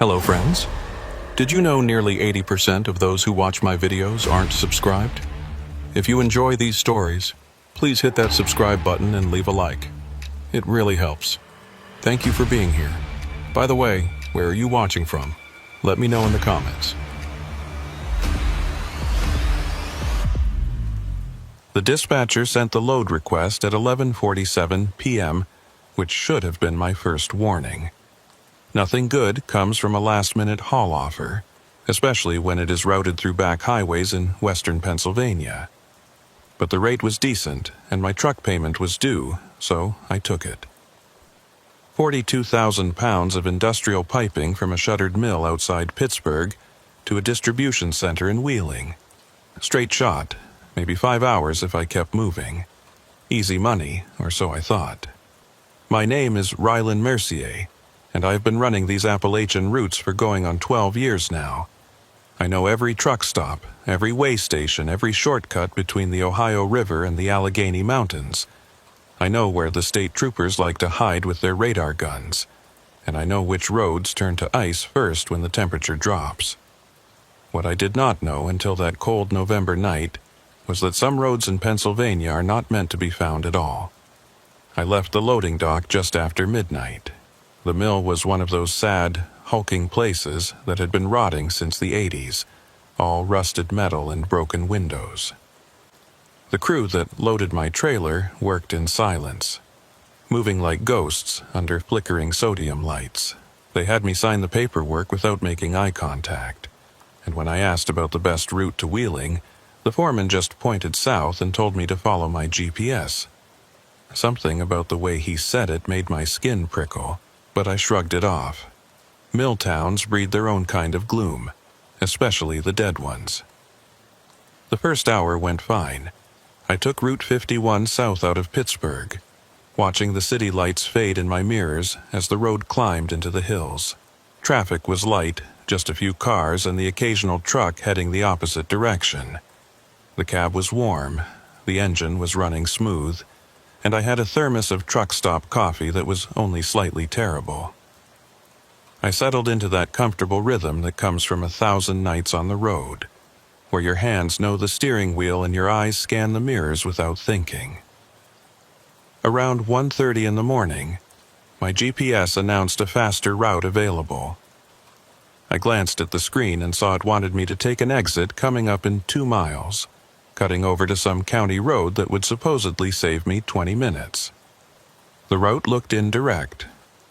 Hello friends. Did you know nearly 80% of those who watch my videos aren't subscribed? If you enjoy these stories, please hit that subscribe button and leave a like. It really helps. Thank you for being here. By the way, where are you watching from? Let me know in the comments. The dispatcher sent the load request at 11:47 p.m., which should have been my first warning. Nothing good comes from a last-minute haul offer, especially when it is routed through back highways in western Pennsylvania. But the rate was decent, and my truck payment was due, so I took it. 42,000 pounds of industrial piping from a shuttered mill outside Pittsburgh to a distribution center in Wheeling. Straight shot, maybe 5 hours if I kept moving. Easy money, or so I thought. My name is Rylan Mercier, and I've been running these Appalachian routes for going on 12 years now. I know every truck stop, every way station, every shortcut between the Ohio River and the Allegheny Mountains. I know where the state troopers like to hide with their radar guns, and I know which roads turn to ice first when the temperature drops. What I did not know until that cold November night was that some roads in Pennsylvania are not meant to be found at all. I left the loading dock just after midnight. The mill was one of those sad, hulking places that had been rotting since the 80s, all rusted metal and broken windows. The crew that loaded my trailer worked in silence, moving like ghosts under flickering sodium lights. They had me sign the paperwork without making eye contact, and when I asked about the best route to Wheeling, the foreman just pointed south and told me to follow my GPS. Something about the way he said it made my skin prickle, but I shrugged it off. Mill towns breed their own kind of gloom, especially the dead ones. The first hour went fine. I took Route 51 south out of Pittsburgh, watching the city lights fade in my mirrors as the road climbed into the hills. Traffic was light, just a few cars and the occasional truck heading the opposite direction. The cab was warm, the engine was running smooth, and I had a thermos of truck stop coffee that was only slightly terrible. I settled into that comfortable rhythm that comes from 1,000 nights on the road, where your hands know the steering wheel and your eyes scan the mirrors without thinking. Around 1:30 in the morning, my GPS announced a faster route available. I glanced at the screen and saw it wanted me to take an exit coming up in 2 miles. Cutting over to some county road that would supposedly save me 20 minutes. The route looked indirect,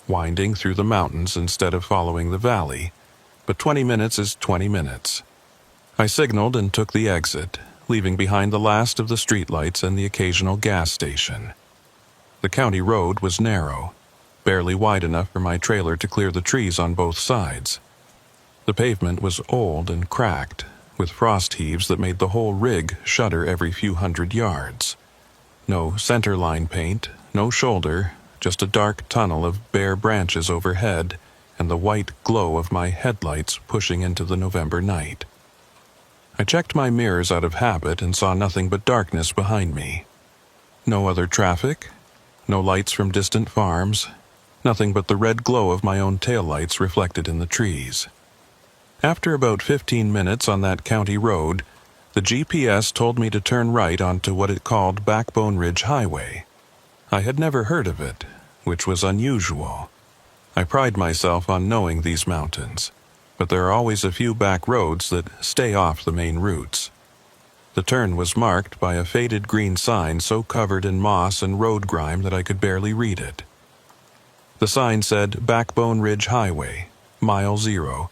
winding through the mountains instead of following the valley, but 20 minutes is 20 minutes. I signaled and took the exit, leaving behind the last of the streetlights and the occasional gas station. The county road was narrow, barely wide enough for my trailer to clear the trees on both sides. The pavement was old and cracked, with frost heaves that made the whole rig shudder every few hundred yards. No centerline paint, no shoulder, just a dark tunnel of bare branches overhead and the white glow of my headlights pushing into the November night. I checked my mirrors out of habit and saw nothing but darkness behind me. No other traffic, no lights from distant farms, nothing but the red glow of my own taillights reflected in the trees. After about 15 minutes on that county road, the GPS told me to turn right onto what it called Backbone Ridge Highway. I had never heard of it, which was unusual. I pride myself on knowing these mountains, but there are always a few back roads that stay off the main routes. The turn was marked by a faded green sign so covered in moss and road grime that I could barely read it. The sign said Backbone Ridge Highway, Mile 0,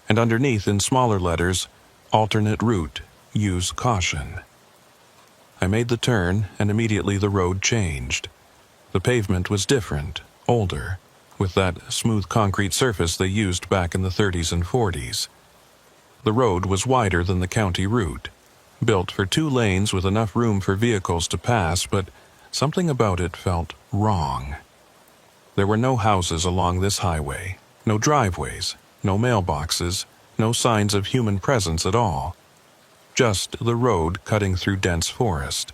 and underneath in smaller letters, alternate route, use caution. I made the turn, and immediately the road changed. The pavement was different, older, with that smooth concrete surface they used back in the 30s and 40s. The road was wider than the county route, built for 2 lanes with enough room for vehicles to pass, but something about it felt wrong. There were no houses along this highway, no driveways, no mailboxes, no signs of human presence at all. Just the road cutting through dense forest,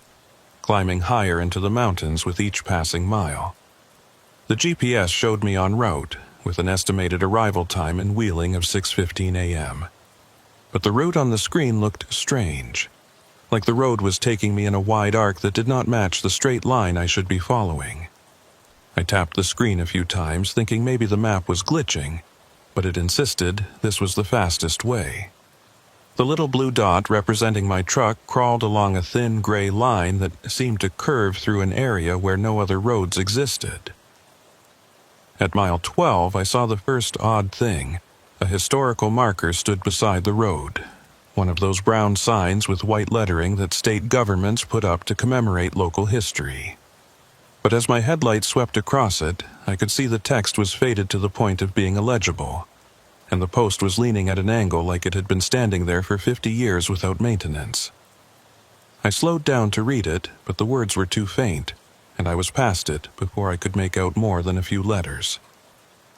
climbing higher into the mountains with each passing mile. The GPS showed me en route, with an estimated arrival time in Wheeling of 6:15 a.m. But the route on the screen looked strange, like the road was taking me in a wide arc that did not match the straight line I should be following. I tapped the screen a few times, thinking maybe the map was glitching, but it insisted this was the fastest way. The little blue dot representing my truck crawled along a thin gray line that seemed to curve through an area where no other roads existed. At mile 12, I saw the first odd thing. A historical marker stood beside the road, one of those brown signs with white lettering that state governments put up to commemorate local history. But as my headlights swept across it, I could see the text was faded to the point of being illegible, and the post was leaning at an angle like it had been standing there for 50 years without maintenance. I slowed down to read it, but the words were too faint, and I was past it before I could make out more than a few letters.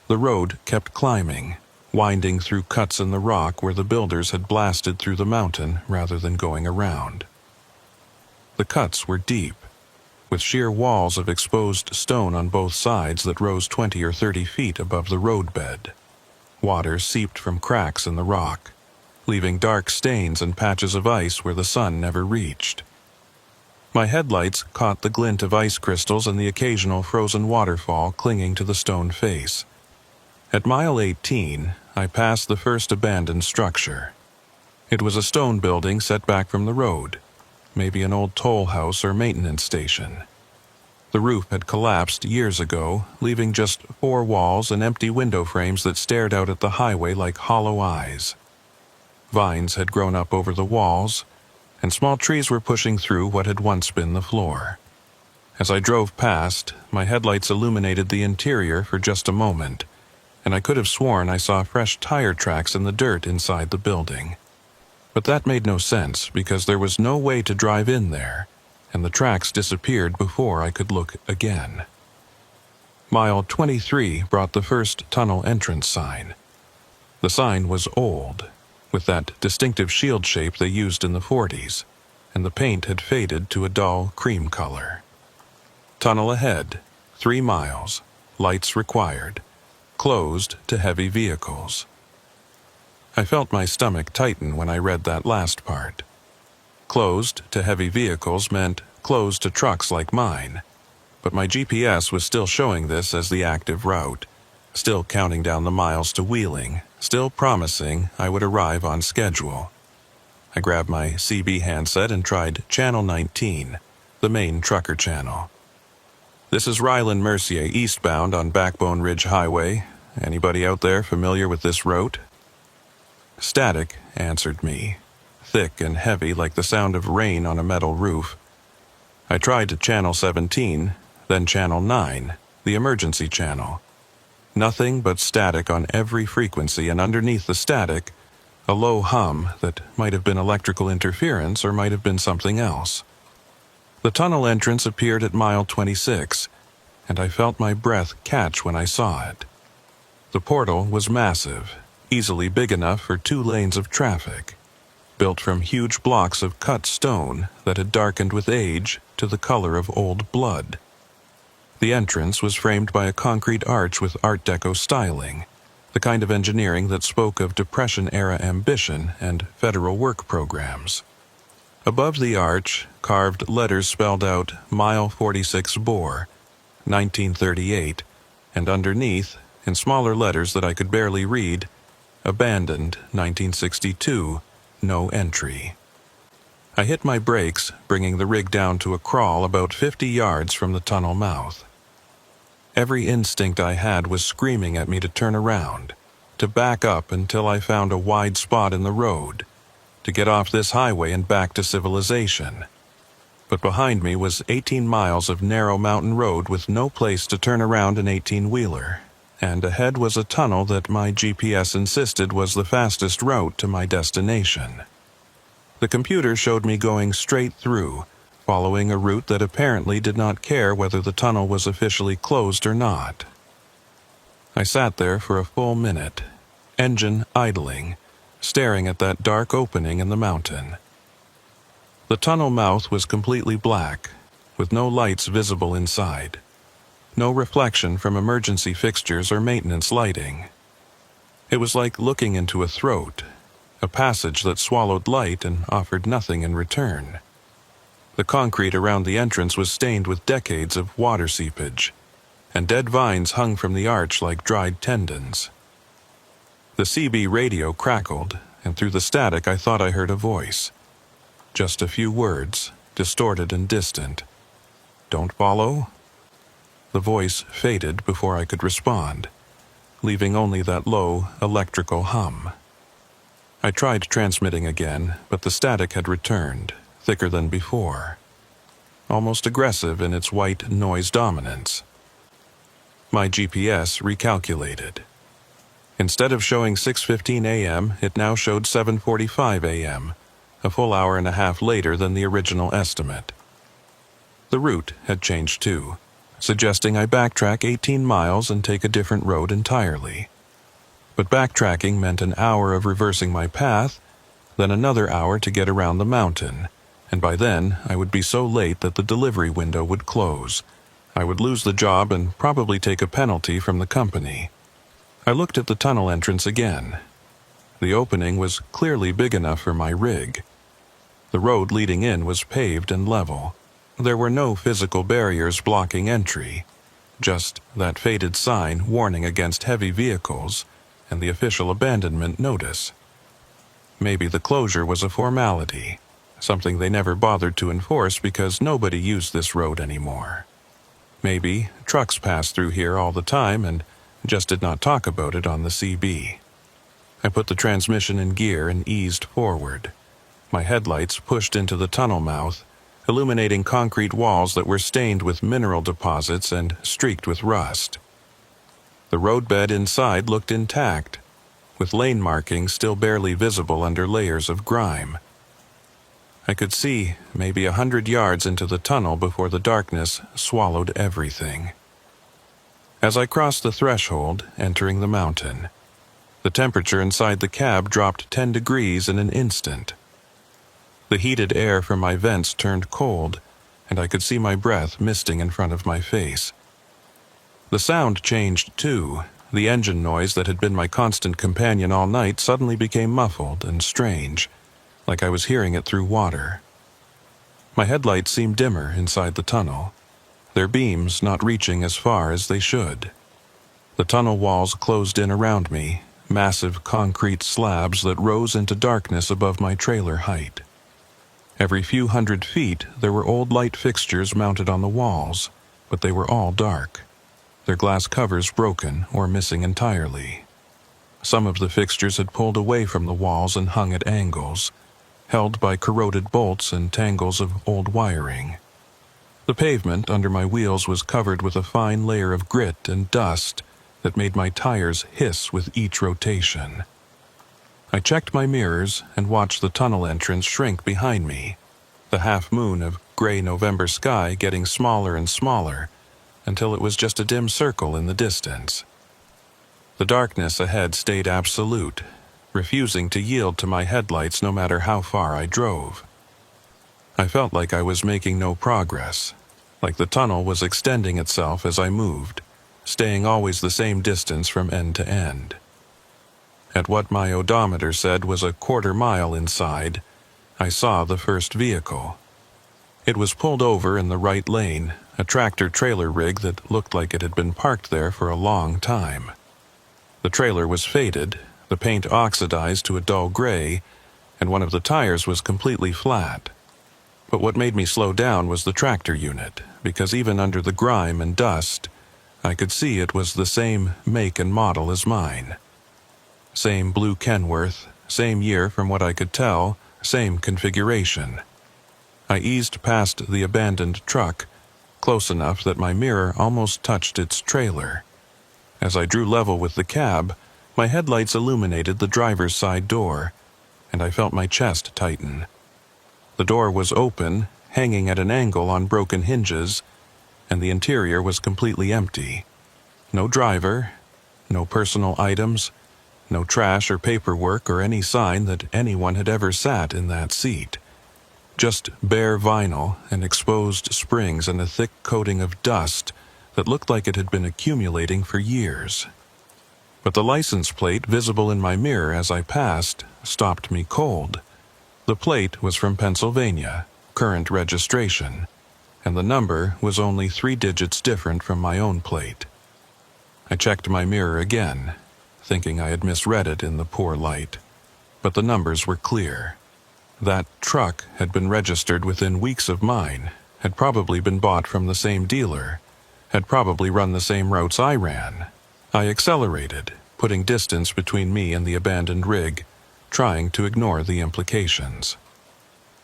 The road kept climbing, winding through cuts in the rock where the builders had blasted through the mountain rather than going around. The cuts were deep, with sheer walls of exposed stone on both sides that rose 20 or 30 feet above the roadbed. Water seeped from cracks in the rock, leaving dark stains and patches of ice where the sun never reached. My headlights caught the glint of ice crystals and the occasional frozen waterfall clinging to the stone face. At mile 18, I passed the first abandoned structure. It was a stone building set back from the road, maybe an old toll house or maintenance station. The roof had collapsed years ago, leaving just 4 walls and empty window frames that stared out at the highway like hollow eyes. Vines had grown up over the walls, and small trees were pushing through what had once been the floor. As I drove past, my headlights illuminated the interior for just a moment, and I could have sworn I saw fresh tire tracks in the dirt inside the building. But that made no sense because there was no way to drive in there, and the tracks disappeared before I could look again. Mile 23 brought the first tunnel entrance sign. The sign was old, with that distinctive shield shape they used in the 40s, and the paint had faded to a dull cream color. Tunnel ahead, 3 miles, lights required, closed to heavy vehicles. I felt my stomach tighten when I read that last part. Closed to heavy vehicles meant closed to trucks like mine, but my GPS was still showing this as the active route, still counting down the miles to Wheeling, still promising I would arrive on schedule. I grabbed my CB handset and tried Channel 19, the main trucker channel. "This is Ryland Mercier eastbound on Backbone Ridge Highway. Anybody out there familiar with this route?" Static answered me, thick and heavy like the sound of rain on a metal roof. I tried Channel 17, then Channel 9, the emergency channel. Nothing but static on every frequency, and underneath the static, a low hum that might have been electrical interference or might have been something else. The tunnel entrance appeared at mile 26, and I felt my breath catch when I saw it. The portal was massive, easily big enough for 2 lanes of traffic, built from huge blocks of cut stone that had darkened with age to the color of old blood. The entrance was framed by a concrete arch with Art Deco styling, the kind of engineering that spoke of Depression-era ambition and federal work programs. Above the arch, carved letters spelled out Mile 46 Bore, 1938, and underneath, in smaller letters that I could barely read, Abandoned, 1962, no entry. I hit my brakes, bringing the rig down to a crawl about 50 yards from the tunnel mouth. Every instinct I had was screaming at me to turn around, to back up until I found a wide spot in the road, to get off this highway and back to civilization. But behind me was 18 miles of narrow mountain road with no place to turn around an 18-wheeler, and ahead was a tunnel that my GPS insisted was the fastest route to my destination. The computer showed me going straight through, following a route that apparently did not care whether the tunnel was officially closed or not. I sat there for a full minute, engine idling, staring at that dark opening in the mountain. The tunnel mouth was completely black, with no lights visible inside. No reflection from emergency fixtures or maintenance lighting. It was like looking into a throat, a passage that swallowed light and offered nothing in return. The concrete around the entrance was stained with decades of water seepage, and dead vines hung from the arch like dried tendons. The CB radio crackled, and through the static I thought I heard a voice. Just a few words, distorted and distant. "Don't follow?" The voice faded before I could respond, leaving only that low, electrical hum. I tried transmitting again, but the static had returned, thicker than before, almost aggressive in its white noise dominance. My GPS recalculated. Instead of showing 6:15 a.m., it now showed 7:45 a.m., a full hour and a half later than the original estimate. The route had changed too, suggesting I backtrack 18 miles and take a different road entirely. But backtracking meant an hour of reversing my path, then another hour to get around the mountain, and by then I would be so late that the delivery window would close. I would lose the job and probably take a penalty from the company. I looked at the tunnel entrance again. The opening was clearly big enough for my rig. The road leading in was paved and level. There were no physical barriers blocking entry, just that faded sign warning against heavy vehicles and the official abandonment notice. Maybe the closure was a formality, something they never bothered to enforce because nobody used this road anymore. Maybe trucks passed through here all the time and just did not talk about it on the CB. I put the transmission in gear and eased forward. My headlights pushed into the tunnel mouth, illuminating concrete walls that were stained with mineral deposits and streaked with rust. The roadbed inside looked intact, with lane markings still barely visible under layers of grime. I could see maybe 100 yards into the tunnel before the darkness swallowed everything. As I crossed the threshold, entering the mountain, the temperature inside the cab dropped 10 degrees in an instant. The heated air from my vents turned cold, and I could see my breath misting in front of my face. The sound changed too. The engine noise that had been my constant companion all night suddenly became muffled and strange, like I was hearing it through water. My headlights seemed dimmer inside the tunnel, their beams not reaching as far as they should. The tunnel walls closed in around me, massive concrete slabs that rose into darkness above my trailer height. Every few hundred feet, there were old light fixtures mounted on the walls, but they were all dark, their glass covers broken or missing entirely. Some of the fixtures had pulled away from the walls and hung at angles, held by corroded bolts and tangles of old wiring. The pavement under my wheels was covered with a fine layer of grit and dust that made my tires hiss with each rotation. I checked my mirrors and watched the tunnel entrance shrink behind me, the half-moon of gray November sky getting smaller and smaller until it was just a dim circle in the distance. The darkness ahead stayed absolute, refusing to yield to my headlights no matter how far I drove. I felt like I was making no progress, like the tunnel was extending itself as I moved, staying always the same distance from end to end. At what my odometer said was a quarter mile inside, I saw the first vehicle. It was pulled over in the right lane, a tractor-trailer rig that looked like it had been parked there for a long time. The trailer was faded, the paint oxidized to a dull gray, and one of the tires was completely flat. But what made me slow down was the tractor unit, because even under the grime and dust, I could see it was the same make and model as mine. Same blue Kenworth, same year from what I could tell, same configuration. I eased past the abandoned truck, close enough that my mirror almost touched its trailer. As I drew level with the cab, my headlights illuminated the driver's side door, and I felt my chest tighten. The door was open, hanging at an angle on broken hinges, and the interior was completely empty. No driver, no personal items, no trash or paperwork or any sign that anyone had ever sat in that seat. Just bare vinyl and exposed springs and a thick coating of dust that looked like it had been accumulating for years. But the license plate visible in my mirror as I passed stopped me cold. The plate was from Pennsylvania, current registration, and the number was only 3 digits different from my own plate. I checked my mirror again, thinking I had misread it in the poor light, but the numbers were clear. That truck had been registered within weeks of mine, had probably been bought from the same dealer, had probably run the same routes I ran. I accelerated, putting distance between me and the abandoned rig, trying to ignore the implications.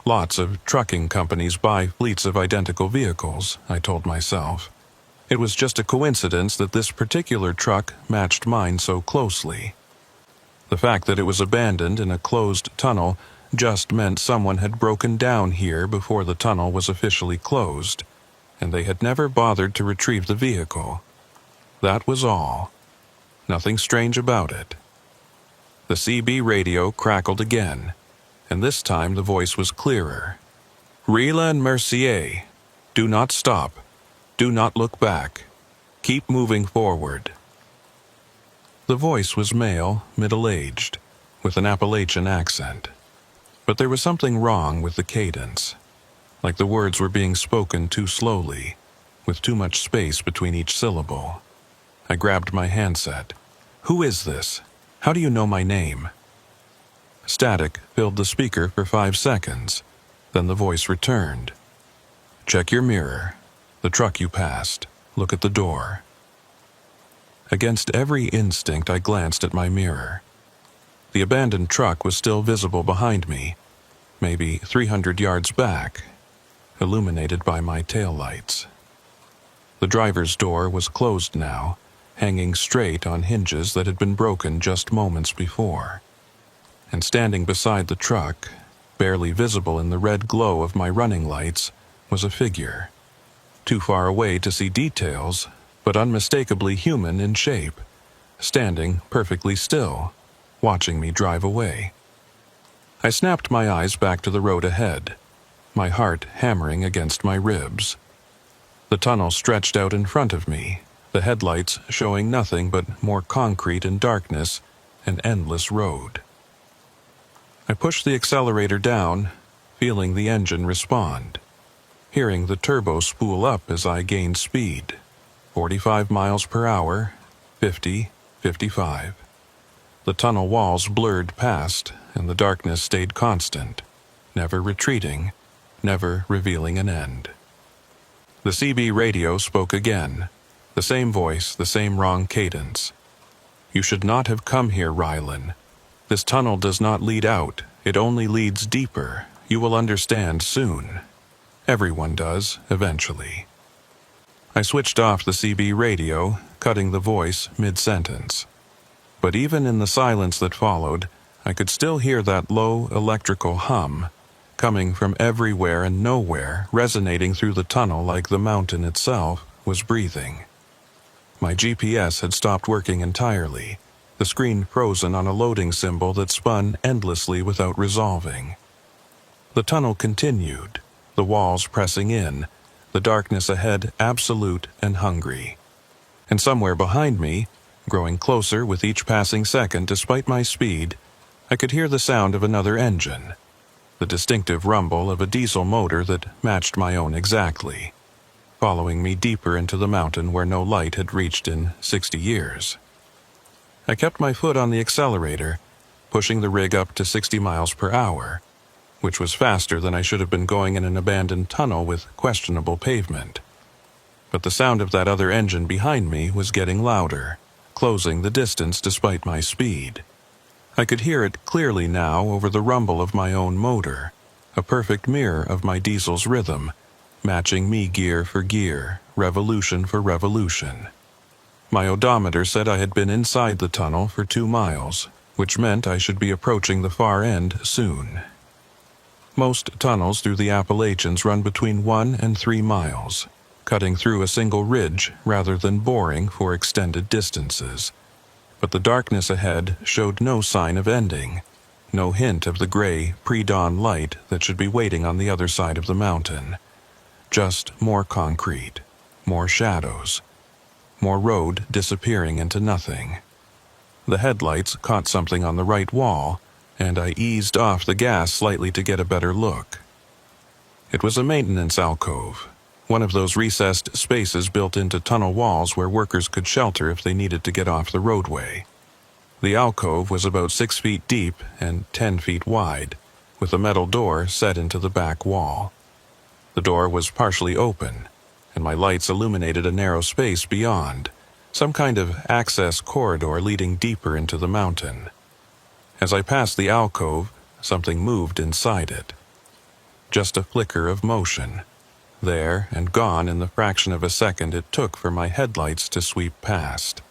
Lots of trucking companies buy fleets of identical vehicles, I told myself. It was just a coincidence that this particular truck matched mine so closely. The fact that it was abandoned in a closed tunnel just meant someone had broken down here before the tunnel was officially closed, and they had never bothered to retrieve the vehicle. That was all. Nothing strange about it. The CB radio crackled again, and this time the voice was clearer. Rila and Mercier, do not stop. Do not look back. Keep moving forward. The voice was male, middle-aged, with an Appalachian accent. But there was something wrong with the cadence, like the words were being spoken too slowly, with too much space between each syllable. I grabbed my handset. Who is this? How do you know my name? Static filled the speaker for 5 seconds. Then the voice returned. Check your mirror. The truck you passed. Look at the door. Against every instinct, I glanced at my mirror. The abandoned truck was still visible behind me, maybe 300 yards back, illuminated by my taillights. The driver's door was closed now, hanging straight on hinges that had been broken just moments before. And standing beside the truck, barely visible in the red glow of my running lights, was a figure. Too far away to see details, but unmistakably human in shape, standing perfectly still, watching me drive away. I snapped my eyes back to the road ahead, my heart hammering against my ribs. The tunnel stretched out in front of me, the headlights showing nothing but more concrete and darkness, an endless road. I pushed the accelerator down, feeling the engine respond, hearing the turbo spool up as I gained speed. 45 miles per hour, 50, 55. The tunnel walls blurred past, and the darkness stayed constant, never retreating, never revealing an end. The CB radio spoke again, the same voice, the same wrong cadence. You should not have come here, Rylan. This tunnel does not lead out, it only leads deeper. You will understand soon. Everyone does, eventually. I switched off the CB radio, cutting the voice mid-sentence. But even in the silence that followed, I could still hear that low electrical hum, coming from everywhere and nowhere, resonating through the tunnel like the mountain itself was breathing. My GPS had stopped working entirely, the screen frozen on a loading symbol that spun endlessly without resolving. The tunnel continued, the walls pressing in, the darkness ahead absolute and hungry. And somewhere behind me, growing closer with each passing second despite my speed, I could hear the sound of another engine, the distinctive rumble of a diesel motor that matched my own exactly, following me deeper into the mountain where no light had reached in 60 years. I kept my foot on the accelerator, pushing the rig up to 60 miles per hour, which was faster than I should have been going in an abandoned tunnel with questionable pavement. But the sound of that other engine behind me was getting louder, closing the distance despite my speed. I could hear it clearly now over the rumble of my own motor, a perfect mirror of my diesel's rhythm, matching me gear for gear, revolution for revolution. My odometer said I had been inside the tunnel for 2 miles, which meant I should be approaching the far end soon. Most tunnels through the Appalachians run between 1 and 3 miles, cutting through a single ridge rather than boring for extended distances. But the darkness ahead showed no sign of ending, no hint of the gray, pre-dawn light that should be waiting on the other side of the mountain. Just more concrete, more shadows, more road disappearing into nothing. The headlights caught something on the right wall, and I eased off the gas slightly to get a better look. It was a maintenance alcove, one of those recessed spaces built into tunnel walls where workers could shelter if they needed to get off the roadway. The alcove was about 6 feet deep and 10 feet wide, with a metal door set into the back wall. The door was partially open, and my lights illuminated a narrow space beyond, some kind of access corridor leading deeper into the mountain. As I passed the alcove, something moved inside it. Just a flicker of motion, there and gone in the fraction of a second it took for my headlights to sweep past.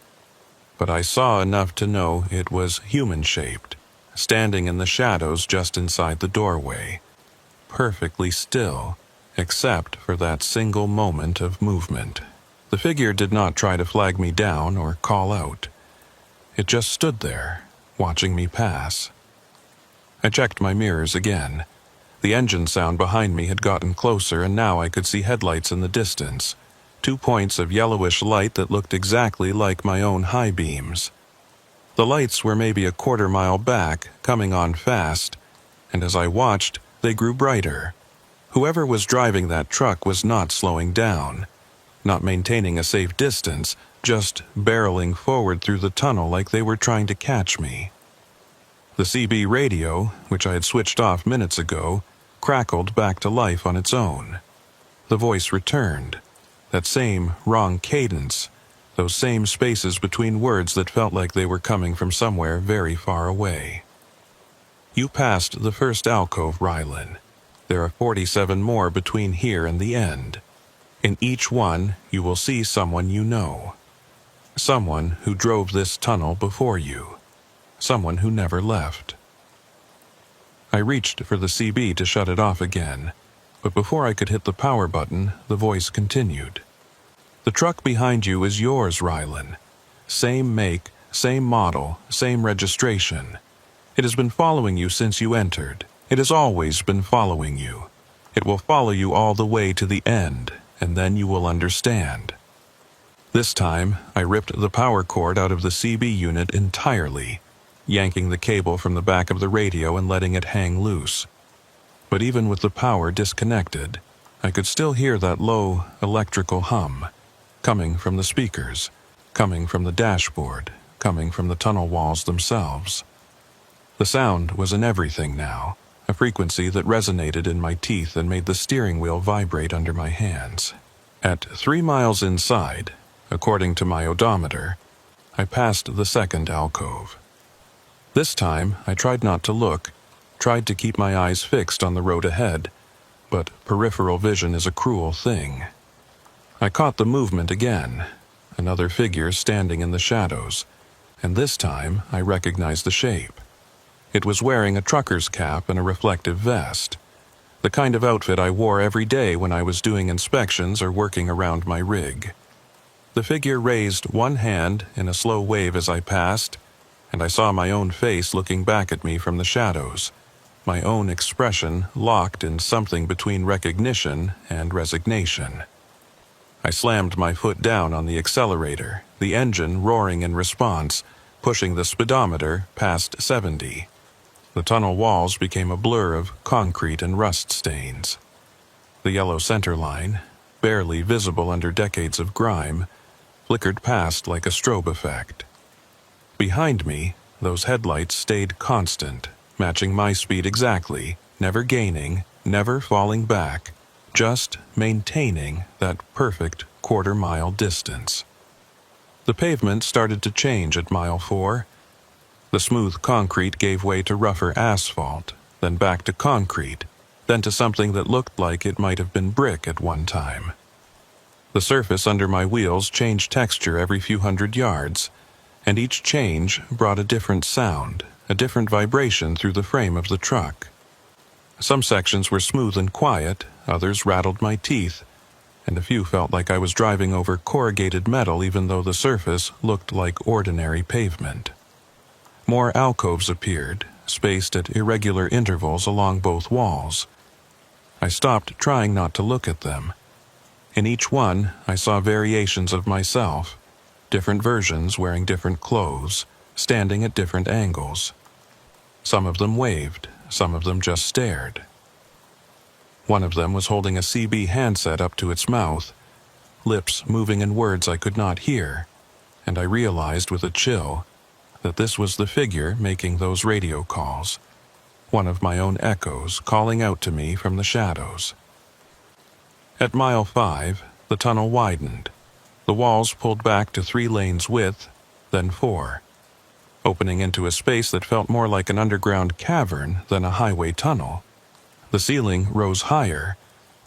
But I saw enough to know it was human-shaped, standing in the shadows just inside the doorway, perfectly still, except for that single moment of movement. The figure did not try to flag me down or call out. It just stood there, watching me pass. I checked my mirrors again. The engine sound behind me had gotten closer, and now I could see headlights in the distance, 2 points of yellowish light that looked exactly like my own high beams. The lights were maybe a quarter-mile back, coming on fast, and as I watched, they grew brighter. Whoever was driving that truck was not slowing down, not maintaining a safe distance, just barreling forward through the tunnel like they were trying to catch me. The CB radio, which I had switched off minutes ago, crackled back to life on its own. The voice returned. That same wrong cadence, those same spaces between words that felt like they were coming from somewhere very far away. You passed the first alcove, Rylan. There are 47 more between here and the end. In each one, you will see someone you know. Someone who drove this tunnel before you. Someone who never left. I reached for the CB to shut it off again, but before I could hit the power button, the voice continued. The truck behind you is yours, Rylan. Same make, same model, same registration. It has been following you since you entered. It has always been following you. It will follow you all the way to the end, and then you will understand. This time, I ripped the power cord out of the CB unit entirely, yanking the cable from the back of the radio and letting it hang loose. But even with the power disconnected, I could still hear that low electrical hum, coming from the speakers, coming from the dashboard, coming from the tunnel walls themselves. The sound was in everything now, a frequency that resonated in my teeth and made the steering wheel vibrate under my hands. At 3 miles inside, according to my odometer, I passed the second alcove. This time, I tried not to look, tried to keep my eyes fixed on the road ahead, but peripheral vision is a cruel thing. I caught the movement again, another figure standing in the shadows, and this time I recognized the shape. It was wearing a trucker's cap and a reflective vest, the kind of outfit I wore every day when I was doing inspections or working around my rig. The figure raised one hand in a slow wave as I passed, and I saw my own face looking back at me from the shadows, my own expression locked in something between recognition and resignation. I slammed my foot down on the accelerator, the engine roaring in response, pushing the speedometer past 70. The tunnel walls became a blur of concrete and rust stains. The yellow center line, barely visible under decades of grime, flickered past like a strobe effect. Behind me, those headlights stayed constant, matching my speed exactly, never gaining, never falling back, just maintaining that perfect quarter-mile distance. The pavement started to change at mile 4. The smooth concrete gave way to rougher asphalt, then back to concrete, then to something that looked like it might have been brick at one time. The surface under my wheels changed texture every few hundred yards, and each change brought a different sound, a different vibration through the frame of the truck. Some sections were smooth and quiet, others rattled my teeth, and a few felt like I was driving over corrugated metal even though the surface looked like ordinary pavement. More alcoves appeared, spaced at irregular intervals along both walls. I stopped trying not to look at them. In each one, I saw variations of myself, different versions wearing different clothes, standing at different angles. Some of them waved, some of them just stared. One of them was holding a CB handset up to its mouth, lips moving in words I could not hear, and I realized with a chill that this was the figure making those radio calls, one of my own echoes calling out to me from the shadows. At mile 5, the tunnel widened. The walls pulled back to 3 lanes width, then 4, opening into a space that felt more like an underground cavern than a highway tunnel. The ceiling rose higher,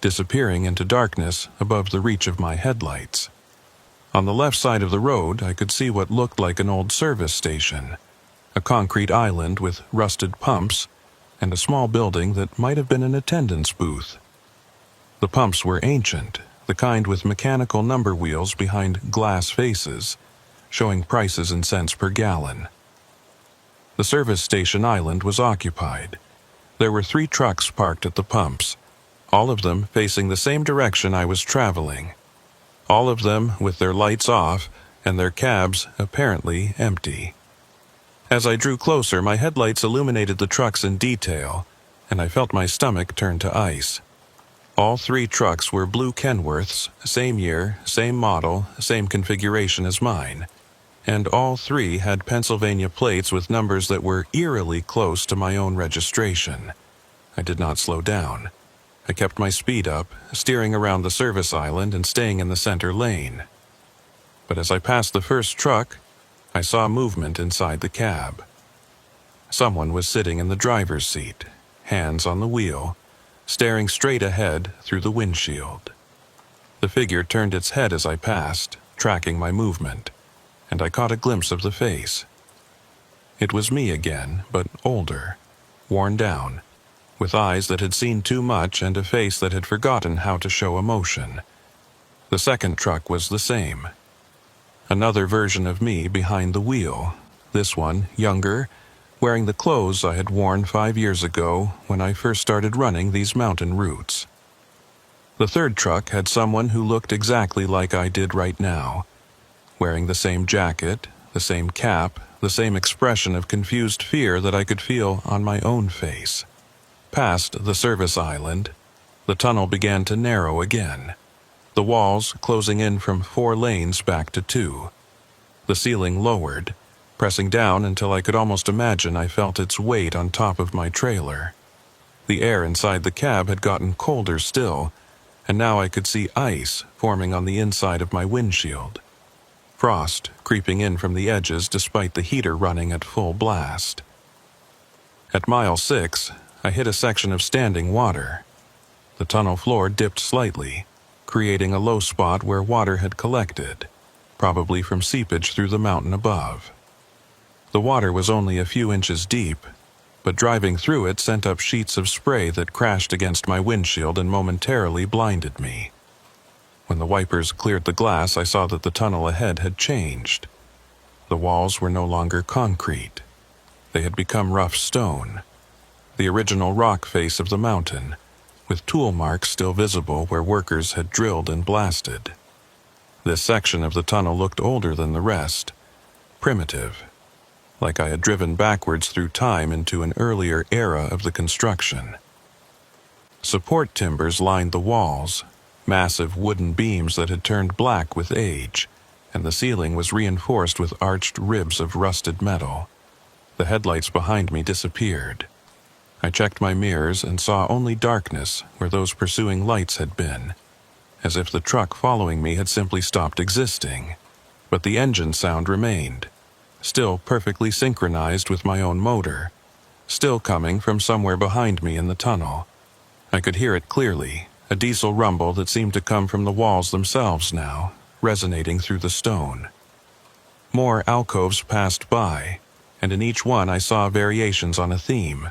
disappearing into darkness above the reach of my headlights. On the left side of the road, I could see what looked like an old service station, a concrete island with rusted pumps, and a small building that might have been an attendance booth. The pumps were ancient, the kind with mechanical number wheels behind glass faces, showing prices in cents per gallon. The service station island was occupied. There were 3 trucks parked at the pumps, all of them facing the same direction I was traveling, all of them with their lights off and their cabs apparently empty. As I drew closer, my headlights illuminated the trucks in detail, and I felt my stomach turn to ice. All 3 trucks were blue Kenworths, same year, same model, same configuration as mine, and all 3 had Pennsylvania plates with numbers that were eerily close to my own registration. I did not slow down. I kept my speed up, steering around the service island and staying in the center lane. But as I passed the first truck, I saw movement inside the cab. Someone was sitting in the driver's seat, hands on the wheel, staring straight ahead through the windshield. The figure turned its head as I passed, tracking my movement, and I caught a glimpse of the face. It was me again, but older, worn down, with eyes that had seen too much and a face that had forgotten how to show emotion. The second truck was the same. Another version of me behind the wheel, this one younger, wearing the clothes I had worn 5 years ago when I first started running these mountain routes. The third truck had someone who looked exactly like I did right now, wearing the same jacket, the same cap, the same expression of confused fear that I could feel on my own face. Past the service island, the tunnel began to narrow again, the walls closing in from 4 lanes back to 2. The ceiling lowered, pressing down until I could almost imagine I felt its weight on top of my trailer. The air inside the cab had gotten colder still, and now I could see ice forming on the inside of my windshield. Frost creeping in from the edges despite the heater running at full blast. At mile 6, I hit a section of standing water. The tunnel floor dipped slightly, creating a low spot where water had collected, probably from seepage through the mountain above. The water was only a few inches deep, but driving through it sent up sheets of spray that crashed against my windshield and momentarily blinded me. When the wipers cleared the glass, I saw that the tunnel ahead had changed. The walls were no longer concrete. They had become rough stone, the original rock face of the mountain, with tool marks still visible where workers had drilled and blasted. This section of the tunnel looked older than the rest, primitive, like I had driven backwards through time into an earlier era of the construction. Support timbers lined the walls, massive wooden beams that had turned black with age, and the ceiling was reinforced with arched ribs of rusted metal. The headlights behind me disappeared. I checked my mirrors and saw only darkness where those pursuing lights had been, as if the truck following me had simply stopped existing. But the engine sound remained, still perfectly synchronized with my own motor, still coming from somewhere behind me in the tunnel. I could hear it clearly, a diesel rumble that seemed to come from the walls themselves now, resonating through the stone. More alcoves passed by, and in each one I saw variations on a theme.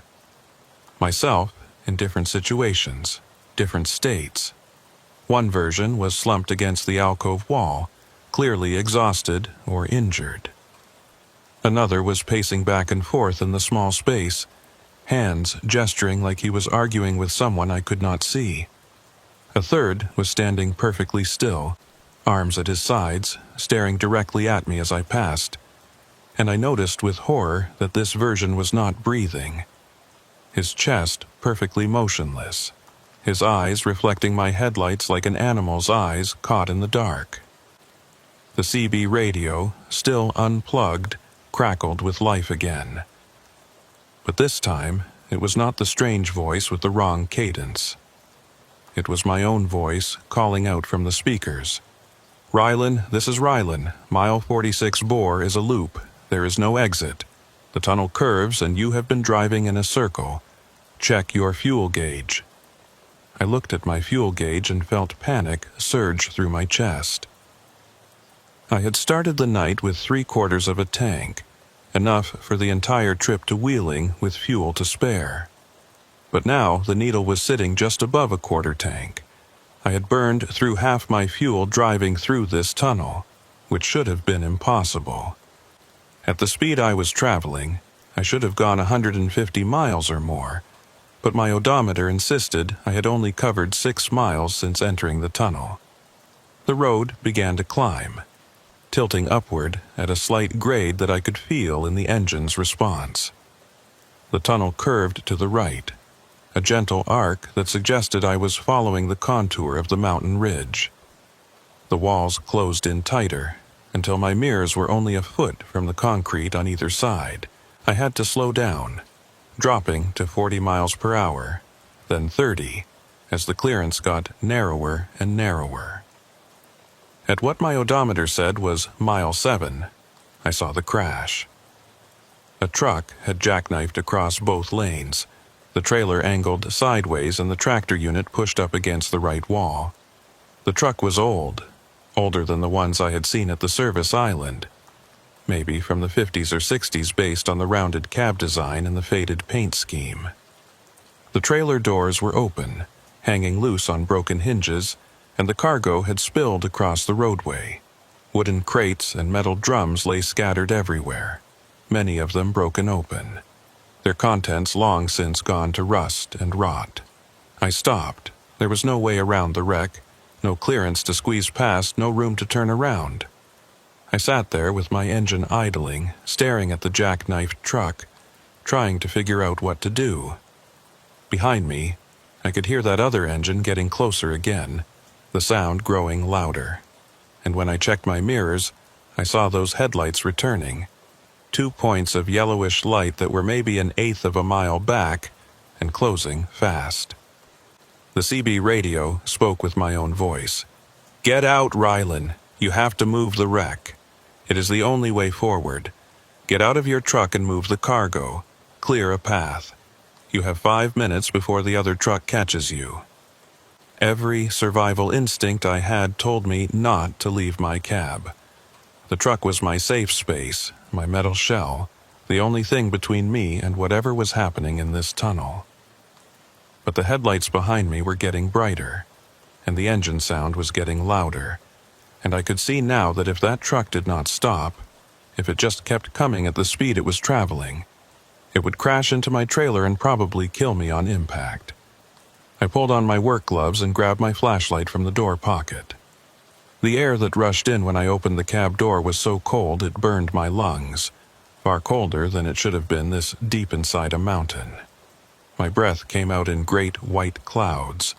Myself in different situations, different states. One version was slumped against the alcove wall, clearly exhausted or injured. Another was pacing back and forth in the small space, hands gesturing like he was arguing with someone I could not see. A third was standing perfectly still, arms at his sides, staring directly at me as I passed, and I noticed with horror that this version was not breathing. His chest perfectly motionless, his eyes reflecting my headlights like an animal's eyes caught in the dark. The CB radio, still unplugged, crackled with life again. But this time, it was not the strange voice with the wrong cadence. It was my own voice calling out from the speakers. "Rylan, this is Rylan. Mile 46 bore is a loop. There is no exit. The tunnel curves and you have been driving in a circle. Check your fuel gauge." I looked at my fuel gauge and felt panic surge through my chest. I had started the night with 3/4 of a tank, enough for the entire trip to Wheeling with fuel to spare. But now the needle was sitting just above a 1/4 tank. I had burned through half my fuel driving through this tunnel, which should have been impossible. At the speed I was traveling, I should have gone 150 miles or more, but my odometer insisted I had only covered 6 miles since entering the tunnel. The road began to climb, tilting upward at a slight grade that I could feel in the engine's response. The tunnel curved to the right, a gentle arc that suggested I was following the contour of the mountain ridge. The walls closed in tighter, until my mirrors were only a foot from the concrete on either side. I had to slow down, dropping to 40 miles per hour, then 30, as the clearance got narrower and narrower. At what my odometer said was mile 7, I saw the crash. A truck had jackknifed across both lanes, the trailer angled sideways and the tractor unit pushed up against the right wall. The truck was old, older than the ones I had seen at the service island, maybe from the 50s or 60s based on the rounded cab design and the faded paint scheme. The trailer doors were open, hanging loose on broken hinges, and the cargo had spilled across the roadway. Wooden crates and metal drums lay scattered everywhere, many of them broken open, their contents long since gone to rust and rot. I stopped. There was no way around the wreck, no clearance to squeeze past, no room to turn around. I sat there with my engine idling, staring at the jackknifed truck, trying to figure out what to do. Behind me, I could hear that other engine getting closer again, the sound growing louder. And when I checked my mirrors, I saw those headlights returning, 2 points of yellowish light that were maybe 1/8 of a mile back and closing fast. The CB radio spoke with my own voice. "Get out, Rylan. You have to move the wreck. It is the only way forward. Get out of your truck and move the cargo. Clear a path. You have 5 minutes before the other truck catches you." Every survival instinct I had told me not to leave my cab. The truck was my safe space, my metal shell, the only thing between me and whatever was happening in this tunnel. But the headlights behind me were getting brighter, and the engine sound was getting louder, and I could see now that if that truck did not stop, if it just kept coming at the speed it was traveling, it would crash into my trailer and probably kill me on impact. I pulled on my work gloves and grabbed my flashlight from the door pocket. The air that rushed in when I opened the cab door was so cold it burned my lungs, far colder than it should have been this deep inside a mountain. My breath came out in great white clouds,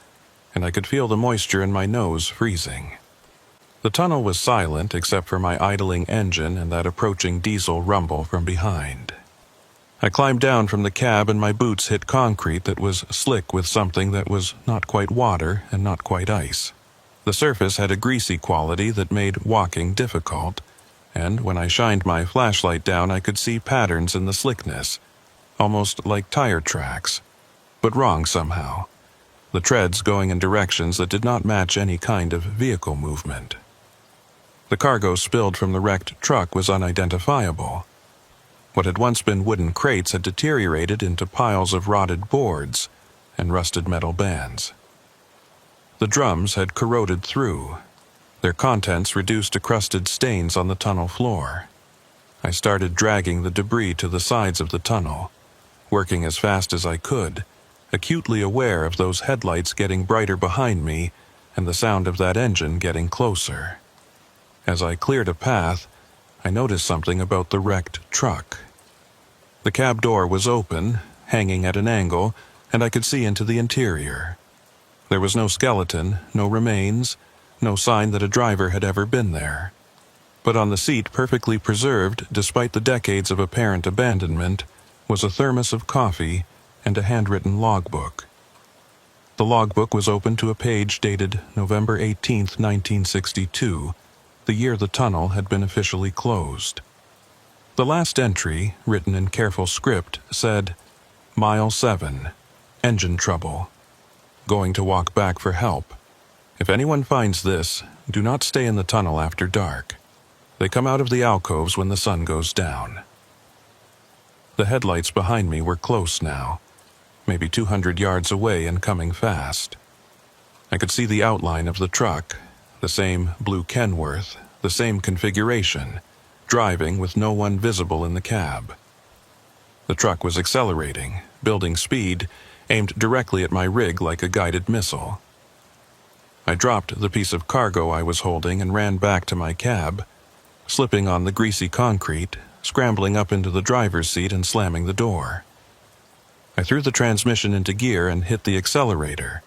and I could feel the moisture in my nose freezing. The tunnel was silent except for my idling engine and that approaching diesel rumble from behind. I climbed down from the cab and my boots hit concrete that was slick with something that was not quite water and not quite ice. The surface had a greasy quality that made walking difficult, and when I shined my flashlight down I could see patterns in the slickness, almost like tire tracks, but wrong somehow, the treads going in directions that did not match any kind of vehicle movement. The cargo spilled from the wrecked truck was unidentifiable. What had once been wooden crates had deteriorated into piles of rotted boards and rusted metal bands. The drums had corroded through, their contents reduced to crusted stains on the tunnel floor. I started dragging the debris to the sides of the tunnel, working as fast as I could, acutely aware of those headlights getting brighter behind me and the sound of that engine getting closer. As I cleared a path, I noticed something about the wrecked truck. The cab door was open, hanging at an angle, and I could see into the interior. There was no skeleton, no remains, no sign that a driver had ever been there. But on the seat, perfectly preserved despite the decades of apparent abandonment, was a thermos of coffee and a handwritten logbook. The logbook was open to a page dated November 18, 1962, the year the tunnel had been officially closed. The last entry, written in careful script, said, "Mile 7, engine trouble. Going to walk back for help. If anyone finds this, do not stay in the tunnel after dark. They come out of the alcoves when the sun goes down." The headlights behind me were close now, maybe 200 yards away and coming fast. I could see the outline of the truck, the same blue Kenworth, the same configuration, driving with no one visible in the cab. The truck was accelerating, building speed, aimed directly at my rig like a guided missile. I dropped the piece of cargo I was holding and ran back to my cab, slipping on the greasy concrete, scrambling up into the driver's seat and slamming the door. I threw the transmission into gear and hit the accelerator,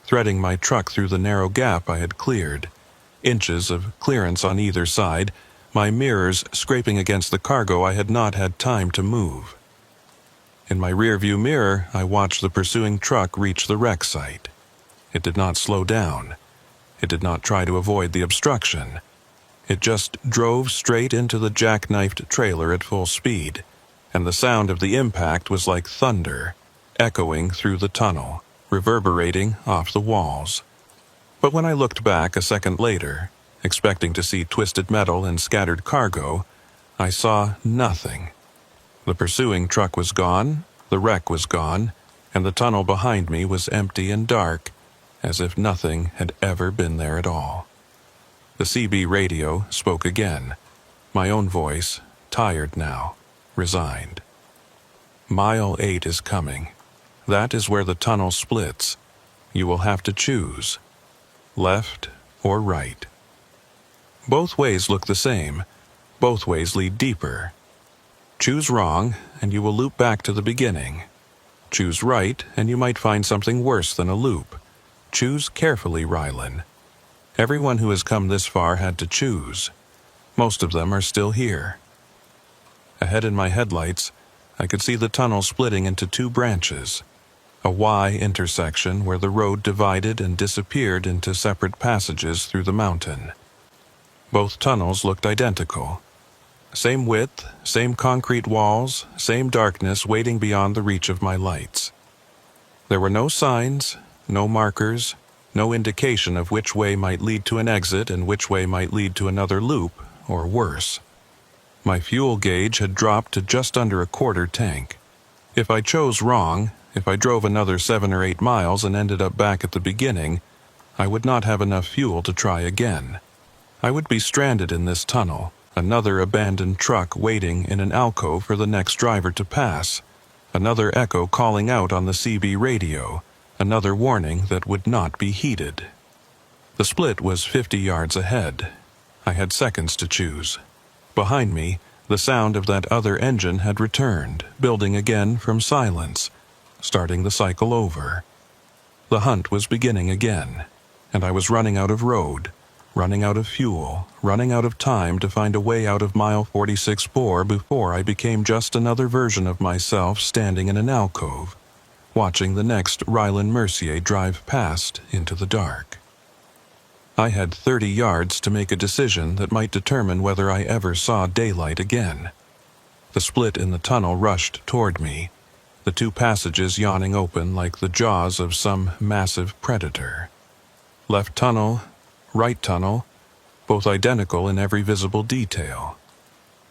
threading my truck through the narrow gap I had cleared, inches of clearance on either side, my mirrors scraping against the cargo I had not had time to move. In my rearview mirror, I watched the pursuing truck reach the wreck site. It did not slow down. It did not try to avoid the obstruction. It just drove straight into the jackknifed trailer at full speed, and the sound of the impact was like thunder, echoing through the tunnel, reverberating off the walls. But when I looked back a second later, expecting to see twisted metal and scattered cargo, I saw nothing. The pursuing truck was gone, the wreck was gone, and the tunnel behind me was empty and dark, as if nothing had ever been there at all. The CB radio spoke again, my own voice, tired now, resigned. "Mile 8 is coming. That is where the tunnel splits. You will have to choose, left or right. Both ways look the same. Both ways lead deeper. Choose wrong, and you will loop back to the beginning. Choose right, and you might find something worse than a loop. Choose carefully, Rylan. Everyone who has come this far had to choose. Most of them are still here." Ahead in my headlights, I could see the tunnel splitting into two branches, a Y intersection where the road divided and disappeared into separate passages through the mountain. Both tunnels looked identical. Same width, same concrete walls, same darkness waiting beyond the reach of my lights. There were no signs, no markers, no indication of which way might lead to an exit and which way might lead to another loop, or worse. My fuel gauge had dropped to just under a quarter tank. If I chose wrong, if I drove another 7 or 8 miles and ended up back at the beginning, I would not have enough fuel to try again. I would be stranded in this tunnel, another abandoned truck waiting in an alcove for the next driver to pass, another echo calling out on the CB radio, another warning that would not be heeded. The split was 50 yards ahead. I had seconds to choose. Behind me, the sound of that other engine had returned, building again from silence, starting the cycle over. The hunt was beginning again, and I was running out of road, running out of fuel, running out of time to find a way out of mile 46-4 before I became just another version of myself standing in an alcove, watching the next Rylan Mercier drive past into the dark. I had 30 yards to make a decision that might determine whether I ever saw daylight again. The split in the tunnel rushed toward me, the two passages yawning open like the jaws of some massive predator. Left tunnel, right tunnel, both identical in every visible detail.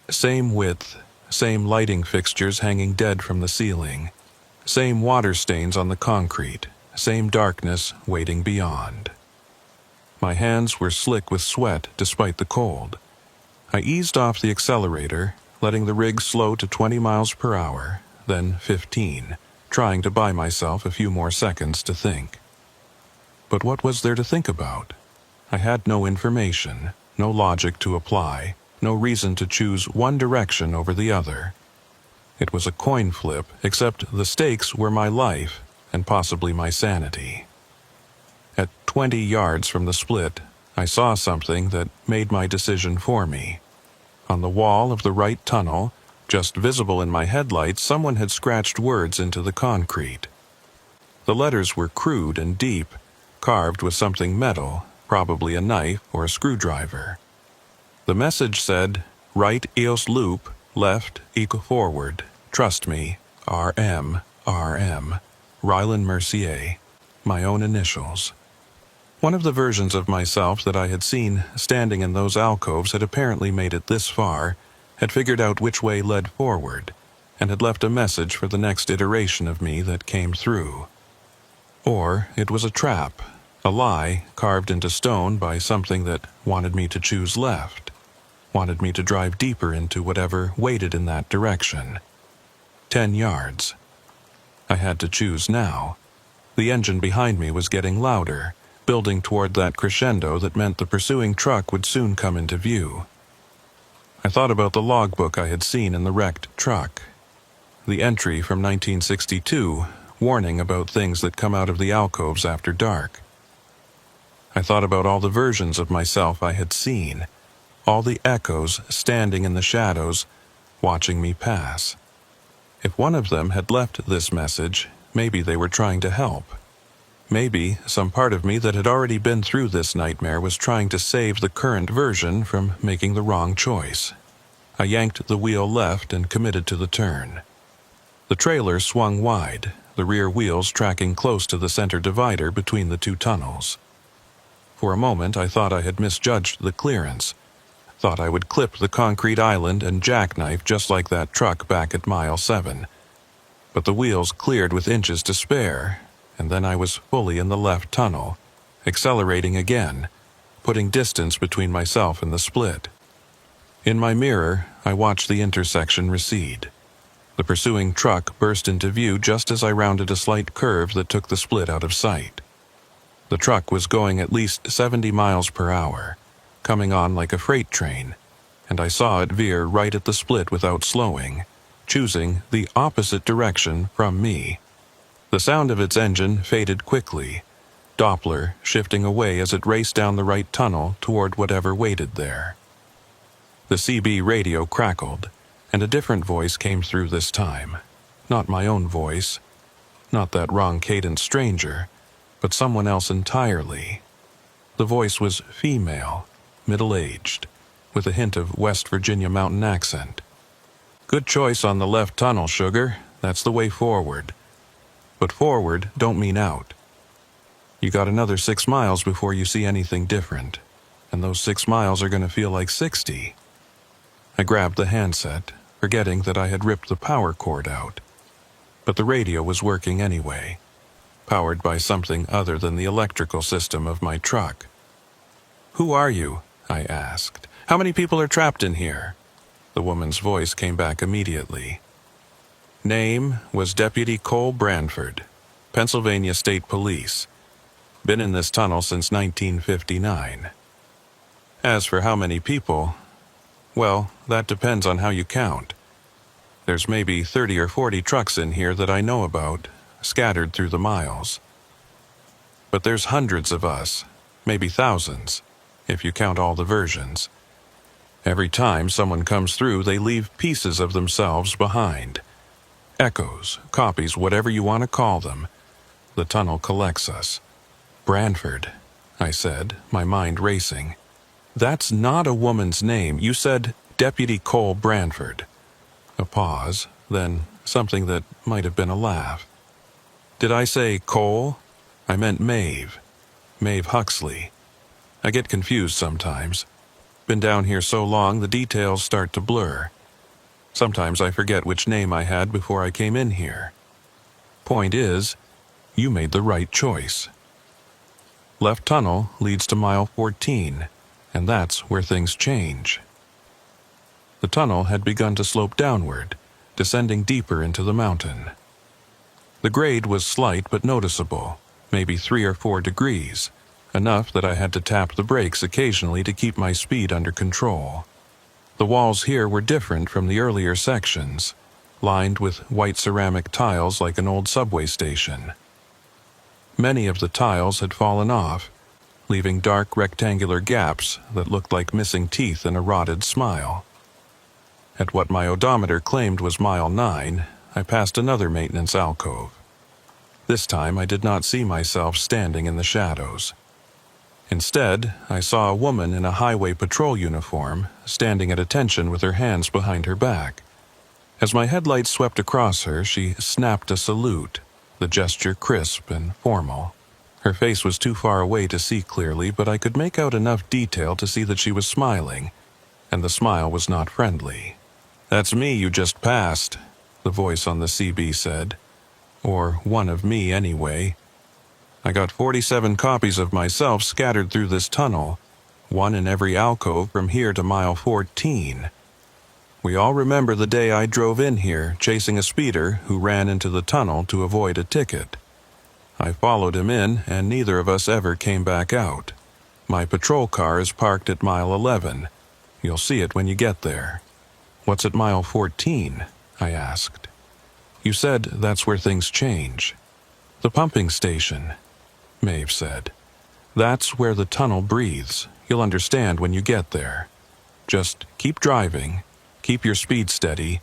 Same width, same lighting fixtures hanging dead from the ceiling, same water stains on the concrete, same darkness waiting beyond. My hands were slick with sweat despite the cold. I eased off the accelerator, letting the rig slow to 20 miles per hour, then 15, trying to buy myself a few more seconds to think. But what was there to think about? I had no information, no logic to apply, no reason to choose one direction over the other. It was a coin flip, except the stakes were my life and possibly my sanity. At 20 yards from the split, I saw something that made my decision for me. On the wall of the right tunnel, just visible in my headlights, someone had scratched words into the concrete. The letters were crude and deep, carved with something metal, probably a knife or a screwdriver. The message said, "Right EOS loop, left eco forward, trust me, RM, Rylan Mercier," my own initials. One of the versions of myself that I had seen standing in those alcoves had apparently made it this far, had figured out which way led forward, and had left a message for the next iteration of me that came through. Or it was a trap, a lie carved into stone by something that wanted me to choose left, wanted me to drive deeper into whatever waited in that direction. 10 yards. I had to choose now. The engine behind me was getting louder, building toward that crescendo that meant the pursuing truck would soon come into view. I thought about the logbook I had seen in the wrecked truck. The entry from 1962, warning about things that come out of the alcoves after dark. I thought about all the versions of myself I had seen, all the echoes standing in the shadows, watching me pass. If one of them had left this message, maybe they were trying to help. Maybe some part of me that had already been through this nightmare was trying to save the current version from making the wrong choice. I yanked the wheel left and committed to the turn. The trailer swung wide, the rear wheels tracking close to the center divider between the two tunnels. For a moment I thought I had misjudged the clearance, thought I would clip the concrete island and jackknife just like that truck back at mile 7. But the wheels cleared with inches to spare, and then I was fully in the left tunnel, accelerating again, putting distance between myself and the split. In my mirror, I watched the intersection recede. The pursuing truck burst into view just as I rounded a slight curve that took the split out of sight. The truck was going at least 70 miles per hour, coming on like a freight train, and I saw it veer right at the split without slowing, choosing the opposite direction from me. The sound of its engine faded quickly, Doppler shifting away as it raced down the right tunnel toward whatever waited there. The CB radio crackled, and a different voice came through this time. Not my own voice, not that wrong cadence stranger, but someone else entirely. The voice was female, middle-aged, with a hint of West Virginia mountain accent. "Good choice on the left tunnel, sugar. That's the way forward. But forward don't mean out. You got another 6 miles before you see anything different, and those 6 miles are going to feel like 60. I grabbed the handset, forgetting that I had ripped the power cord out. But the radio was working anyway, powered by something other than the electrical system of my truck. "Who are you?" I asked. "How many people are trapped in here?" The woman's voice came back immediately. Name was Deputy Cole Branford, Pennsylvania State Police. Been in this tunnel since 1959. As for how many people, well, that depends on how you count. There's maybe 30 or 40 trucks in here that I know about, scattered through the miles. But there's hundreds of us, maybe thousands, if you count all the versions. Every time someone comes through, they leave pieces of themselves behind. Echoes, copies, whatever you want to call them. The tunnel collects us. "Branford," I said, my mind racing. "That's not a woman's name. You said Deputy Cole Branford." A pause, then something that might have been a laugh. "Did I say Cole? I meant Maeve. Maeve Huxley. I get confused sometimes. Been down here so long the details start to blur. Sometimes I forget which name I had before I came in here. Point is, you made the right choice. Left tunnel leads to mile 14, and that's where things change." The tunnel had begun to slope downward, descending deeper into the mountain. The grade was slight but noticeable, maybe 3 or 4 degrees, enough that I had to tap the brakes occasionally to keep my speed under control. The walls here were different from the earlier sections, lined with white ceramic tiles like an old subway station. Many of the tiles had fallen off, leaving dark rectangular gaps that looked like missing teeth in a rotted smile. At what my odometer claimed was mile 9, I passed another maintenance alcove. This time I did not see myself standing in the shadows. Instead, I saw a woman in a highway patrol uniform standing at attention with her hands behind her back. As my headlights swept across her, she snapped a salute, the gesture crisp and formal. Her face was too far away to see clearly, but I could make out enough detail to see that she was smiling, and the smile was not friendly. "That's me you just passed," the voice on the CB said. Or one of me, anyway. I got 47 copies of myself scattered through this tunnel, one in every alcove from here to mile 14. We all remember the day I drove in here, chasing a speeder who ran into the tunnel to avoid a ticket. I followed him in, and neither of us ever came back out. My patrol car is parked at mile 11. You'll see it when you get there. "What's at mile 14? I asked. "You said that's where things change." "The pumping station," Maeve said. "That's where the tunnel breathes. You'll understand when you get there. Just keep driving, keep your speed steady,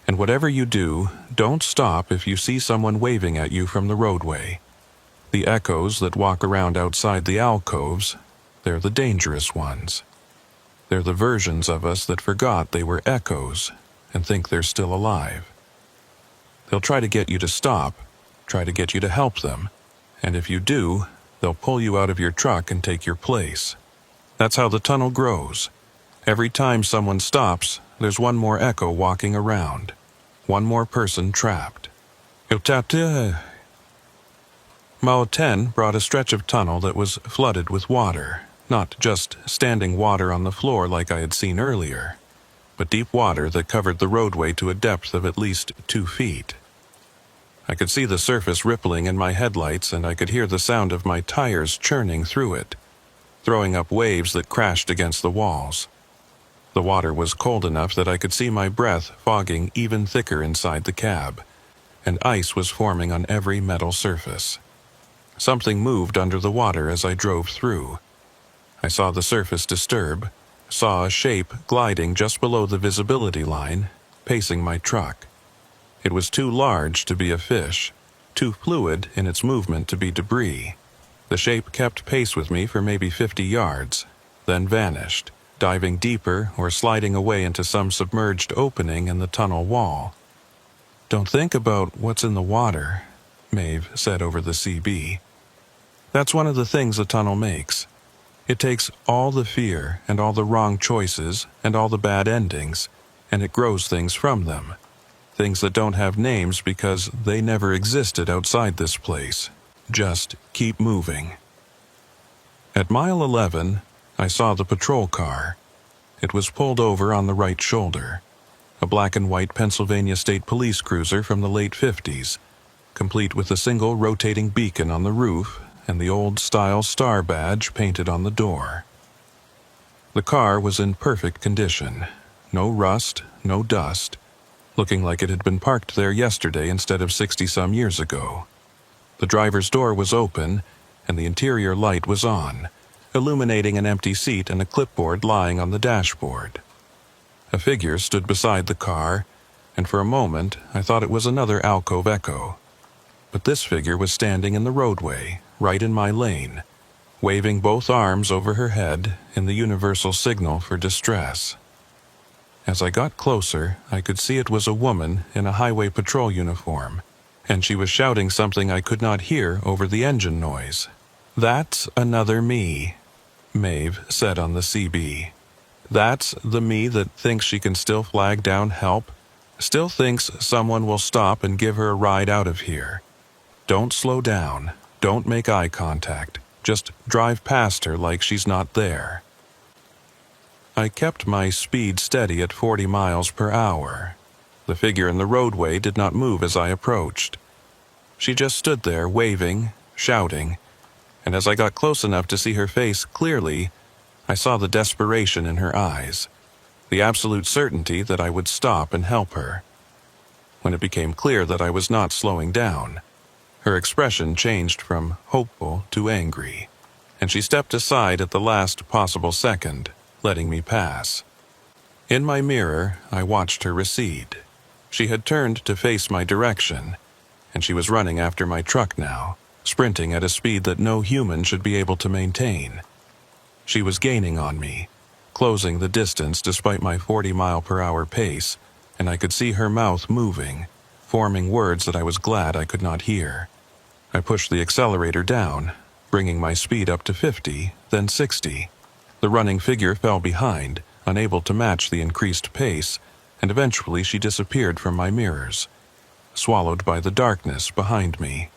and whatever you do, don't stop if you see someone waving at you from the roadway. The echoes that walk around outside the alcoves, they're the dangerous ones. They're the versions of us that forgot they were echoes and think they're still alive. They'll try to get you to stop, try to get you to help them, and if you do, they'll pull you out of your truck and take your place. That's how the tunnel grows. Every time someone stops, there's one more echo walking around, one more person trapped." Mile 10 brought a stretch of tunnel that was flooded with water, not just standing water on the floor like I had seen earlier, but deep water that covered the roadway to a depth of at least 2 feet. I could see the surface rippling in my headlights, and I could hear the sound of my tires churning through it, throwing up waves that crashed against the walls. The water was cold enough that I could see my breath fogging even thicker inside the cab, and ice was forming on every metal surface. Something moved under the water as I drove through. I saw the surface disturb, saw a shape gliding just below the visibility line, pacing my truck. It was too large to be a fish, too fluid in its movement to be debris. The shape kept pace with me for maybe 50 yards, then vanished, diving deeper or sliding away into some submerged opening in the tunnel wall. "Don't think about what's in the water," Maeve said over the CB. "That's one of the things a tunnel makes. It takes all the fear and all the wrong choices and all the bad endings, and it grows things from them. Things that don't have names because they never existed outside this place. Just keep moving." At mile 11, I saw the patrol car. It was pulled over on the right shoulder. A black and white Pennsylvania State Police cruiser from the late 50s, complete with a single rotating beacon on the roof and the old-style star badge painted on the door. The car was in perfect condition. No rust, no dust, looking like it had been parked there yesterday instead of 60-some years ago. The driver's door was open, and the interior light was on, illuminating an empty seat and a clipboard lying on the dashboard. A figure stood beside the car, and for a moment I thought it was another alcove echo. But this figure was standing in the roadway, right in my lane, waving both arms over her head in the universal signal for distress. As I got closer, I could see it was a woman in a highway patrol uniform, and she was shouting something I could not hear over the engine noise. "That's another me," Maeve said on the CB. "That's the me that thinks she can still flag down help, still thinks someone will stop and give her a ride out of here. Don't slow down, don't make eye contact, just drive past her like she's not there." I kept my speed steady at 40 miles per hour. The figure in the roadway did not move as I approached. She just stood there waving, shouting, and as I got close enough to see her face clearly, I saw the desperation in her eyes, the absolute certainty that I would stop and help her. When it became clear that I was not slowing down, her expression changed from hopeful to angry, and she stepped aside at the last possible second, letting me pass. In my mirror, I watched her recede. She had turned to face my direction, and she was running after my truck now, sprinting at a speed that no human should be able to maintain. She was gaining on me, closing the distance despite my 40-mile-per-hour pace, and I could see her mouth moving, forming words that I was glad I could not hear. I pushed the accelerator down, bringing my speed up to 50, then 60. The running figure fell behind, unable to match the increased pace, and eventually she disappeared from my mirrors, swallowed by the darkness behind me.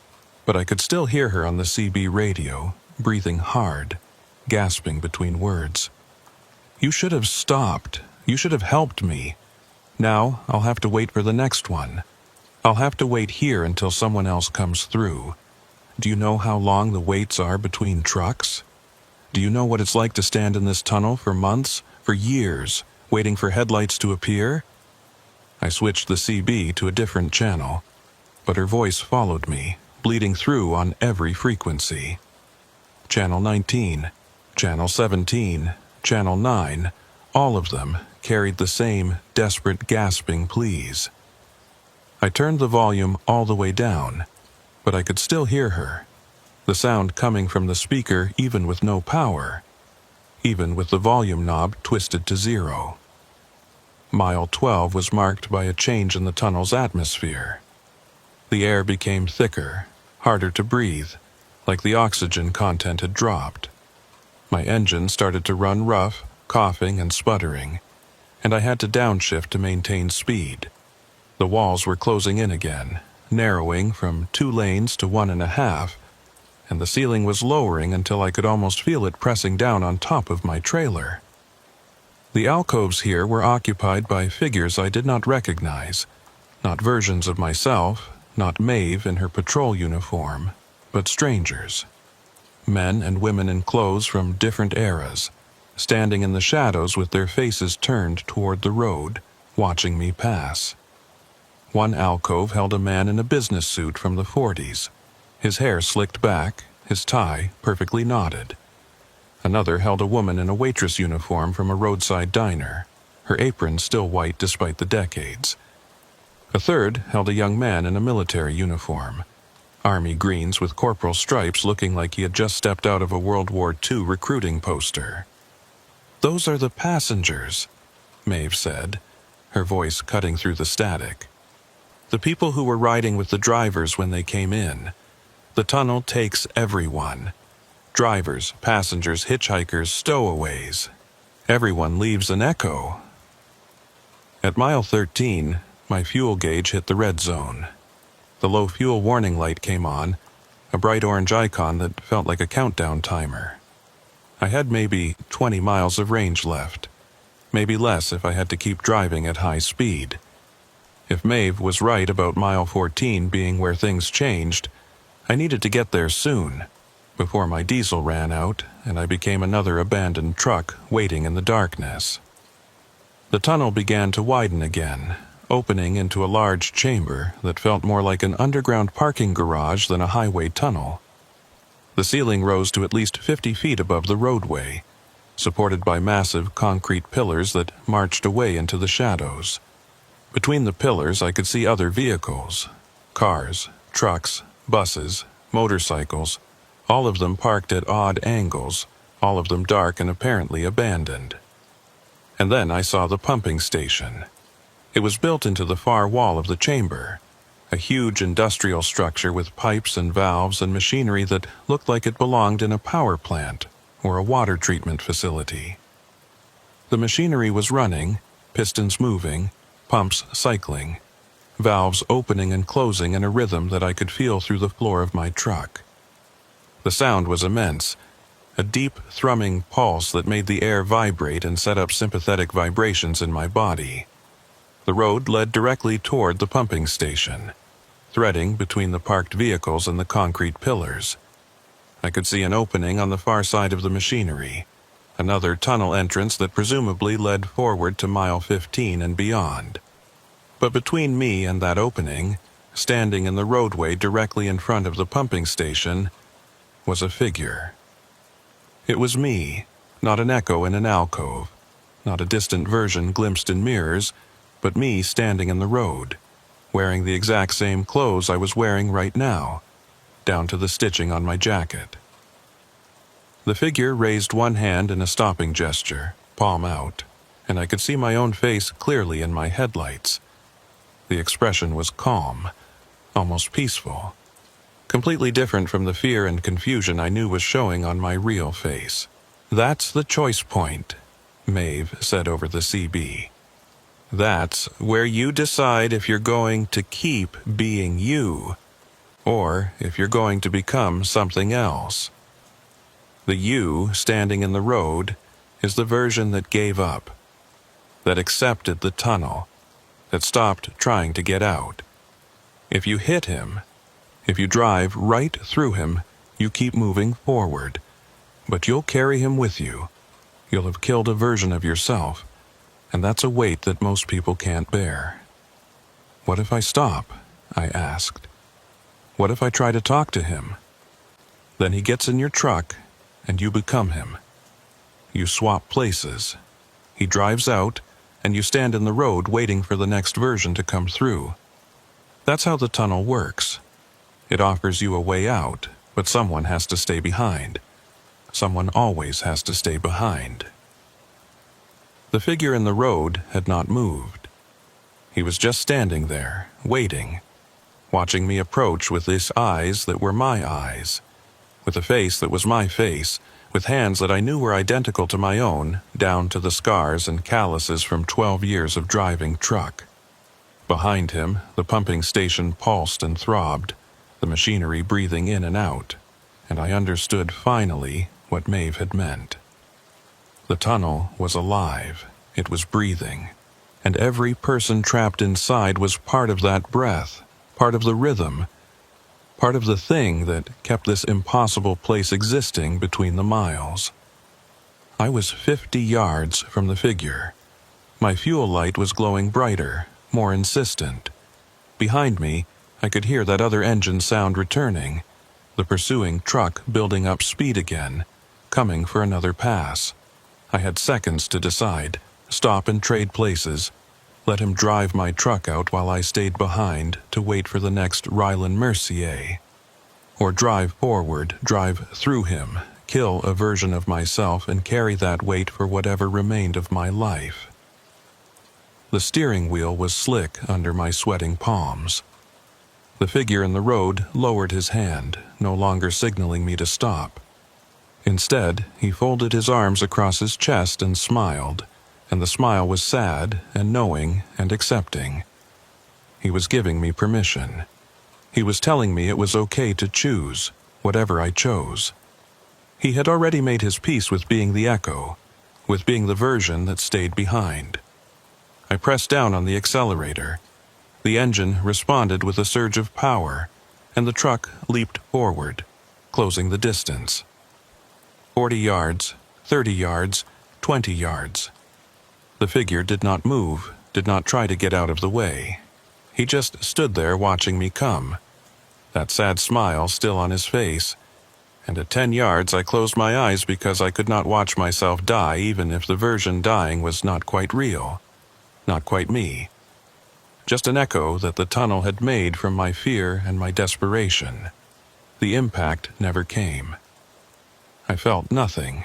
But I could still hear her on the CB radio, breathing hard, gasping between words. "You should have stopped. You should have helped me. Now I'll have to wait for the next one. I'll have to wait here until someone else comes through. Do you know how long the waits are between trucks? Do you know what it's like to stand in this tunnel for months, for years, waiting for headlights to appear?" I switched the CB to a different channel, but her voice followed me, bleeding through on every frequency. Channel 19, Channel 17, Channel 9, all of them carried the same desperate gasping pleas. I turned the volume all the way down, but I could still hear her, the sound coming from the speaker even with no power, even with the volume knob twisted to 0. Mile 12 was marked by a change in the tunnel's atmosphere. The air became thicker, harder to breathe, like the oxygen content had dropped. My engine started to run rough, coughing and sputtering, and I had to downshift to maintain speed. The walls were closing in again, narrowing from 2 lanes to 1.5, and the ceiling was lowering until I could almost feel it pressing down on top of my trailer. The alcoves here were occupied by figures I did not recognize, not versions of myself, not Maeve in her patrol uniform, but strangers. Men and women in clothes from different eras, standing in the shadows with their faces turned toward the road, watching me pass. One alcove held a man in a business suit from the 40s, his hair slicked back, his tie perfectly knotted. Another held a woman in a waitress uniform from a roadside diner, her apron still white despite the decades. A third held a young man in a military uniform, army greens with corporal stripes looking like he had just stepped out of a World War II recruiting poster. "Those are the passengers," Maeve said, her voice cutting through the static. "The people who were riding with the drivers when they came in. The tunnel takes everyone. Drivers, passengers, hitchhikers, stowaways. Everyone leaves an echo." At mile 13, my fuel gauge hit the red zone. The low fuel warning light came on, a bright orange icon that felt like a countdown timer. I had maybe 20 miles of range left, maybe less if I had to keep driving at high speed. If Maeve was right about mile 14 being where things changed, I needed to get there soon, before my diesel ran out and I became another abandoned truck waiting in the darkness. The tunnel began to widen again, opening into a large chamber that felt more like an underground parking garage than a highway tunnel. The ceiling rose to at least 50 feet above the roadway, supported by massive concrete pillars that marched away into the shadows. Between the pillars I could see other vehicles, cars, trucks, buses, motorcycles, all of them parked at odd angles, all of them dark and apparently abandoned. And then I saw the pumping station. It was built into the far wall of the chamber, a huge industrial structure with pipes and valves and machinery that looked like it belonged in a power plant or a water treatment facility. The machinery was running, pistons moving, pumps cycling, valves opening and closing in a rhythm that I could feel through the floor of my truck. The sound was immense, a deep, thrumming pulse that made the air vibrate and set up sympathetic vibrations in my body. The road led directly toward the pumping station, threading between the parked vehicles and the concrete pillars. I could see an opening on the far side of the machinery, another tunnel entrance that presumably led forward to mile 15 and beyond. But between me and that opening, standing in the roadway directly in front of the pumping station, was a figure. It was me, not an echo in an alcove, not a distant version glimpsed in mirrors, but me standing in the road, wearing the exact same clothes I was wearing right now, down to the stitching on my jacket. The figure raised one hand in a stopping gesture, palm out, and I could see my own face clearly in my headlights. The expression was calm, almost peaceful, completely different from the fear and confusion I knew was showing on my real face. "That's the choice point," Maeve said over the CB. "That's where you decide if you're going to keep being you, or if you're going to become something else. The you standing in the road is the version that gave up, that accepted the tunnel, that stopped trying to get out. If you hit him, if you drive right through him, you keep moving forward, but you'll carry him with you. You'll have killed a version of yourself, and that's a weight that most people can't bear." "What if I stop?" I asked. "What if I try to talk to him?" "Then he gets in your truck, and you become him. You swap places. He drives out, and you stand in the road waiting for the next version to come through. That's how the tunnel works. It offers you a way out, but someone has to stay behind. Someone always has to stay behind." The figure in the road had not moved. He was just standing there, waiting, watching me approach with his eyes that were my eyes, with a face that was my face, with hands that I knew were identical to my own, down to the scars and calluses from 12 years of driving truck. Behind him, the pumping station pulsed and throbbed, the machinery breathing in and out, and I understood finally what Maeve had meant. The tunnel was alive, it was breathing, and every person trapped inside was part of that breath, part of the rhythm, part of the thing that kept this impossible place existing between the miles. I was 50 yards from the figure. My fuel light was glowing brighter, more insistent. Behind me, I could hear that other engine sound returning, the pursuing truck building up speed again, coming for another pass. I had seconds to decide, stop and trade places, let him drive my truck out while I stayed behind to wait for the next Ryland Mercier. Or drive forward, drive through him, kill a version of myself and carry that weight for whatever remained of my life. The steering wheel was slick under my sweating palms. The figure in the road lowered his hand, no longer signaling me to stop. Instead, he folded his arms across his chest and smiled, and the smile was sad and knowing and accepting. He was giving me permission. He was telling me it was okay to choose, whatever I chose. He had already made his peace with being the echo, with being the version that stayed behind. I pressed down on the accelerator. The engine responded with a surge of power, and the truck leaped forward, closing the distance. 40 yards, 30 yards, 20 yards. The figure did not move, did not try to get out of the way. He just stood there watching me come, that sad smile still on his face, and at 10 yards I closed my eyes because I could not watch myself die even if the version dying was not quite real, not quite me. Just an echo that the tunnel had made from my fear and my desperation. The impact never came. I felt nothing,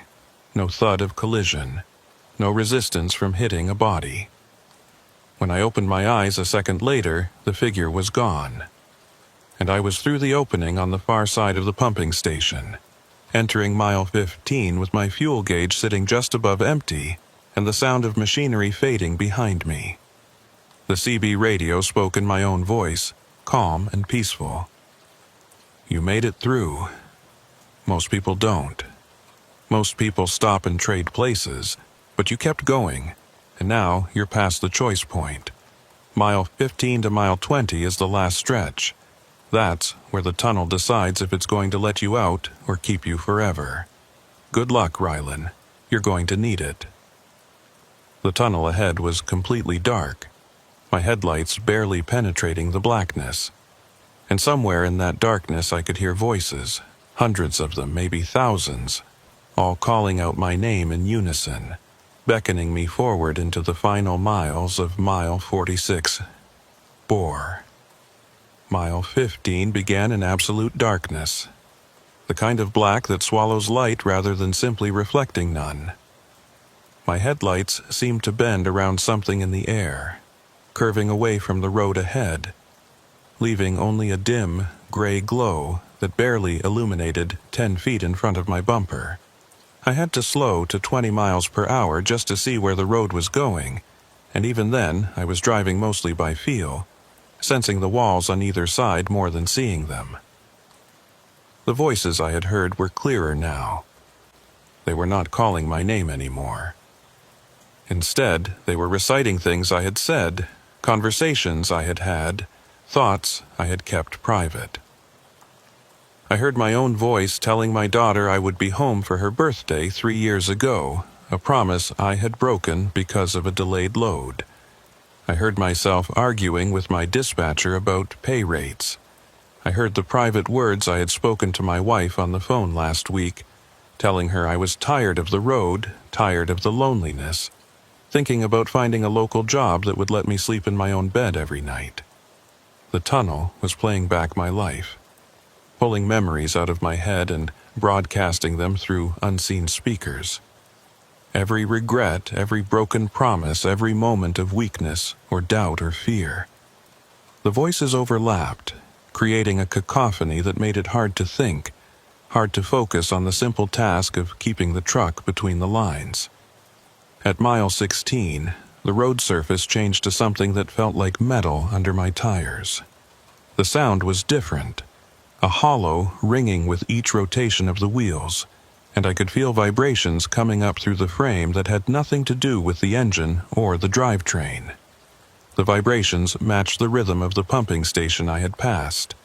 no thud of collision, no resistance from hitting a body. When I opened my eyes a second later, the figure was gone, and I was through the opening on the far side of the pumping station, entering mile 15 with my fuel gauge sitting just above empty and the sound of machinery fading behind me. The CB radio spoke in my own voice, calm and peaceful. "You made it through. Most people don't. Most people stop and trade places, but you kept going, and now you're past the choice point. Mile 15 to mile 20 is the last stretch. That's where the tunnel decides if it's going to let you out or keep you forever. Good luck, Rylan. You're going to need it. The tunnel ahead was completely dark, my headlights barely penetrating the blackness. And somewhere in that darkness I could hear voices, hundreds of them, maybe thousands, all calling out my name in unison, beckoning me forward into the final miles of mile 46. Bore. Mile 15 began in absolute darkness, the kind of black that swallows light rather than simply reflecting none. My headlights seemed to bend around something in the air, curving away from the road ahead, leaving only a dim, gray glow that barely illuminated 10 feet in front of my bumper. I had to slow to 20 miles per hour just to see where the road was going, and even then I was driving mostly by feel, sensing the walls on either side more than seeing them. The voices I had heard were clearer now. They were not calling my name anymore. Instead, they were reciting things I had said, conversations I had had, thoughts I had kept private. I heard my own voice telling my daughter I would be home for her birthday 3 years ago, a promise I had broken because of a delayed load. I heard myself arguing with my dispatcher about pay rates. I heard the private words I had spoken to my wife on the phone last week, telling her I was tired of the road, tired of the loneliness, thinking about finding a local job that would let me sleep in my own bed every night. The tunnel was playing back my life, pulling memories out of my head and broadcasting them through unseen speakers. Every regret, every broken promise, every moment of weakness or doubt or fear. The voices overlapped, creating a cacophony that made it hard to think, hard to focus on the simple task of keeping the truck between the lines. At mile 16, the road surface changed to something that felt like metal under my tires. The sound was different, a hollow ringing with each rotation of the wheels, and I could feel vibrations coming up through the frame that had nothing to do with the engine or the drivetrain. The vibrations matched the rhythm of the pumping station I had passed,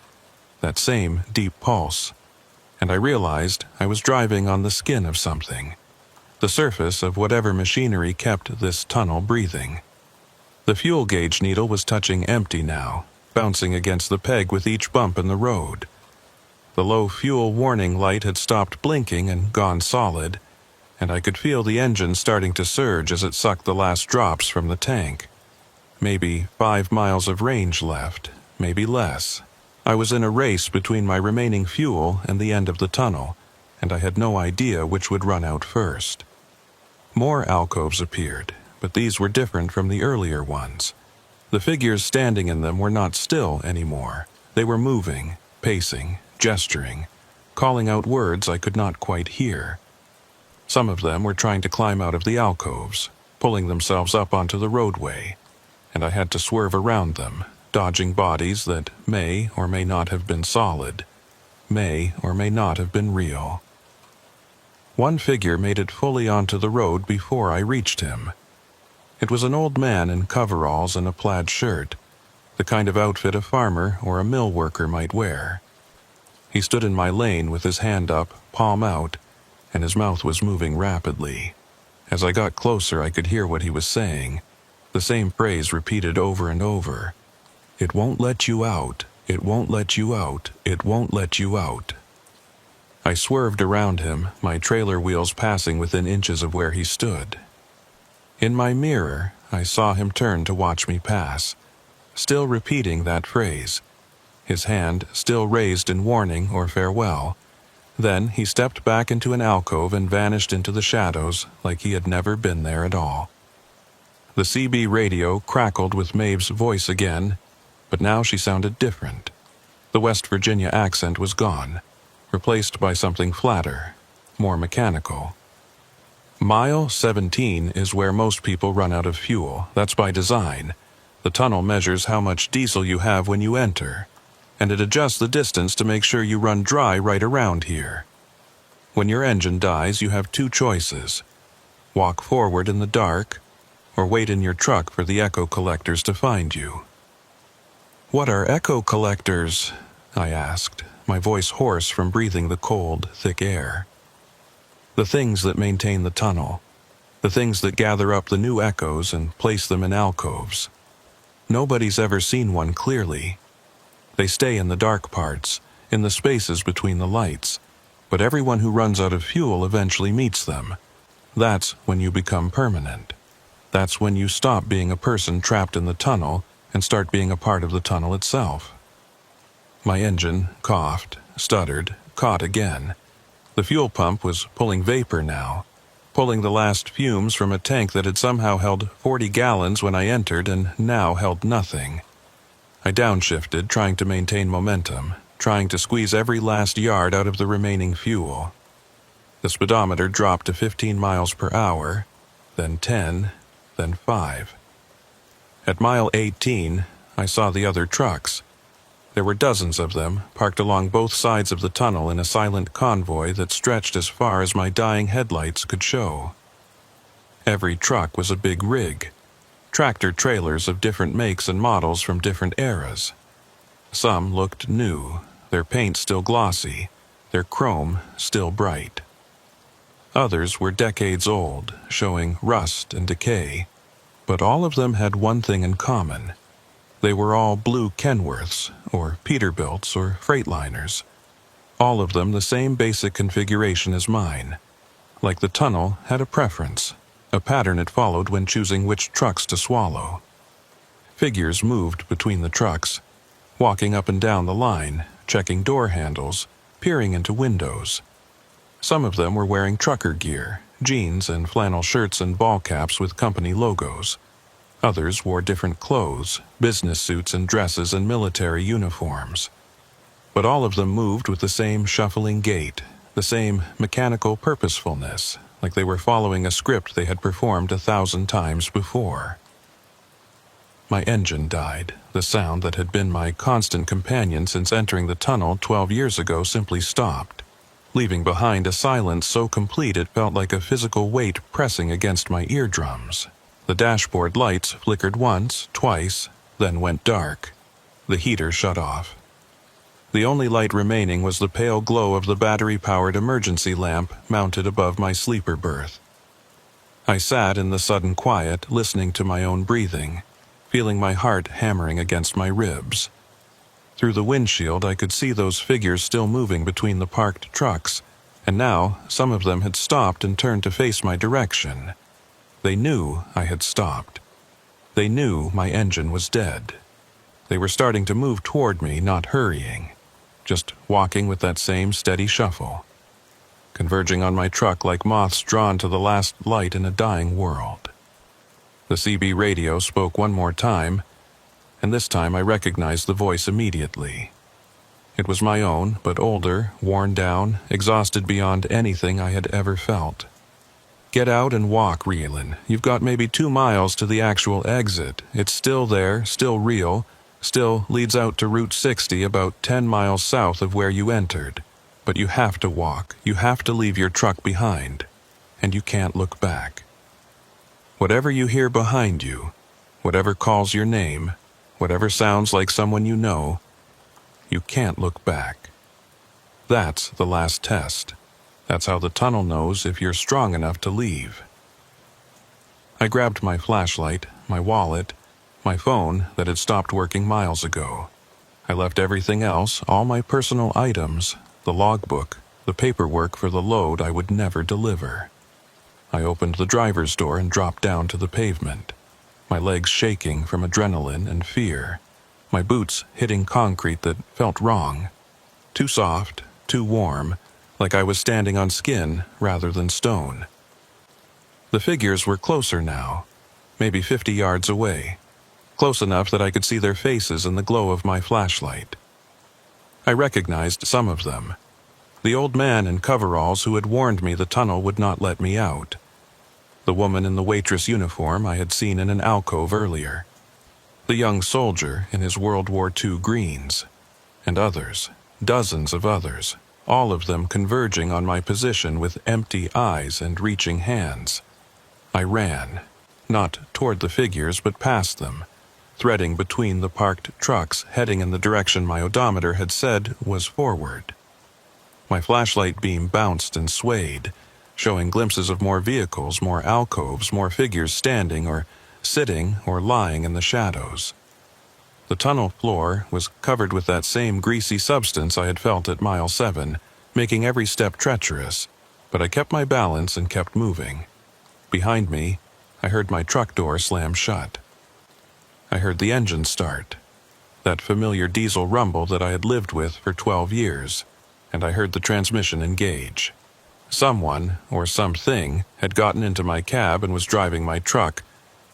that same deep pulse, and I realized I was driving on the skin of something, the surface of whatever machinery kept this tunnel breathing. The fuel gauge needle was touching empty now, bouncing against the peg with each bump in the road. The low fuel warning light had stopped blinking and gone solid, and I could feel the engine starting to surge as it sucked the last drops from the tank. Maybe 5 miles of range left, maybe less. I was in a race between my remaining fuel and the end of the tunnel, and I had no idea which would run out first. More alcoves appeared, but these were different from the earlier ones. The figures standing in them were not still anymore. They were moving, pacing, gesturing, calling out words I could not quite hear. Some of them were trying to climb out of the alcoves, pulling themselves up onto the roadway, and I had to swerve around them, dodging bodies that may or may not have been solid, may or may not have been real. One figure made it fully onto the road before I reached him. It was an old man in coveralls and a plaid shirt, the kind of outfit a farmer or a mill worker might wear. He stood in my lane with his hand up, palm out, and his mouth was moving rapidly. As I got closer, I could hear what he was saying, the same phrase repeated over and over. It won't let you out, it won't let you out, it won't let you out. I swerved around him, my trailer wheels passing within inches of where he stood. In my mirror, I saw him turn to watch me pass, still repeating that phrase, his hand still raised in warning or farewell. Then he stepped back into an alcove and vanished into the shadows like he had never been there at all. The CB radio crackled with Maeve's voice again, but now she sounded different. The West Virginia accent was gone, replaced by something flatter, more mechanical. Mile 17 is where most people run out of fuel. That's by design. The tunnel measures how much diesel you have when you enter, and it adjusts the distance to make sure you run dry right around here. When your engine dies, you have 2 choices: walk forward in the dark, or wait in your truck for the echo collectors to find you. What are echo collectors? I asked, my voice hoarse from breathing the cold, thick air. The things that maintain the tunnel. The things that gather up the new echoes and place them in alcoves. Nobody's ever seen one clearly. They stay in the dark parts, in the spaces between the lights, but everyone who runs out of fuel eventually meets them. That's when you become permanent. That's when you stop being a person trapped in the tunnel and start being a part of the tunnel itself. My engine coughed, stuttered, caught again. The fuel pump was pulling vapor now, pulling the last fumes from a tank that had somehow held 40 gallons when I entered and now held nothing. I downshifted, trying to maintain momentum, trying to squeeze every last yard out of the remaining fuel. The speedometer dropped to 15 miles per hour, then 10, then 5. At mile 18, I saw the other trucks. There were dozens of them, parked along both sides of the tunnel in a silent convoy that stretched as far as my dying headlights could show. Every truck was a big rig, tractor-trailers of different makes and models from different eras. Some looked new, their paint still glossy, their chrome still bright. Others were decades old, showing rust and decay, but all of them had one thing in common. They were all blue Kenworths, or Peterbilts, or Freightliners. All of them the same basic configuration as mine. Like the tunnel had a preference, a pattern it followed when choosing which trucks to swallow. Figures moved between the trucks, walking up and down the line, checking door handles, peering into windows. Some of them were wearing trucker gear, jeans and flannel shirts and ball caps with company logos. Others wore different clothes, business suits and dresses and military uniforms. But all of them moved with the same shuffling gait, the same mechanical purposefulness, like they were following a script they had performed 1,000 times before. My engine died. The sound that had been my constant companion since entering the tunnel 12 years ago simply stopped, leaving behind a silence so complete it felt like a physical weight pressing against my eardrums. The dashboard lights flickered once, twice, then went dark. The heater shut off. The only light remaining was the pale glow of the battery-powered emergency lamp mounted above my sleeper berth. I sat in the sudden quiet, listening to my own breathing, feeling my heart hammering against my ribs. Through the windshield I could see those figures still moving between the parked trucks, and now some of them had stopped and turned to face my direction. They knew I had stopped. They knew my engine was dead. They were starting to move toward me, not hurrying, just walking with that same steady shuffle, converging on my truck like moths drawn to the last light in a dying world. The CB radio spoke one more time, and this time I recognized the voice immediately. It was my own, but older, worn down, exhausted beyond anything I had ever felt. Get out and walk, Rielan. You've got maybe 2 miles to the actual exit. It's still there, still real, still leads out to Route 60 about 10 miles south of where you entered. But you have to walk. You have to leave your truck behind. And you can't look back. Whatever you hear behind you, whatever calls your name, whatever sounds like someone you know, you can't look back. That's the last test. That's how the tunnel knows if you're strong enough to leave. I grabbed my flashlight, my wallet, my phone that had stopped working miles ago. I left everything else, all my personal items, the logbook, the paperwork for the load I would never deliver. I opened the driver's door and dropped down to the pavement, my legs shaking from adrenaline and fear, my boots hitting concrete that felt wrong, too soft, too warm, like I was standing on skin rather than stone. The figures were closer now, maybe 50 yards away, close enough that I could see their faces in the glow of my flashlight. I recognized some of them. The old man in coveralls who had warned me the tunnel would not let me out. The woman in the waitress uniform I had seen in an alcove earlier. The young soldier in his World War II greens. And others, dozens of others, all of them converging on my position with empty eyes and reaching hands. I ran, not toward the figures but past them, threading between the parked trucks heading in the direction my odometer had said was forward. My flashlight beam bounced and swayed, showing glimpses of more vehicles, more alcoves, more figures standing or sitting or lying in the shadows. The tunnel floor was covered with that same greasy substance I had felt at mile 7, making every step treacherous, but I kept my balance and kept moving. Behind me, I heard my truck door slam shut. I heard the engine start, that familiar diesel rumble that I had lived with for 12 years, and I heard the transmission engage. Someone, or something, had gotten into my cab and was driving my truck,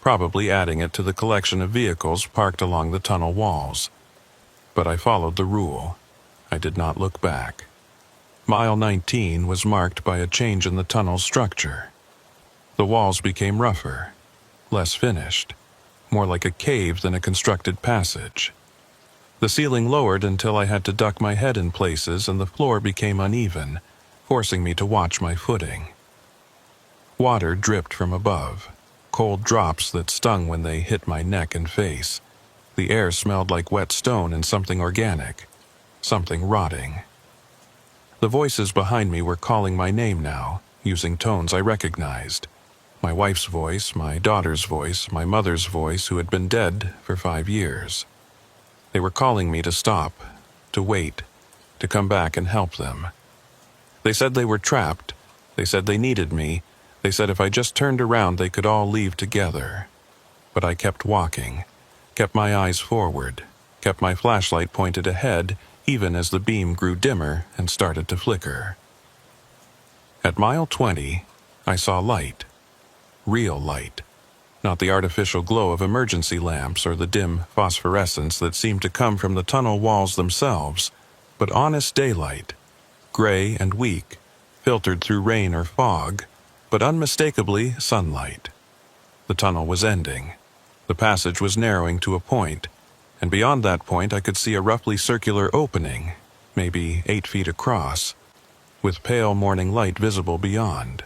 probably adding it to the collection of vehicles parked along the tunnel walls. But I followed the rule. I did not look back. Mile 19 was marked by a change in the tunnel's structure. The walls became rougher, less finished, more like a cave than a constructed passage. The ceiling lowered until I had to duck my head in places and the floor became uneven, forcing me to watch my footing. Water dripped from above, cold drops that stung when they hit my neck and face. The air smelled like wet stone and something organic, something rotting. The voices behind me were calling my name now, using tones I recognized. My wife's voice, my daughter's voice, my mother's voice who had been dead for 5 years. They were calling me to stop, to wait, to come back and help them. They said they were trapped. They said they needed me. They said if I just turned around they could all leave together. But I kept walking, kept my eyes forward, kept my flashlight pointed ahead even as the beam grew dimmer and started to flicker. At mile 20, I saw light. Real light. Not the artificial glow of emergency lamps or the dim phosphorescence that seemed to come from the tunnel walls themselves, but honest daylight, gray and weak, filtered through rain or fog, but unmistakably sunlight. The tunnel was ending. The passage was narrowing to a point, and beyond that point I could see a roughly circular opening, maybe 8 feet across, with pale morning light visible beyond.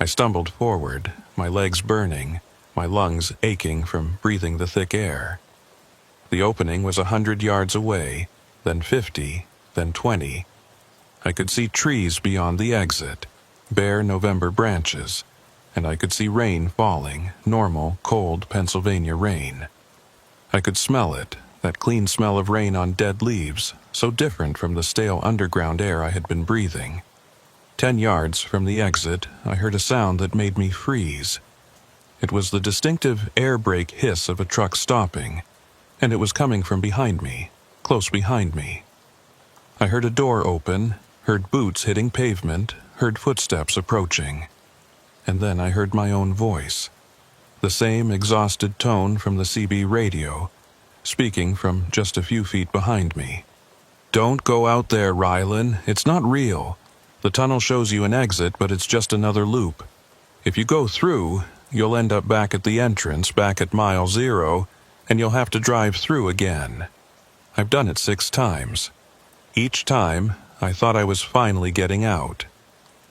I stumbled forward, my legs burning, my lungs aching from breathing the thick air. The opening was 100 yards away, then 50, then 20. I could see trees beyond the exit, bare November branches, and I could see rain falling, normal, cold Pennsylvania rain. I could smell it, that clean smell of rain on dead leaves, so different from the stale underground air I had been breathing. 10 yards from the exit, I heard a sound that made me freeze. It was the distinctive air brake hiss of a truck stopping, and it was coming from behind me, close behind me. I heard a door open, heard boots hitting pavement, heard footsteps approaching. And then I heard my own voice, the same exhausted tone from the CB radio, speaking from just a few feet behind me. "Don't go out there, Rylan. It's not real. The tunnel shows you an exit, but it's just another loop. If you go through, you'll end up back at the entrance, back at mile 0, and you'll have to drive through again. I've done it 6 times. Each time, I thought I was finally getting out.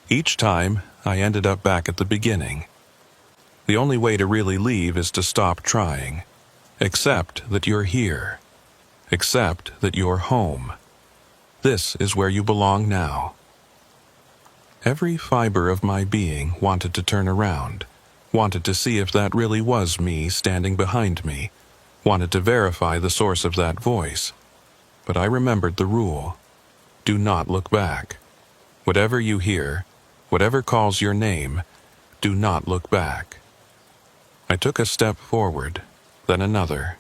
Each time, I ended up back at the beginning. The only way to really leave is to stop trying. Accept that you're here. Accept that you're home. This is where you belong now." Every fiber of my being wanted to turn around, wanted to see if that really was me standing behind me, wanted to verify the source of that voice. But I remembered the rule. Do not look back. Whatever you hear, whatever calls your name, do not look back. I took a step forward, then another.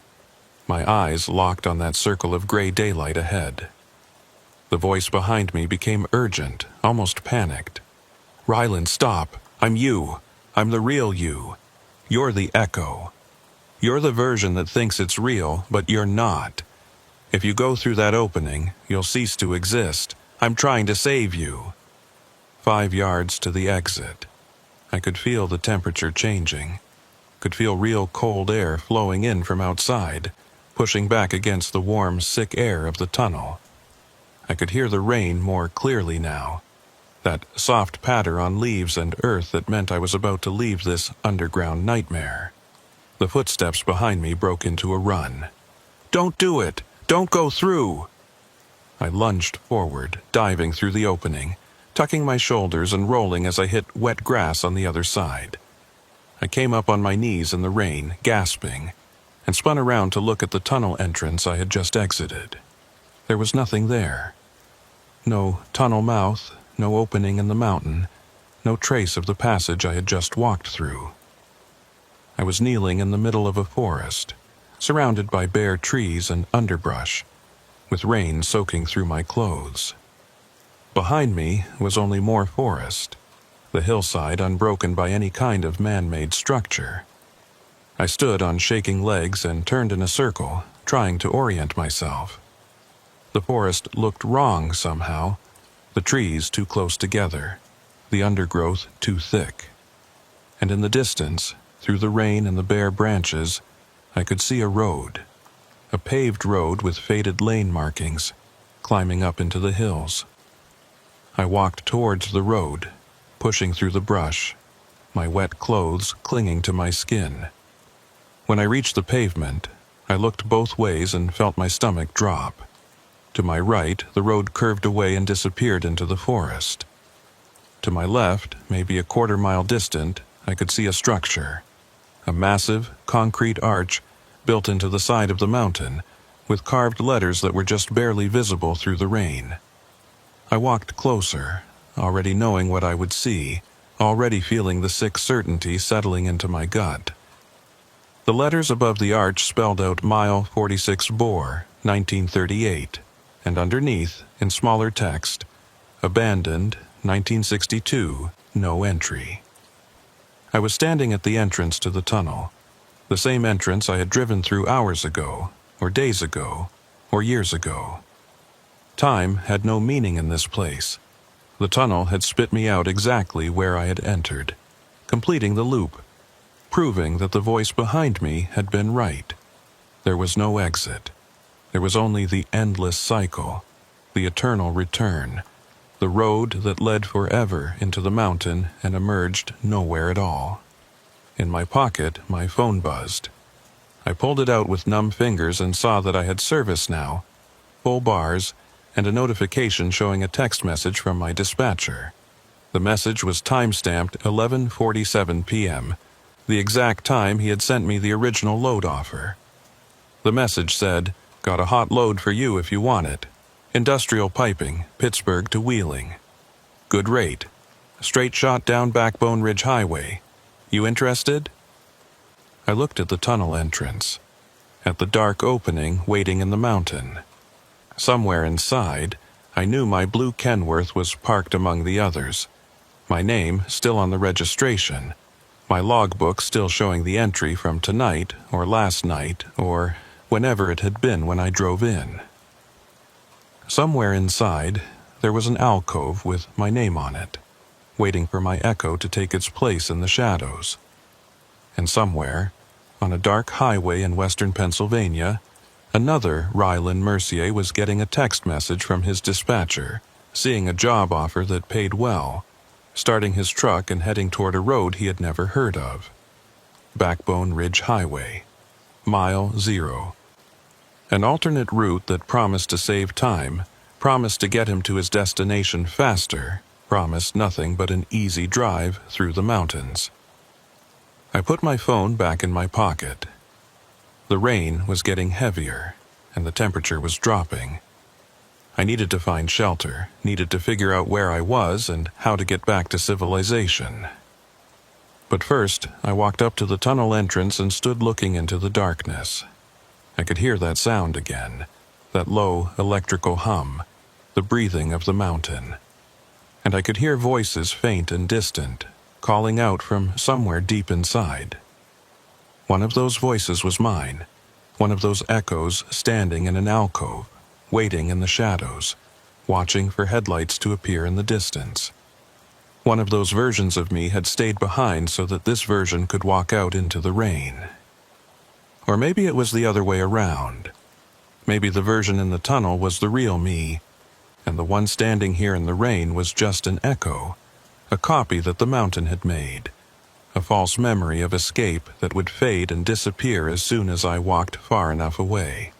My eyes locked on that circle of gray daylight ahead. The voice behind me became urgent, almost panicked. "Rylan, stop. I'm you. I'm the real you. You're the echo. You're the version that thinks it's real, but you're not. If you go through that opening, you'll cease to exist. I'm trying to save you." 5 yards to the exit. I could feel the temperature changing. Could feel real cold air flowing in from outside, pushing back against the warm, sick air of the tunnel. I could hear the rain more clearly now, that soft patter on leaves and earth that meant I was about to leave this underground nightmare. The footsteps behind me broke into a run. "Don't do it! Don't go through!" I lunged forward, diving through the opening, tucking my shoulders and rolling as I hit wet grass on the other side. I came up on my knees in the rain, gasping, and spun around to look at the tunnel entrance I had just exited. There was nothing there. No tunnel mouth, no opening in the mountain, no trace of the passage I had just walked through. I was kneeling in the middle of a forest, surrounded by bare trees and underbrush, with rain soaking through my clothes. Behind me was only more forest, the hillside unbroken by any kind of man-made structure. I stood on shaking legs and turned in a circle, trying to orient myself. The forest looked wrong somehow, the trees too close together, the undergrowth too thick. And in the distance, through the rain and the bare branches, I could see a road. A paved road with faded lane markings, climbing up into the hills. I walked towards the road, pushing through the brush, my wet clothes clinging to my skin. When I reached the pavement, I looked both ways and felt my stomach drop. To my right, the road curved away and disappeared into the forest. To my left, maybe a quarter-mile distant, I could see a structure. A massive, concrete arch built into the side of the mountain, with carved letters that were just barely visible through the rain. I walked closer, already knowing what I would see, already feeling the sick certainty settling into my gut. The letters above the arch spelled out Mile 46 Bore, 1938, and underneath, in smaller text, Abandoned, 1962, no entry. I was standing at the entrance to the tunnel, the same entrance I had driven through hours ago, or days ago, or years ago. Time had no meaning in this place. The tunnel had spit me out exactly where I had entered, completing the loop, proving that the voice behind me had been right. There was no exit. There was only the endless cycle, the eternal return, the road that led forever into the mountain and emerged nowhere at all. In my pocket, my phone buzzed. I pulled it out with numb fingers and saw that I had service now, full bars, and a notification showing a text message from my dispatcher. The message was time-stamped 11:47 p.m., the exact time he had sent me the original load offer. The message said, "Got a hot load for you if you want it. Industrial piping, Pittsburgh to Wheeling. Good rate. Straight shot down Backbone Ridge Highway. You interested?" I looked at the tunnel entrance, at the dark opening waiting in the mountain. Somewhere inside, I knew my blue Kenworth was parked among the others, my name still on the registration, my logbook still showing the entry from tonight or last night or whenever it had been when I drove in. Somewhere inside, there was an alcove with my name on it, waiting for my echo to take its place in the shadows. And somewhere, on a dark highway in western Pennsylvania, another Rylan Mercier was getting a text message from his dispatcher, seeing a job offer that paid well, starting his truck and heading toward a road he had never heard of. Backbone Ridge Highway. Mile 0. An alternate route that promised to save time, promised to get him to his destination faster, promised nothing but an easy drive through the mountains. I put my phone back in my pocket. The rain was getting heavier, and the temperature was dropping. I needed to find shelter, needed to figure out where I was and how to get back to civilization. But first, I walked up to the tunnel entrance and stood looking into the darkness. I could hear that sound again, that low electrical hum, the breathing of the mountain. And I could hear voices faint and distant, calling out from somewhere deep inside. One of those voices was mine, one of those echoes standing in an alcove, waiting in the shadows, watching for headlights to appear in the distance. One of those versions of me had stayed behind so that this version could walk out into the rain. Or maybe it was the other way around. Maybe the version in the tunnel was the real me, and the one standing here in the rain was just an echo, a copy that the mountain had made, a false memory of escape that would fade and disappear as soon as I walked far enough away.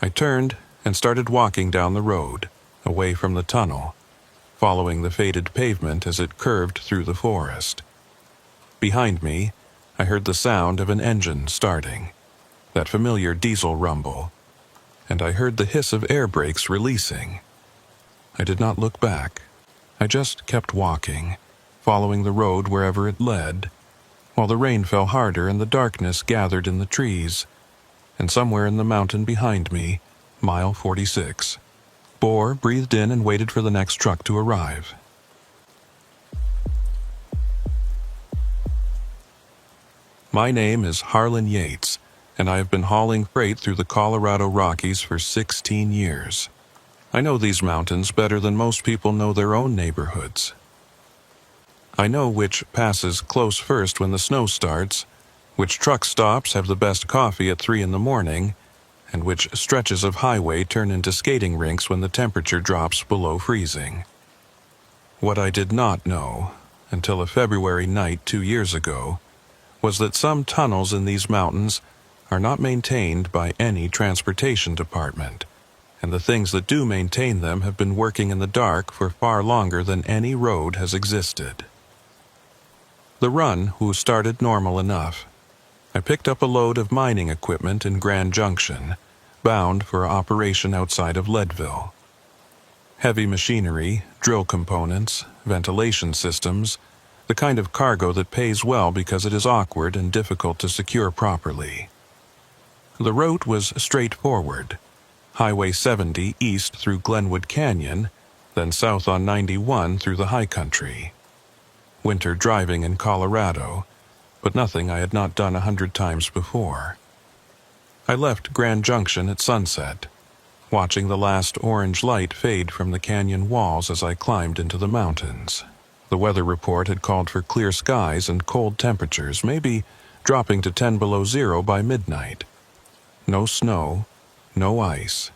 I turned and started walking down the road, away from the tunnel, following the faded pavement as it curved through the forest. Behind me, I heard the sound of an engine starting, that familiar diesel rumble, and I heard the hiss of air brakes releasing. I did not look back. I just kept walking, following the road wherever it led, while the rain fell harder and the darkness gathered in the trees, and somewhere in the mountain behind me, mile 46, Boar breathed in and waited for the next truck to arrive. My name is Harlan Yates, and I have been hauling freight through the Colorado Rockies for 16 years. I know these mountains better than most people know their own neighborhoods. I know which passes close first when the snow starts, which truck stops have the best coffee at 3 in the morning, and which stretches of highway turn into skating rinks when the temperature drops below freezing. What I did not know, until a February night 2 years ago, was that some tunnels in these mountains are not maintained by any transportation department, and the things that do maintain them have been working in the dark for far longer than any road has existed. The run started normal enough. I picked up a load of mining equipment in Grand Junction, bound for operation outside of Leadville. Heavy machinery, drill components, ventilation systems, the kind of cargo that pays well because it is awkward and difficult to secure properly. The route was straightforward. Highway 70 east through Glenwood Canyon, then south on 91 through the high country. Winter driving in Colorado, but nothing I had not done 100 times before. I left Grand Junction at sunset, watching the last orange light fade from the canyon walls as I climbed into the mountains. The weather report had called for clear skies and cold temperatures, maybe dropping to 10 below zero by midnight. No snow, no ice,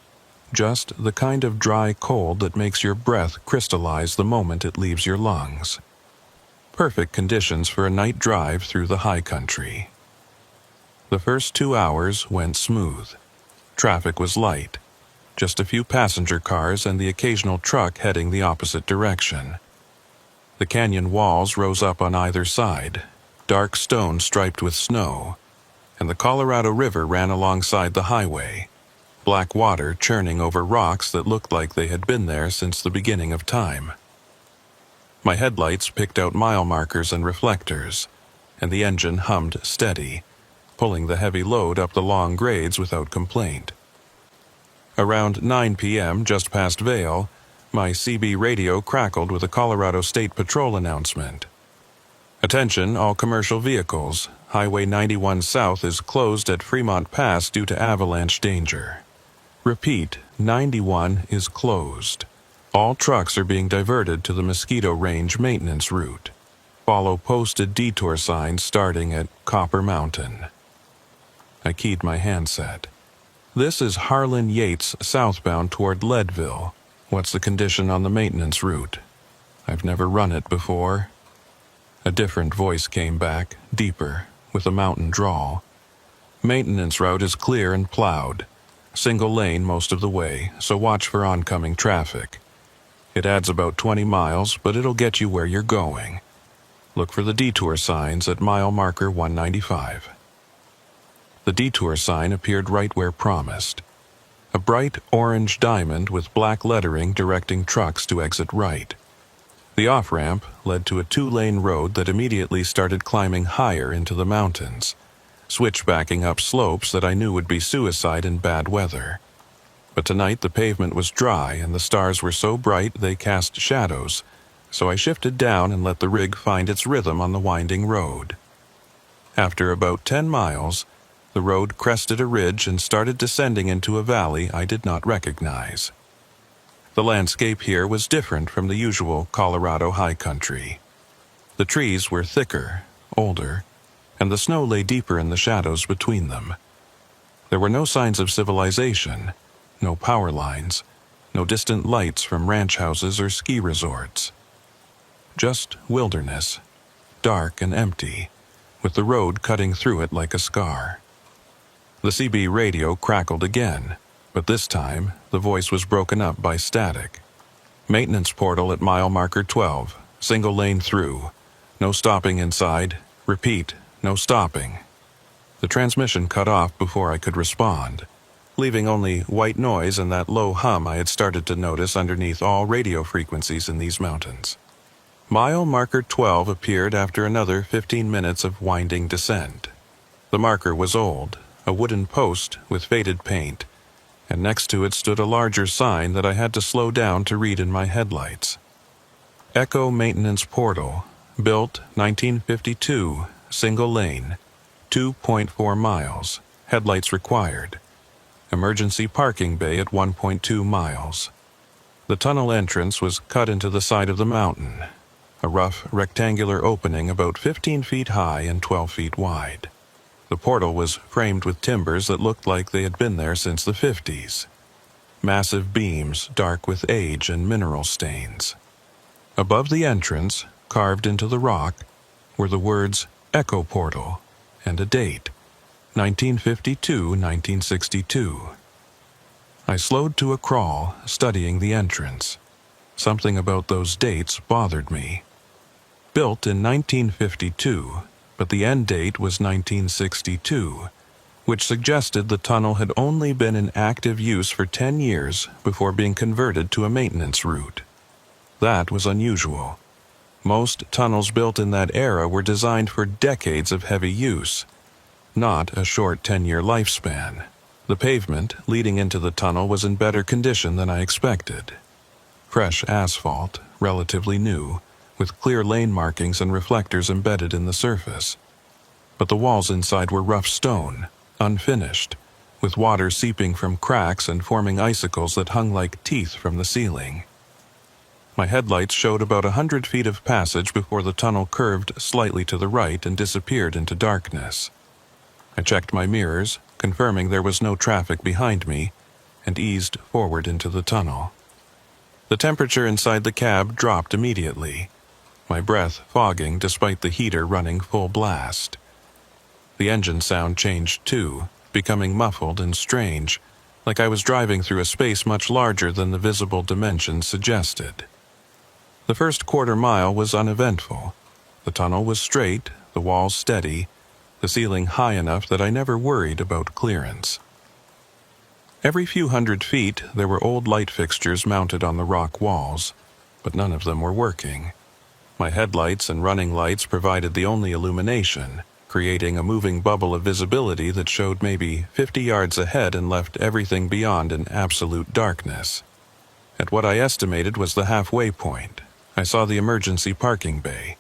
just the kind of dry cold that makes your breath crystallize the moment it leaves your lungs. Perfect conditions for a night drive through the high country. The first 2 hours went smooth. Traffic was light, just a few passenger cars and the occasional truck heading the opposite direction. The canyon walls rose up on either side, dark stone striped with snow, and the Colorado River ran alongside the highway, black water churning over rocks that looked like they had been there since the beginning of time. My headlights picked out mile markers and reflectors, and the engine hummed steady, pulling the heavy load up the long grades without complaint. Around 9 p.m., just past Vail, my CB radio crackled with a Colorado State Patrol announcement. Attention, all commercial vehicles. Highway 91 South is closed at Fremont Pass due to avalanche danger. Repeat, 91 is closed. All trucks are being diverted to the Mosquito Range maintenance route. Follow posted detour signs starting at Copper Mountain. I keyed my handset. This is Harlan Yates southbound toward Leadville. What's the condition on the maintenance route? I've never run it before. A different voice came back, deeper, with a mountain drawl. Maintenance route is clear and plowed. Single lane most of the way, so watch for oncoming traffic. It adds about 20 miles, but it'll get you where you're going. Look for the detour signs at mile marker 195. The detour sign appeared right where promised. A bright orange diamond with black lettering directing trucks to exit right. The off-ramp led to a 2-lane road that immediately started climbing higher into the mountains, switchbacking up slopes that I knew would be suicide in bad weather. But tonight the pavement was dry and the stars were so bright they cast shadows, so I shifted down and let the rig find its rhythm on the winding road. After about 10 miles, the road crested a ridge and started descending into a valley I did not recognize. The landscape here was different from the usual Colorado high country. The trees were thicker, older, and the snow lay deeper in the shadows between them. There were no signs of civilization, no power lines, no distant lights from ranch houses or ski resorts. Just wilderness, dark and empty, with the road cutting through it like a scar. The CB radio crackled again, but this time the voice was broken up by static. Maintenance portal at mile marker 12, single lane through. No stopping inside. Repeat, no stopping. The transmission cut off before I could respond, leaving only white noise and that low hum I had started to notice underneath all radio frequencies in these mountains. Mile marker 12 appeared after another 15 minutes of winding descent. The marker was old, a wooden post with faded paint, and next to it stood a larger sign that I had to slow down to read in my headlights. Echo Maintenance Portal, built 1952, single lane, 2.4 miles, headlights required. Emergency parking bay at 1.2 miles. The tunnel entrance was cut into the side of the mountain, a rough rectangular opening about 15 feet high and 12 feet wide. The portal was framed with timbers that looked like they had been there since the 50s. Massive beams dark with age and mineral stains. Above the entrance, carved into the rock, were the words Echo Portal and a date, 1952-1962. I slowed to a crawl, studying the entrance. Something about those dates bothered me. Built in 1952, but the end date was 1962, which suggested the tunnel had only been in active use for 10 years before being converted to a maintenance route. That was unusual. Most tunnels built in that era were designed for decades of heavy use, not a short 10-year lifespan. The pavement leading into the tunnel was in better condition than I expected. Fresh asphalt, relatively new, with clear lane markings and reflectors embedded in the surface. But the walls inside were rough stone, unfinished, with water seeping from cracks and forming icicles that hung like teeth from the ceiling. My headlights showed about 100 feet of passage before the tunnel curved slightly to the right and disappeared into darkness. I checked my mirrors, confirming there was no traffic behind me, and eased forward into the tunnel. The temperature inside the cab dropped immediately, my breath fogging despite the heater running full blast. The engine sound changed too, becoming muffled and strange, like I was driving through a space much larger than the visible dimensions suggested. The first quarter mile was uneventful. The tunnel was straight, the walls steady, the ceiling high enough that I never worried about clearance. Every few hundred feet there were old light fixtures mounted on the rock walls, but none of them were working. My headlights and running lights provided the only illumination, creating a moving bubble of visibility that showed maybe 50 yards ahead and left everything beyond in absolute darkness. At what I estimated was the halfway point, I saw the emergency parking bay.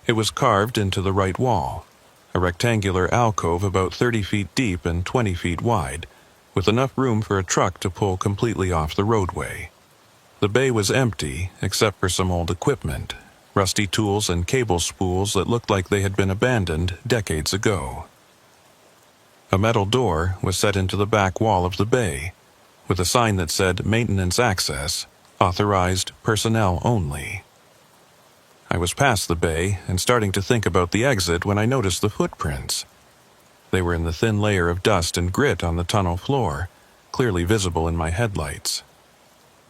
It was carved into the right wall, a rectangular alcove about 30 feet deep and 20 feet wide, with enough room for a truck to pull completely off the roadway. The bay was empty, except for some old equipment, rusty tools and cable spools that looked like they had been abandoned decades ago. A metal door was set into the back wall of the bay, with a sign that said Maintenance Access, Authorized Personnel Only. I was past the bay and starting to think about the exit when I noticed the footprints. They were in the thin layer of dust and grit on the tunnel floor, clearly visible in my headlights.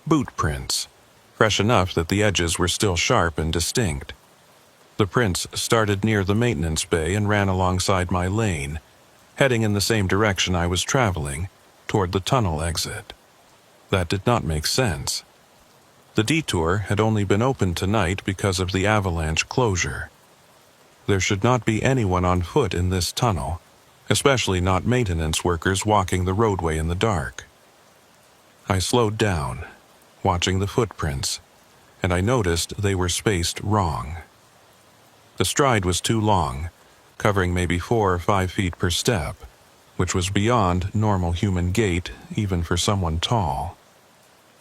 Boot prints, fresh enough that the edges were still sharp and distinct. The prints started near the maintenance bay and ran alongside my lane, heading in the same direction I was traveling, toward the tunnel exit. That did not make sense. The detour had only been opened tonight because of the avalanche closure. There should not be anyone on foot in this tunnel, especially not maintenance workers walking the roadway in the dark. I slowed down, watching the footprints, and I noticed they were spaced wrong. The stride was too long, covering maybe 4 or 5 feet per step, which was beyond normal human gait even for someone tall.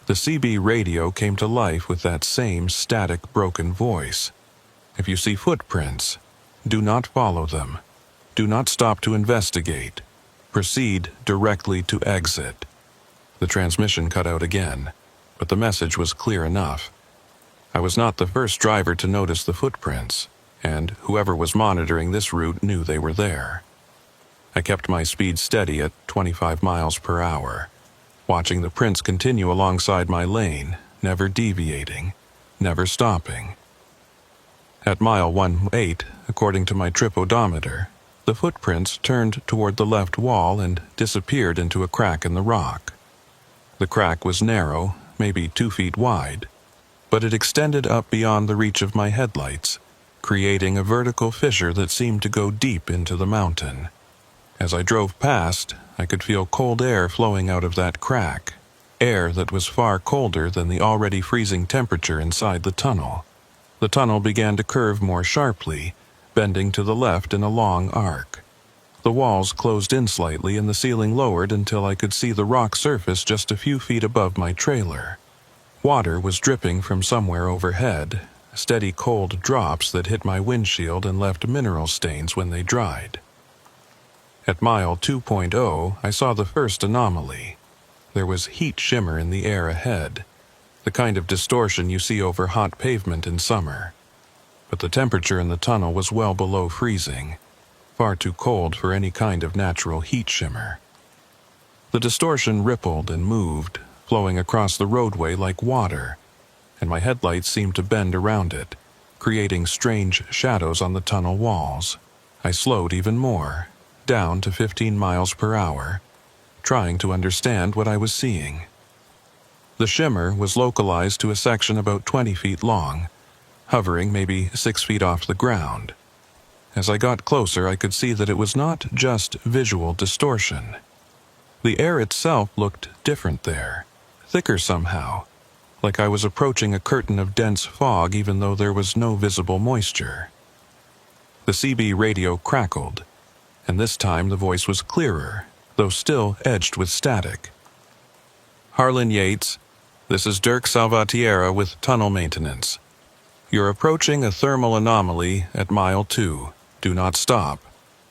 The CB radio came to life with that same static, broken voice. If you see footprints, do not follow them. Do not stop to investigate. Proceed directly to exit. The transmission cut out again, but the message was clear enough. I was not the first driver to notice the footprints. and whoever was monitoring this route knew they were there. I kept my speed steady at 25 miles per hour, watching the prints continue alongside my lane, never deviating, never stopping. At mile 18, according to my trip odometer, the footprints turned toward the left wall and disappeared into a crack in the rock. The crack was narrow, maybe 2 feet wide, but it extended up beyond the reach of my headlights, creating a vertical fissure that seemed to go deep into the mountain. As I drove past, I could feel cold air flowing out of that crack, air that was far colder than the already freezing temperature inside the tunnel. The tunnel began to curve more sharply, bending to the left in a long arc. The walls closed in slightly and the ceiling lowered until I could see the rock surface just a few feet above my trailer. Water was dripping from somewhere overhead, steady cold drops that hit my windshield and left mineral stains when they dried. At mile 2.0, I saw the first anomaly. There was heat shimmer in the air ahead, the kind of distortion you see over hot pavement in summer. But the temperature in the tunnel was well below freezing, far too cold for any kind of natural heat shimmer. The distortion rippled and moved, flowing across the roadway like water, and my headlights seemed to bend around it, creating strange shadows on the tunnel walls. I slowed even more, down to 15 miles per hour, trying to understand what I was seeing. The shimmer was localized to a section about 20 feet long, hovering maybe 6 feet off the ground. As I got closer, I could see that it was not just visual distortion. The air itself looked different there, thicker somehow, like I was approaching a curtain of dense fog even though there was no visible moisture. The CB radio crackled, and this time the voice was clearer, though still edged with static. "Harlan Yates, this is Dirk Salvatierra with Tunnel Maintenance. You're approaching a thermal anomaly at mile 2. Do not stop.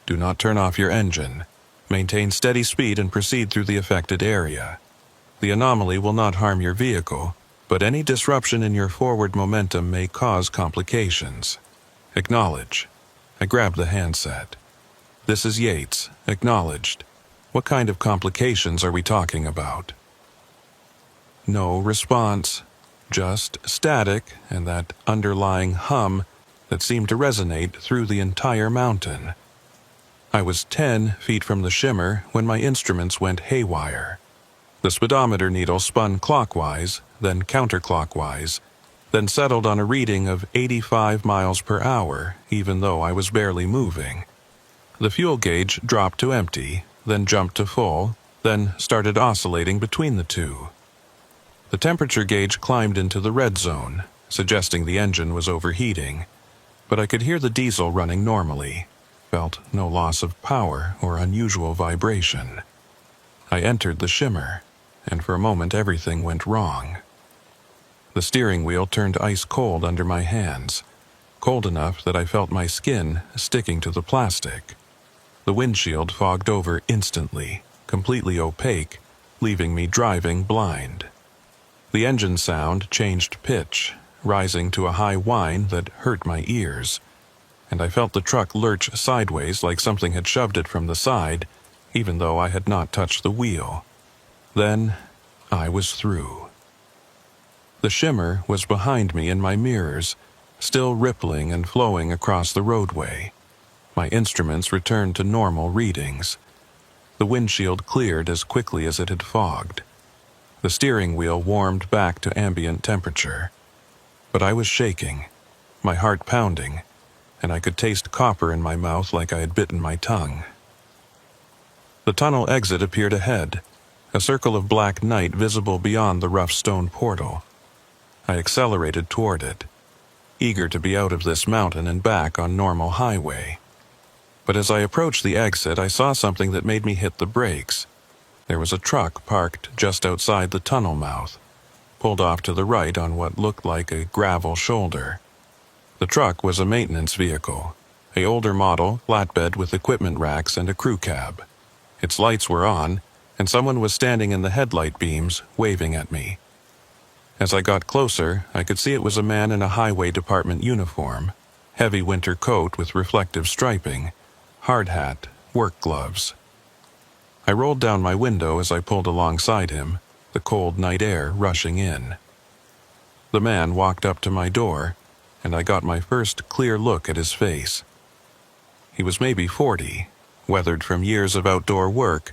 Do not turn off your engine. Maintain steady speed and proceed through the affected area. The anomaly will not harm your vehicle, but any disruption in your forward momentum may cause complications. Acknowledge." I grabbed the handset. "This is Yates. Acknowledged. What kind of complications are we talking about?" No response. Just static and that underlying hum that seemed to resonate through the entire mountain. I was 10 feet from the shimmer when my instruments went haywire. The speedometer needle spun clockwise, then counterclockwise, then settled on a reading of 85 miles per hour, even though I was barely moving. The fuel gauge dropped to empty, then jumped to full, then started oscillating between the two. The temperature gauge climbed into the red zone, suggesting the engine was overheating, but I could hear the diesel running normally, felt no loss of power or unusual vibration. I entered the shimmer, and for a moment everything went wrong. The steering wheel turned ice cold under my hands, cold enough that I felt my skin sticking to the plastic. The windshield fogged over instantly, completely opaque, leaving me driving blind. The engine sound changed pitch, rising to a high whine that hurt my ears, and I felt the truck lurch sideways like something had shoved it from the side, even though I had not touched the wheel. Then I was through. The shimmer was behind me in my mirrors, still rippling and flowing across the roadway. My instruments returned to normal readings. The windshield cleared as quickly as it had fogged. The steering wheel warmed back to ambient temperature. But I was shaking, my heart pounding, and I could taste copper in my mouth like I had bitten my tongue. The tunnel exit appeared ahead, a circle of black night visible beyond the rough stone portal. I accelerated toward it, eager to be out of this mountain and back on normal highway. But as I approached the exit, I saw something that made me hit the brakes. There was a truck parked just outside the tunnel mouth, pulled off to the right on what looked like a gravel shoulder. The truck was a maintenance vehicle, an older model flatbed with equipment racks and a crew cab. Its lights were on, and someone was standing in the headlight beams, waving at me. As I got closer, I could see it was a man in a highway department uniform, heavy winter coat with reflective striping, hard hat, work gloves. I rolled down my window as I pulled alongside him, the cold night air rushing in. The man walked up to my door, and I got my first clear look at his face. He was maybe 40, weathered from years of outdoor work,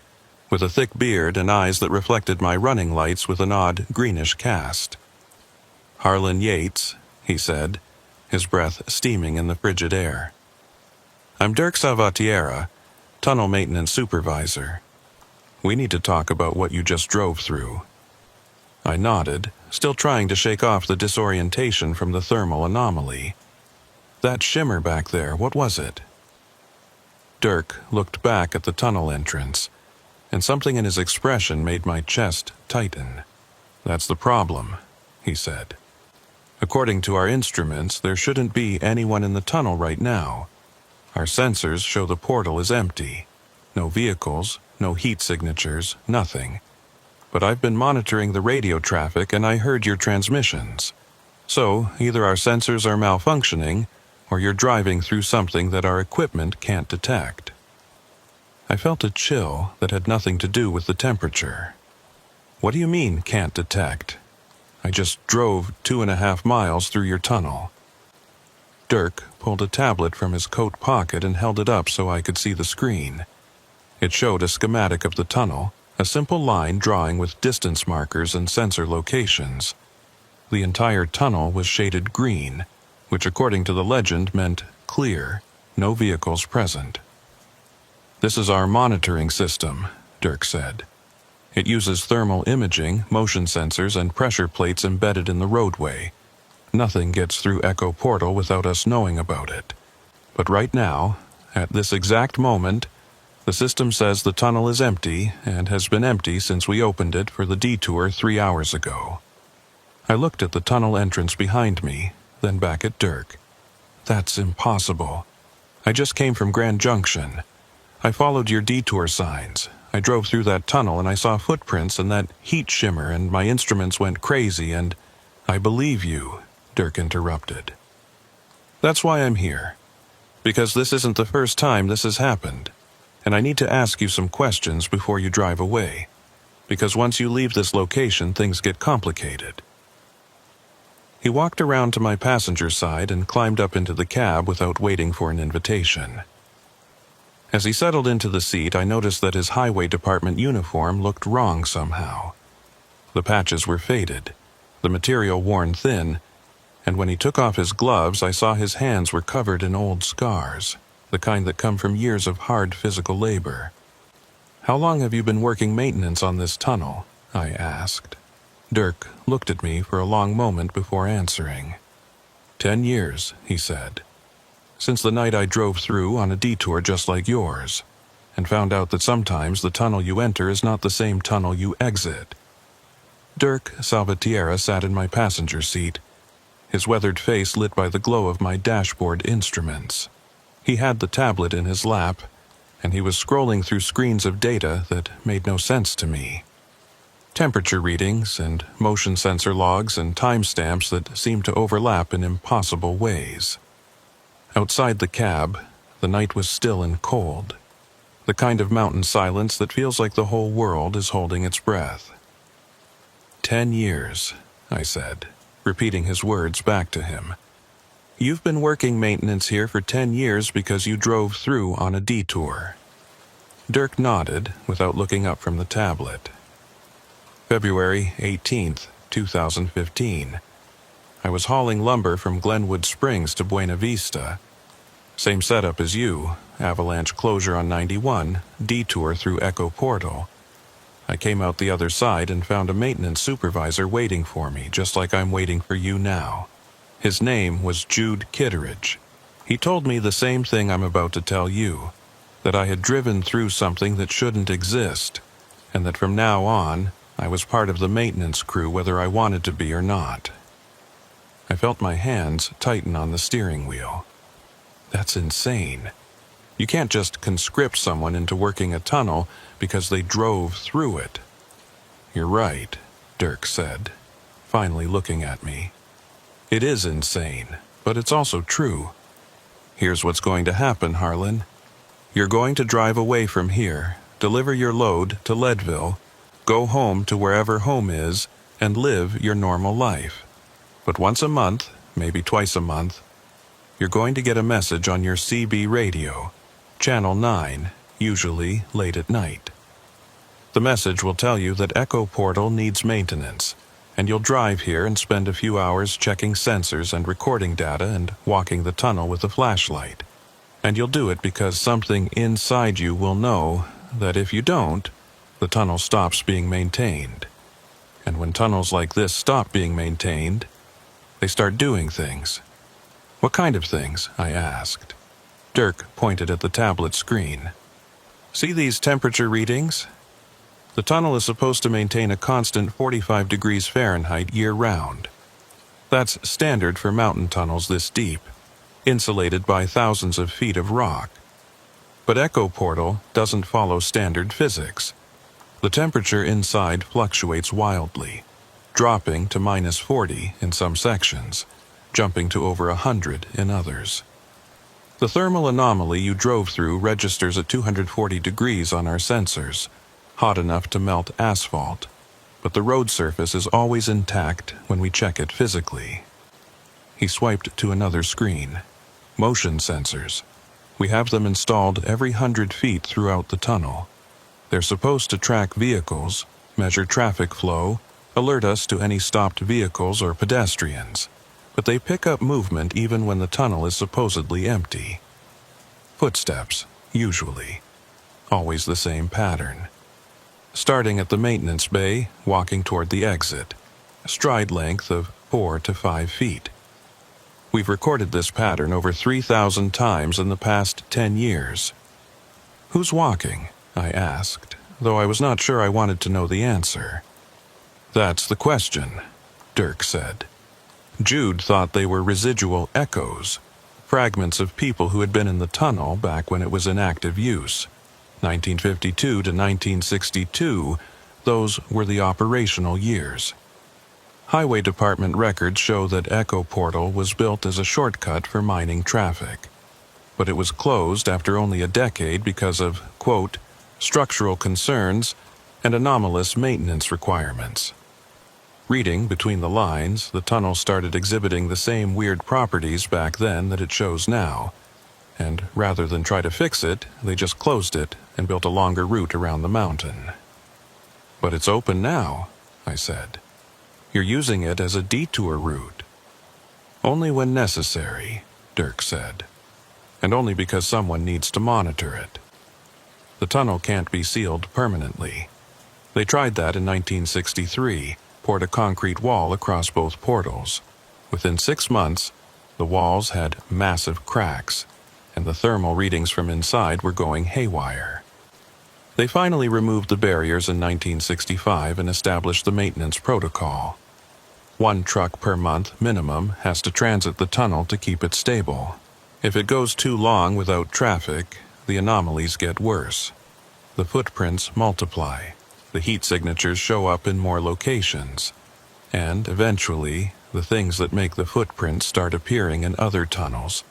with a thick beard and eyes that reflected my running lights with an odd greenish cast. "Harlan Yates," he said, his breath steaming in the frigid air. "I'm Dirk Salvatierra, tunnel maintenance supervisor. We need to talk about what you just drove through." I nodded, still trying to shake off the disorientation from the thermal anomaly. "That shimmer back there, what was it?" Dirk looked back at the tunnel entrance, and something in his expression made my chest tighten. "That's the problem," he said. "According to our instruments, there shouldn't be anyone in the tunnel right now. Our sensors show the portal is empty. No vehicles, no heat signatures, nothing. But I've been monitoring the radio traffic and I heard your transmissions. So, either our sensors are malfunctioning, or you're driving through something that our equipment can't detect." I felt a chill that had nothing to do with the temperature. "What do you mean, can't detect? I just drove 2.5 miles through your tunnel." Dirk pulled a tablet from his coat pocket and held it up so I could see the screen. It showed a schematic of the tunnel, a simple line drawing with distance markers and sensor locations. The entire tunnel was shaded green, which according to the legend meant clear, no vehicles present. "This is our monitoring system," Dirk said. "It uses thermal imaging, motion sensors, and pressure plates embedded in the roadway. Nothing gets through Echo Portal without us knowing about it. But right now, at this exact moment, the system says the tunnel is empty and has been empty since we opened it for the detour 3 hours ago." I looked at the tunnel entrance behind me, then back at Dirk. "That's impossible. I just came from Grand Junction. I followed your detour signs. I drove through that tunnel and I saw footprints and that heat shimmer and my instruments went crazy and—" "I believe you," Dirk interrupted. "That's why I'm here. Because this isn't the first time this has happened. And I need to ask you some questions before you drive away. Because once you leave this location, things get complicated." He walked around to my passenger side and climbed up into the cab without waiting for an invitation. As he settled into the seat, I noticed that his highway department uniform looked wrong somehow. The patches were faded, the material worn thin, and when he took off his gloves, I saw his hands were covered in old scars, the kind that come from years of hard physical labor. "How long have you been working maintenance on this tunnel?" I asked. Dirk looked at me for a long moment before answering. 10 years, he said. "Since the night I drove through on a detour just like yours, and found out that sometimes the tunnel you enter is not the same tunnel you exit." Dirk Salvatierra sat in my passenger seat, his weathered face lit by the glow of my dashboard instruments. He had the tablet in his lap, and he was scrolling through screens of data that made no sense to me. Temperature readings and motion sensor logs and timestamps that seemed to overlap in impossible ways. Outside the cab, the night was still and cold, the kind of mountain silence that feels like the whole world is holding its breath. 10 years, I said, repeating his words back to him. "You've been working maintenance here for 10 years because you drove through on a detour." Dirk nodded without looking up from the tablet. "February 18th, 2015. I was hauling lumber from Glenwood Springs to Buena Vista. Same setup as you, avalanche closure on 91, detour through Echo Portal. I came out the other side and found a maintenance supervisor waiting for me, just like I'm waiting for you now. His name was Jude Kitteridge. He told me the same thing I'm about to tell you, that I had driven through something that shouldn't exist, and that from now on, I was part of the maintenance crew whether I wanted to be or not." I felt my hands tighten on the steering wheel. That's insane. You can't just conscript someone into working a tunnel because they drove through it. "You're right," Dirk said, finally looking at me. "It is insane, but it's also true. Here's what's going to happen, Harlan. You're going to drive away from here, deliver your load to Leadville, go home to wherever home is, and live your normal life. But once a month, maybe twice a month, you're going to get a message on your CB radio, Channel 9, usually late at night. The message will tell you that Echo Portal needs maintenance, and you'll drive here and spend a few hours checking sensors and recording data and walking the tunnel with a flashlight. And you'll do it because something inside you will know that if you don't, the tunnel stops being maintained. And when tunnels like this stop being maintained, they start doing things. What kind of things? I asked. Dirk pointed at the tablet screen. See these temperature readings? The tunnel is supposed to maintain a constant 45 degrees Fahrenheit year-round. That's standard for mountain tunnels this deep, insulated by thousands of feet of rock. But Echo Portal doesn't follow standard physics. The temperature inside fluctuates wildly, dropping to minus 40 in some sections, jumping to over 100 in others. The thermal anomaly you drove through registers at 240 degrees on our sensors, hot enough to melt asphalt, but the road surface is always intact when we check it physically. He swiped to another screen. Motion sensors. We have them installed every 100 feet throughout the tunnel. They're supposed to track vehicles, measure traffic flow, alert us to any stopped vehicles or pedestrians, but they pick up movement even when the tunnel is supposedly empty. Footsteps, usually. Always the same pattern. Starting at the maintenance bay, walking toward the exit, a stride length of 4 to 5 feet. We've recorded this pattern over 3,000 times in the past 10 years. Who's walking? I asked, though I was not sure I wanted to know the answer. That's the question, Dirk said. Jude thought they were residual echoes, fragments of people who had been in the tunnel back when it was in active use. 1952 to 1962, those were the operational years. Highway Department records show that Echo Portal was built as a shortcut for mining traffic, but it was closed after only a decade because of, quote, structural concerns and anomalous maintenance requirements. Reading between the lines, the tunnel started exhibiting the same weird properties back then that it shows now, and rather than try to fix it, they just closed it and built a longer route around the mountain. But it's open now, I said. You're using it as a detour route. Only when necessary, Dirk said, and only because someone needs to monitor it. The tunnel can't be sealed permanently. They tried that in 1963, poured a concrete wall across both portals. Within 6 months, the walls had massive cracks, and the thermal readings from inside were going haywire. They finally removed the barriers in 1965 and established the maintenance protocol. 1 truck per month minimum has to transit the tunnel to keep it stable. If it goes too long without traffic, the anomalies get worse. The footprints multiply. The heat signatures show up in more locations. And eventually, the things that make the footprints start appearing in other tunnels,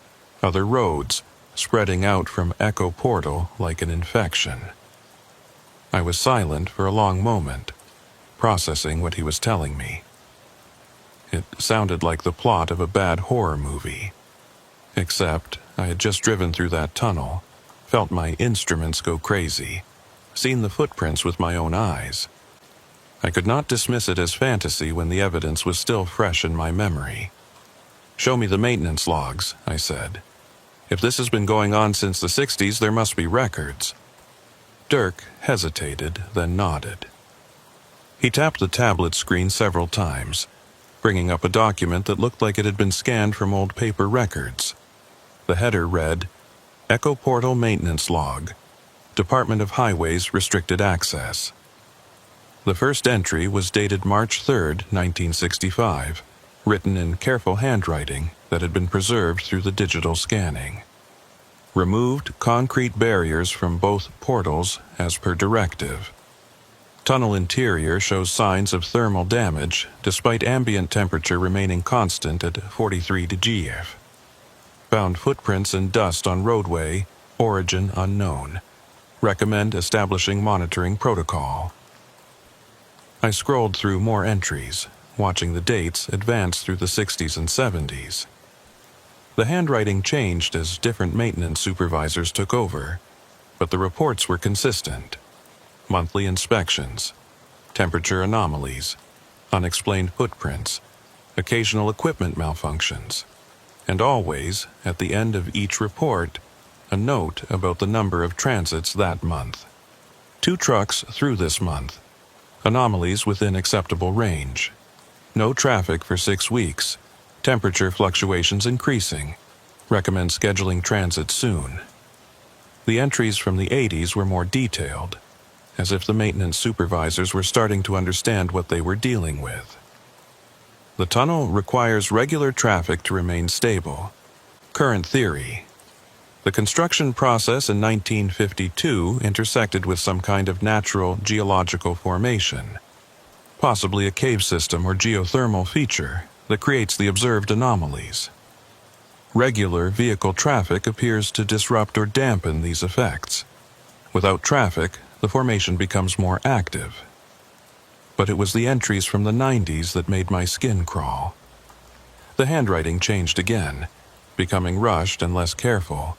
other roads, spreading out from Echo Portal like an infection. I was silent for a long moment, processing what he was telling me. It sounded like the plot of a bad horror movie. Except I had just driven through that tunnel, felt my instruments go crazy, seen the footprints with my own eyes. I could not dismiss it as fantasy when the evidence was still fresh in my memory. "Show me the maintenance logs," I said. "If this has been going on since the 60s, there must be records." Dirk hesitated, then nodded. He tapped the tablet screen several times, bringing up a document that looked like it had been scanned from old paper records. The header read, Echo Portal Maintenance Log, Department of Highways Restricted Access. The first entry was dated March 3, 1965, written in careful handwriting that had been preserved through the digital scanning. Removed concrete barriers from both portals as per directive. Tunnel interior shows signs of thermal damage despite ambient temperature remaining constant at 43 degrees. Found footprints and dust on roadway, origin unknown. Recommend establishing monitoring protocol. I scrolled through more entries, watching the dates advance through the 60s and 70s. The handwriting changed as different maintenance supervisors took over, but the reports were consistent. Monthly inspections, temperature anomalies, unexplained footprints, occasional equipment malfunctions, and always, at the end of each report, a note about the number of transits that month. 2 trucks through this month. Anomalies within acceptable range. No traffic for 6 weeks. Temperature fluctuations increasing. Recommend scheduling transit soon. The entries from the 80s were more detailed, as if the maintenance supervisors were starting to understand what they were dealing with. The tunnel requires regular traffic to remain stable. Current theory. The construction process in 1952 intersected with some kind of natural geological formation, possibly a cave system or geothermal feature that creates the observed anomalies. Regular vehicle traffic appears to disrupt or dampen these effects. Without traffic, the formation becomes more active. But it was the entries from the 90s that made my skin crawl. The handwriting changed again, becoming rushed and less careful,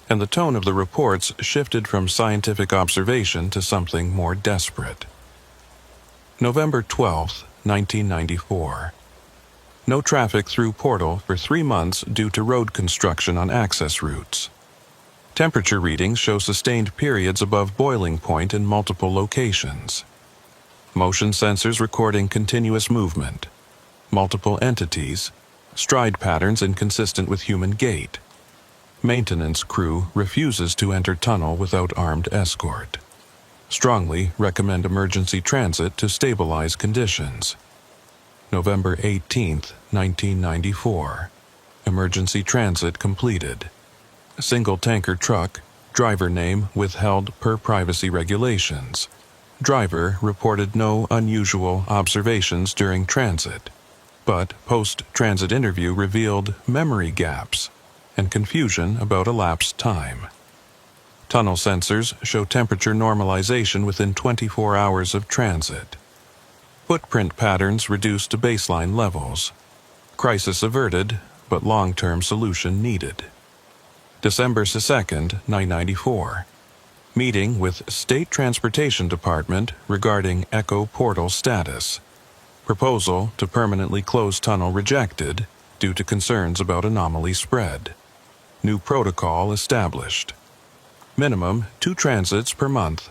and the tone of the reports shifted from scientific observation to something more desperate. November 12, 1994. No traffic through portal for 3 months due to road construction on access routes. Temperature readings show sustained periods above boiling point in multiple locations. Motion sensors recording continuous movement. Multiple entities. Stride patterns inconsistent with human gait. Maintenance crew refuses to enter tunnel without armed escort. Strongly recommend emergency transit to stabilize conditions. November 18, 1994. Emergency transit completed. Single tanker truck, driver name withheld per privacy regulations. Driver reported no unusual observations during transit, but post-transit interview revealed memory gaps and confusion about elapsed time. Tunnel sensors show temperature normalization within 24 hours of transit. Footprint patterns reduced to baseline levels. Crisis averted, but long-term solution needed. December 2, 1994. Meeting with State Transportation Department regarding Echo Portal status. Proposal to permanently close tunnel rejected due to concerns about anomaly spread. New protocol established. Minimum 2 transits per month.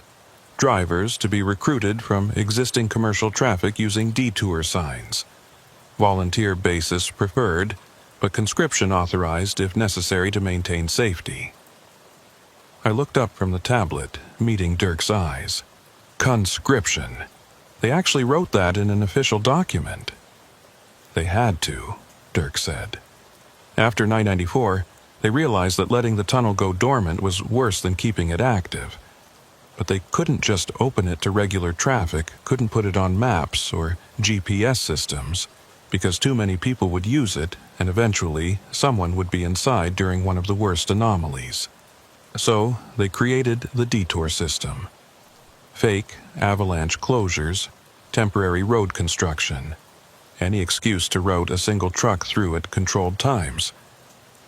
Drivers to be recruited from existing commercial traffic using detour signs. Volunteer basis preferred, but conscription authorized if necessary to maintain safety. I looked up from the tablet, meeting Dirk's eyes. Conscription. They actually wrote that in an official document. They had to, Dirk said. After 994, they realized that letting the tunnel go dormant was worse than keeping it active. But they couldn't just open it to regular traffic, couldn't put it on maps or GPS systems, because too many people would use it, and eventually someone would be inside during one of the worst anomalies. So they created the detour system. Fake avalanche closures, temporary road construction, any excuse to route a single truck through at controlled times.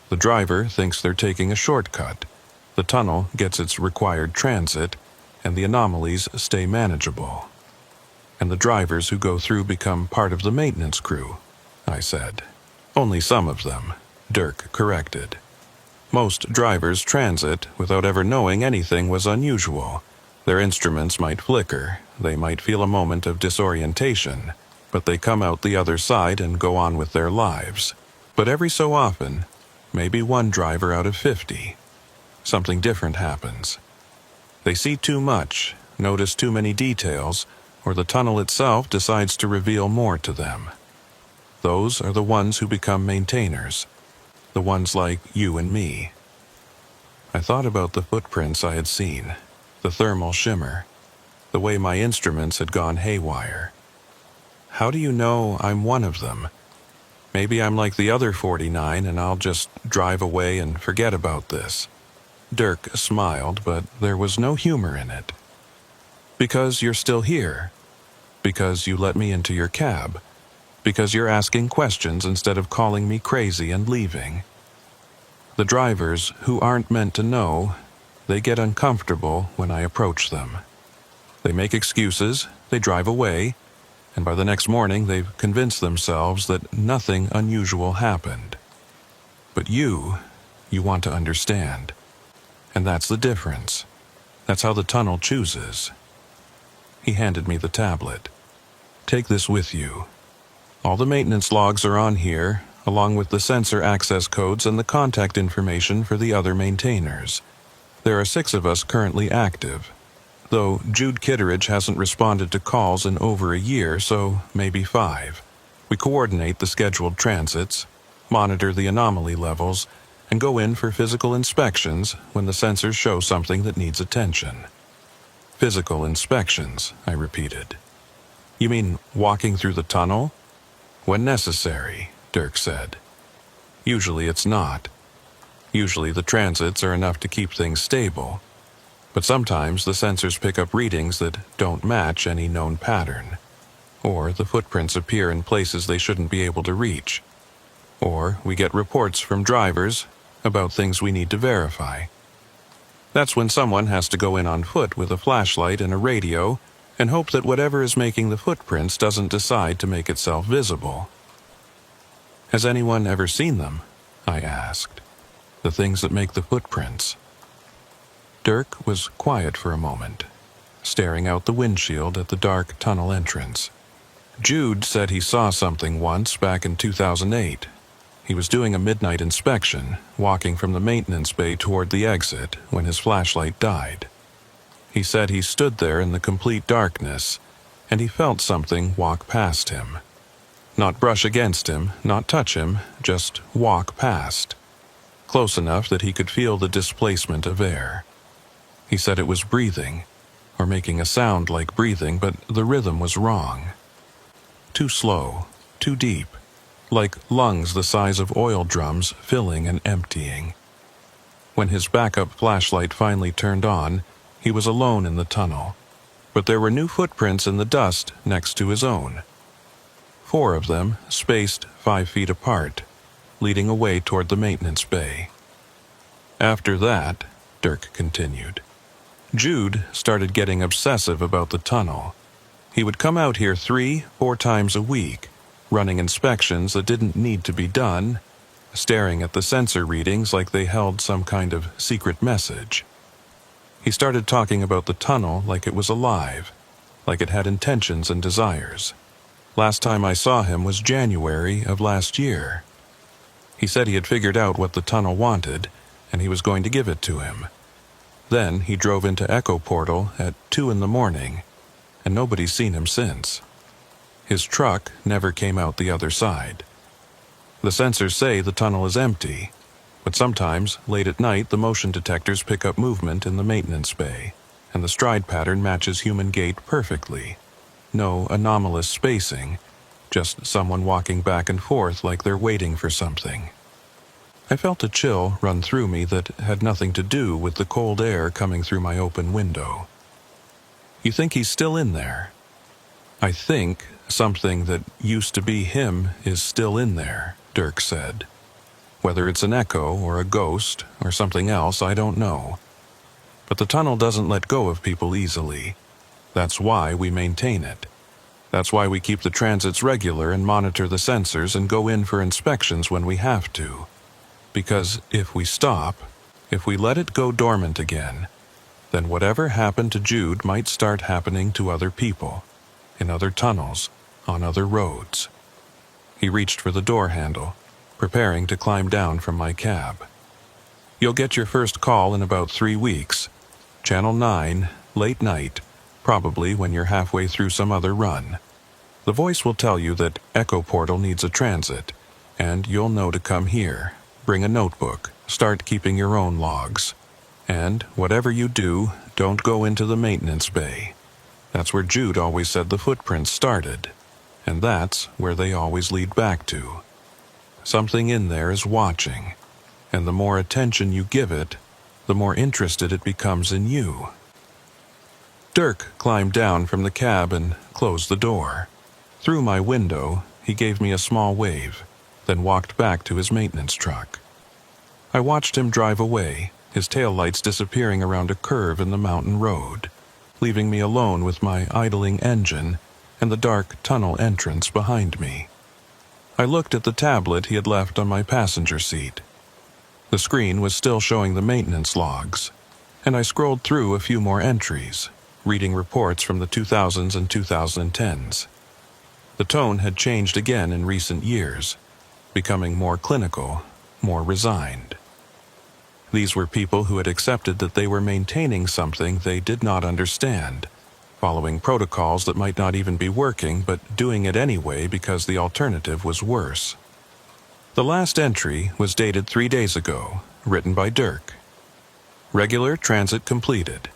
The driver thinks they're taking a shortcut. The tunnel gets its required transit, and the anomalies stay manageable. And the drivers who go through become part of the maintenance crew, I said. Only some of them, Dirk corrected. Most drivers transit without ever knowing anything was unusual. Their instruments might flicker, they might feel a moment of disorientation, but they come out the other side and go on with their lives. But every so often, maybe one driver out of 50, something different happens. They see too much, notice too many details, or the tunnel itself decides to reveal more to them. Those are the ones who become maintainers, the ones like you and me. I thought about the footprints I had seen, the thermal shimmer, the way my instruments had gone haywire. How do you know I'm one of them? Maybe I'm like the other 49 and I'll just drive away and forget about this. Dirk smiled, but there was no humor in it. Because you're still here. Because you let me into your cab. Because you're asking questions instead of calling me crazy and leaving. The drivers who aren't meant to know, they get uncomfortable when I approach them. They make excuses, they drive away, and by the next morning they've convinced themselves that nothing unusual happened. But you want to understand. And that's the difference. That's how the tunnel chooses. He handed me the tablet. Take this with you. All the maintenance logs are on here, along with the sensor access codes and the contact information for the other maintainers. There are 6 of us currently active, though Jude Kitteridge hasn't responded to calls in over a year, so maybe 5. We coordinate the scheduled transits, monitor the anomaly levels, and go in for physical inspections when the sensors show something that needs attention. Physical inspections, I repeated. You mean walking through the tunnel? When necessary, Dirk said. Usually it's not. Usually the transits are enough to keep things stable, but sometimes the sensors pick up readings that don't match any known pattern, or the footprints appear in places they shouldn't be able to reach, or we get reports from drivers about things we need to verify. That's when someone has to go in on foot with a flashlight and a radio and hope that whatever is making the footprints doesn't decide to make itself visible. Has anyone ever seen them? I asked. The things that make the footprints. Dirk was quiet for a moment, staring out the windshield at the dark tunnel entrance. Jude said he saw something once back in 2008. He was doing a midnight inspection, walking from the maintenance bay toward the exit when his flashlight died. He said he stood there in the complete darkness, and he felt something walk past him. Not brush against him, not touch him, just walk past. Close enough that he could feel the displacement of air. He said it was breathing, or making a sound like breathing, but the rhythm was wrong. Too slow, too deep, like lungs the size of oil drums filling and emptying. When his backup flashlight finally turned on, he was alone in the tunnel, but there were new footprints in the dust next to his own. 4 of them, spaced 5 feet apart, leading away toward the maintenance bay. After that, Dirk continued, Jude started getting obsessive about the tunnel. He would come out here 3-4 times a week, running inspections that didn't need to be done, staring at the sensor readings like they held some kind of secret message. He started talking about the tunnel like it was alive, like it had intentions and desires. Last time I saw him was January of last year. He said he had figured out what the tunnel wanted, and he was going to give it to him. Then he drove into Echo Portal at 2 in the morning, and nobody's seen him since. His truck never came out the other side. The sensors say the tunnel is empty, but sometimes, late at night, the motion detectors pick up movement in the maintenance bay, and the stride pattern matches human gait perfectly. No anomalous spacing, just someone walking back and forth like they're waiting for something. I felt a chill run through me that had nothing to do with the cold air coming through my open window. You think he's still in there? I think something that used to be him is still in there, Dirk said. Whether it's an echo or a ghost or something else, I don't know. But the tunnel doesn't let go of people easily. That's why we maintain it. That's why we keep the transits regular and monitor the sensors and go in for inspections when we have to. Because if we stop, if we let it go dormant again, then whatever happened to Jude might start happening to other people, in other tunnels, on other roads. He reached for the door handle, preparing to climb down from my cab. You'll get your first call in about 3 weeks. Channel 9, late night, probably when you're halfway through some other run. The voice will tell you that Echo Portal needs a transit, and you'll know to come here. Bring a notebook, start keeping your own logs. And whatever you do, don't go into the maintenance bay. That's where Jude always said the footprints started, and that's where they always lead back to. Something in there is watching, and the more attention you give it, the more interested it becomes in you. Dirk climbed down from the cab and closed the door. Through my window, he gave me a small wave, then walked back to his maintenance truck. I watched him drive away, his taillights disappearing around a curve in the mountain road, leaving me alone with my idling engine and the dark tunnel entrance behind me. I looked at the tablet he had left on my passenger seat. The screen was still showing the maintenance logs, and I scrolled through a few more entries, reading reports from the 2000s and 2010s. The tone had changed again in recent years, becoming more clinical, more resigned. These were people who had accepted that they were maintaining something they did not understand, following protocols that might not even be working, but doing it anyway because the alternative was worse. The last entry was dated 3 days ago, written by Dirk. Regular transit completed.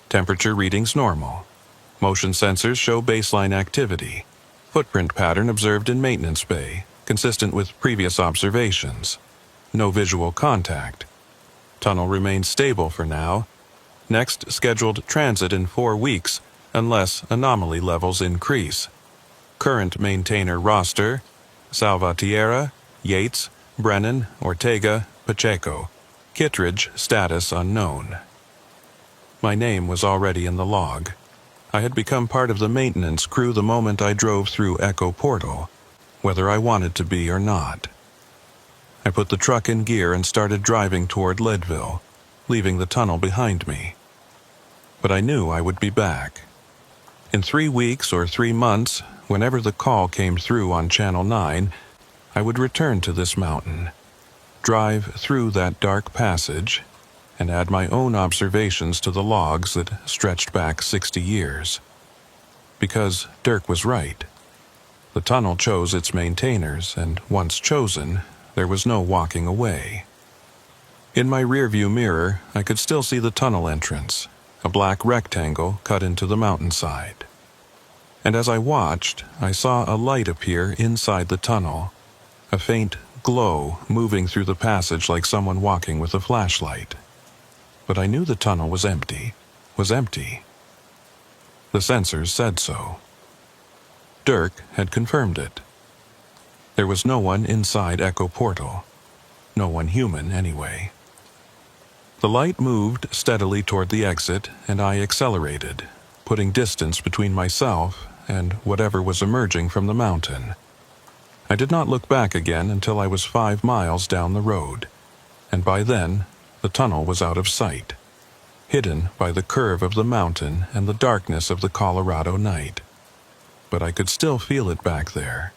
Temperature readings normal. Motion sensors show baseline activity. Footprint pattern observed in maintenance bay, consistent with previous observations. No visual contact. Tunnel remains stable for now. Next scheduled transit in 4 weeks, unless anomaly levels increase. Current maintainer roster: Salvatierra, Yates, Brennan, Ortega, Pacheco. Kittredge status unknown. My name was already in the log. I had become part of the maintenance crew the moment I drove through Echo Portal, whether I wanted to be or not. I put the truck in gear and started driving toward Leadville, leaving the tunnel behind me. But I knew I would be back. In 3 weeks or 3 months, whenever the call came through on Channel 9, I would return to this mountain, drive through that dark passage, and add my own observations to the logs that stretched back 60 years. Because Dirk was right. The tunnel chose its maintainers, and once chosen, there was no walking away. In my rearview mirror, I could still see the tunnel entrance, a black rectangle cut into the mountainside. And as I watched, I saw a light appear inside the tunnel, a faint glow moving through the passage like someone walking with a flashlight. But I knew the tunnel was empty. The sensors said so. Dirk had confirmed it. There was no one inside Echo Portal. No one human, anyway. The light moved steadily toward the exit, and I accelerated, putting distance between myself and whatever was emerging from the mountain. I did not look back again until I was 5 miles down the road, and by then, the tunnel was out of sight, hidden by the curve of the mountain and the darkness of the Colorado night. But I could still feel it back there,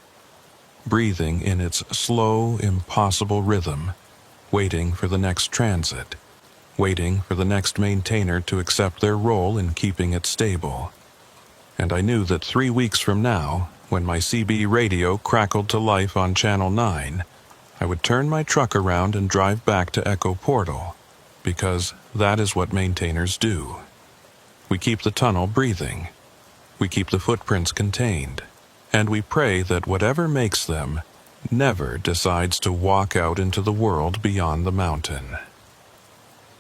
breathing in its slow, impossible rhythm, waiting for the next transit, waiting for the next maintainer to accept their role in keeping it stable. And I knew that 3 weeks from now, when my CB radio crackled to life on Channel 9, I would turn my truck around and drive back to Echo Portal, because that is what maintainers do. We keep the tunnel breathing. We keep the footprints contained, and we pray that whatever makes them never decides to walk out into the world beyond the mountain.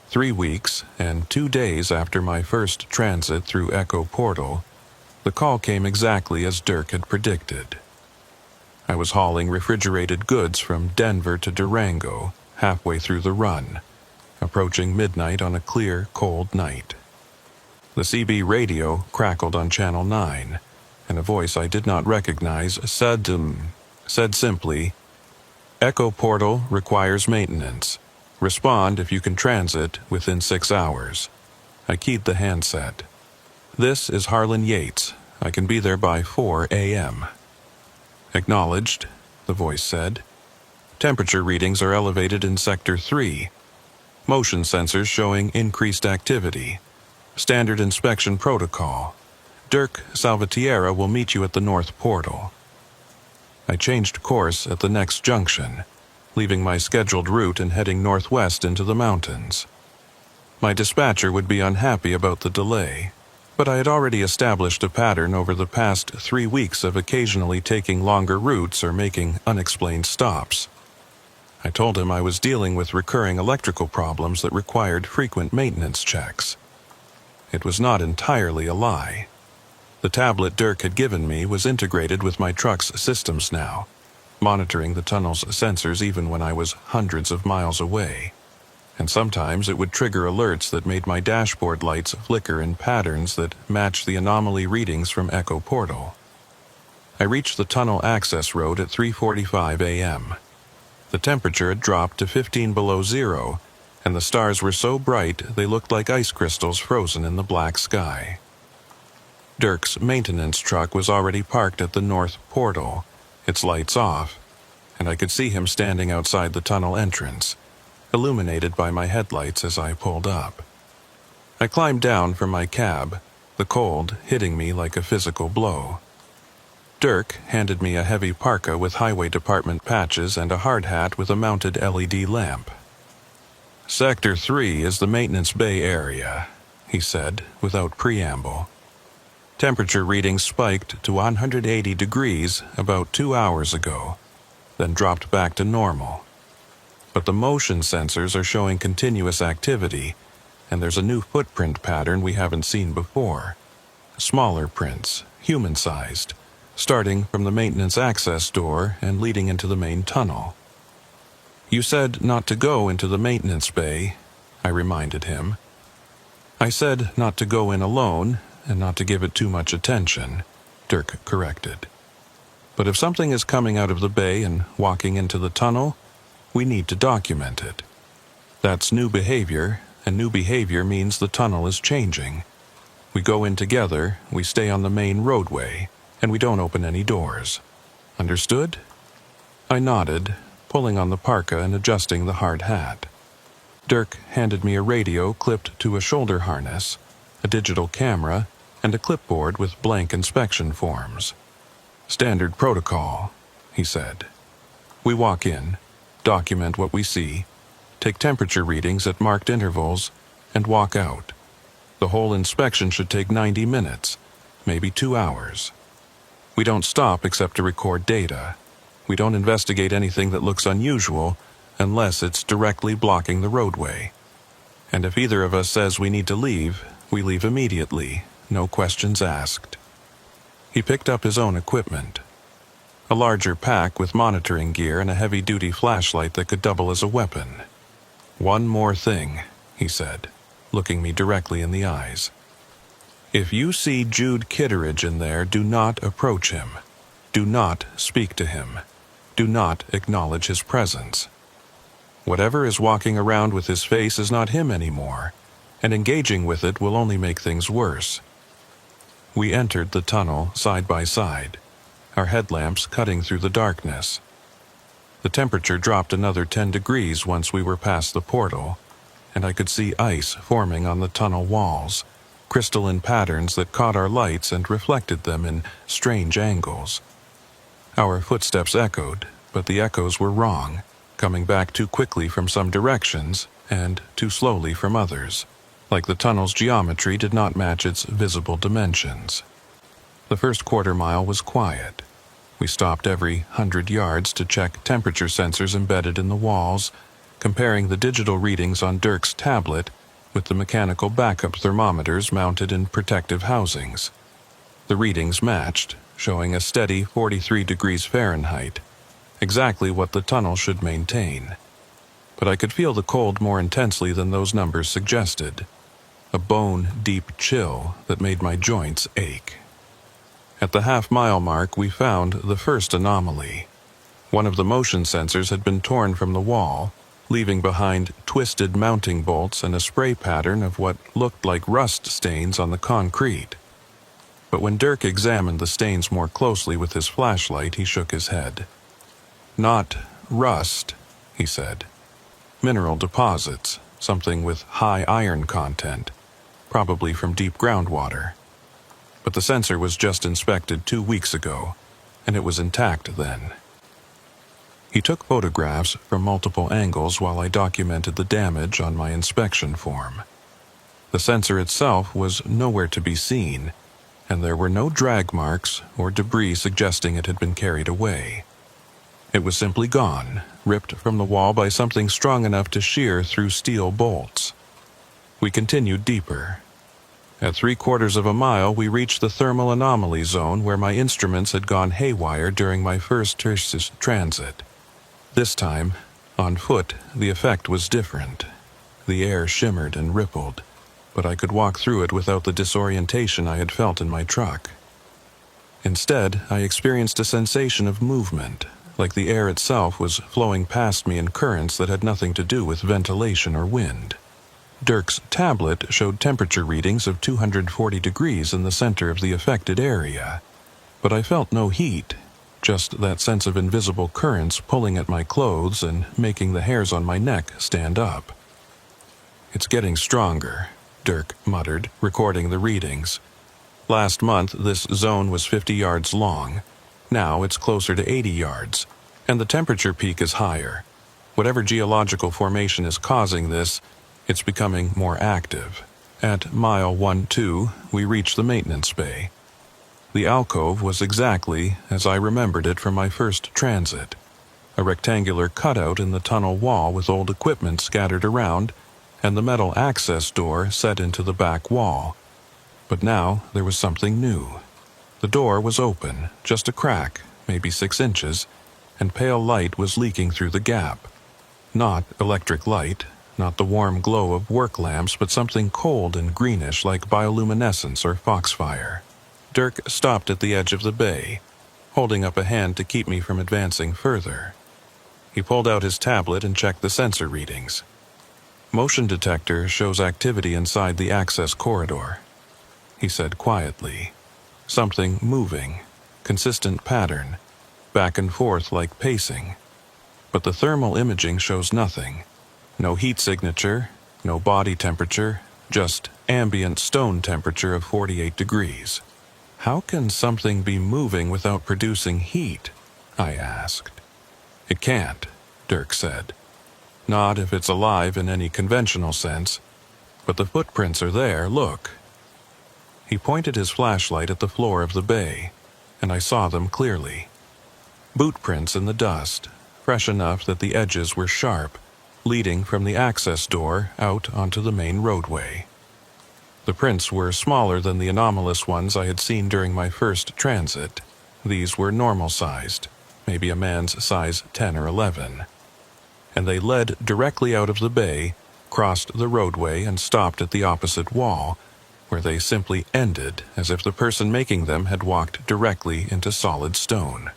3 weeks and 2 days after my first transit through Echo Portal, the call came exactly as Dirk had predicted. I was hauling refrigerated goods from Denver to Durango, halfway through the run, approaching midnight on a clear, cold night. The CB radio crackled on Channel 9, and a voice I did not recognize said simply, "Echo Portal requires maintenance. Respond if you can transit within 6 hours." I keyed the handset. "This is Harlan Yates. I can be there by 4 a.m. "Acknowledged," the voice said. "Temperature readings are elevated in Sector 3. Motion sensors showing increased activity. Standard inspection protocol. Dirk Salvatierra will meet you at the North Portal." I changed course at the next junction, leaving my scheduled route and heading northwest into the mountains. My dispatcher would be unhappy about the delay, but I had already established a pattern over the past 3 weeks of occasionally taking longer routes or making unexplained stops. I told him I was dealing with recurring electrical problems that required frequent maintenance checks. It was not entirely a lie. The tablet Dirk had given me was integrated with my truck's systems now, monitoring the tunnel's sensors even when I was hundreds of miles away. And sometimes it would trigger alerts that made my dashboard lights flicker in patterns that matched the anomaly readings from Echo Portal. I reached the tunnel access road at 3:45 a.m. The temperature had dropped to 15 below zero, and the stars were so bright they looked like ice crystals frozen in the black sky. Dirk's maintenance truck was already parked at the north portal, its lights off, and I could see him standing outside the tunnel entrance, illuminated by my headlights as I pulled up. I climbed down from my cab, the cold hitting me like a physical blow. Dirk handed me a heavy parka with highway department patches and a hard hat with a mounted LED lamp. "Sector 3 is the maintenance bay area," he said, without preamble. Temperature readings spiked to 180 degrees about 2 hours ago, then dropped back to normal. But the motion sensors are showing continuous activity, and there's a new footprint pattern we haven't seen before. Smaller prints, human-sized, starting from the maintenance access door and leading into the main tunnel. "You said not to go into the maintenance bay," I reminded him. "I said not to go in alone and not to give it too much attention," Dirk corrected. "But if something is coming out of the bay and walking into the tunnel, we need to document it. That's new behavior, and new behavior means the tunnel is changing. We go in together, we stay on the main roadway, and we don't open any doors. Understood?" I nodded, pulling on the parka and adjusting the hard hat. Dirk handed me a radio clipped to a shoulder harness, a digital camera, and a clipboard with blank inspection forms. "Standard protocol," he said. "We walk in, document what we see, take temperature readings at marked intervals, and walk out. The whole inspection should take 90 minutes, maybe 2 hours. We don't stop except to record data. We don't investigate anything that looks unusual unless it's directly blocking the roadway. And if either of us says we need to leave, we leave immediately, no questions asked." He picked up his own equipment. A larger pack with monitoring gear and a heavy-duty flashlight that could double as a weapon. "One more thing," he said, looking me directly in the eyes. "If you see Jude Kitteridge in there, do not approach him. Do not speak to him. Do not acknowledge his presence. Whatever is walking around with his face is not him anymore, and engaging with it will only make things worse." We entered the tunnel side by side, our headlamps cutting through the darkness. The temperature dropped another 10 degrees once we were past the portal, and I could see ice forming on the tunnel walls, crystalline patterns that caught our lights and reflected them in strange angles. Our footsteps echoed, but the echoes were wrong, coming back too quickly from some directions and too slowly from others, like the tunnel's geometry did not match its visible dimensions. The first quarter mile was quiet. We stopped every 100 yards to check temperature sensors embedded in the walls, comparing the digital readings on Dirk's tablet with the mechanical backup thermometers mounted in protective housings. The readings matched, showing a steady 43 degrees Fahrenheit, exactly what the tunnel should maintain. But I could feel the cold more intensely than those numbers suggested, a bone-deep chill that made my joints ache. At the half-mile mark, we found the first anomaly. One of the motion sensors had been torn from the wall, leaving behind twisted mounting bolts and a spray pattern of what looked like rust stains on the concrete. But when Dirk examined the stains more closely with his flashlight, he shook his head. "Not rust," he said. "Mineral deposits, something with high iron content, probably from deep groundwater. But the sensor was just inspected 2 weeks ago, and it was intact then." He took photographs from multiple angles while I documented the damage on my inspection form. The sensor itself was nowhere to be seen, and there were no drag marks or debris suggesting it had been carried away. It was simply gone, ripped from the wall by something strong enough to shear through steel bolts. We continued deeper. At 3/4 of a mile, we reached the thermal anomaly zone where my instruments had gone haywire during my first tertius transit. This time, on foot, the effect was different. The air shimmered and rippled, but I could walk through it without the disorientation I had felt in my truck. Instead, I experienced a sensation of movement, like the air itself was flowing past me in currents that had nothing to do with ventilation or wind. Dirk's tablet showed temperature readings of 240 degrees in the center of the affected area, but I felt no heat, just that sense of invisible currents pulling at my clothes and making the hairs on my neck stand up. "It's getting stronger," Dirk muttered, recording the readings. "Last month, this zone was 50 yards long. Now it's closer to 80 yards, and the temperature peak is higher. Whatever geological formation is causing this, it's becoming more active." At mile 1-2, we reached the maintenance bay. The alcove was exactly as I remembered it from my first transit. A rectangular cutout in the tunnel wall with old equipment scattered around, and the metal access door set into the back wall. But now there was something new. The door was open, just a crack, maybe 6 inches, and pale light was leaking through the gap. Not electric light, not the warm glow of work lamps, but something cold and greenish like bioluminescence or foxfire. Dirk stopped at the edge of the bay, holding up a hand to keep me from advancing further. He pulled out his tablet and checked the sensor readings. "Motion detector shows activity inside the access corridor," he said quietly. "Something moving, consistent pattern, back and forth like pacing. But the thermal imaging shows nothing. No heat signature, no body temperature, just ambient stone temperature of 48 degrees. How can something be moving without producing heat?" I asked. "It can't," Dirk said. "Not if it's alive in any conventional sense. But the footprints are there, look." He pointed his flashlight at the floor of the bay, and I saw them clearly. Boot prints in the dust, fresh enough that the edges were sharp, leading from the access door out onto the main roadway. The prints were smaller than the anomalous ones I had seen during my first transit. These were normal-sized, maybe a man's size 10 or 11. And they led directly out of the bay, crossed the roadway, and stopped at the opposite wall, where they simply ended as if the person making them had walked directly into solid stone.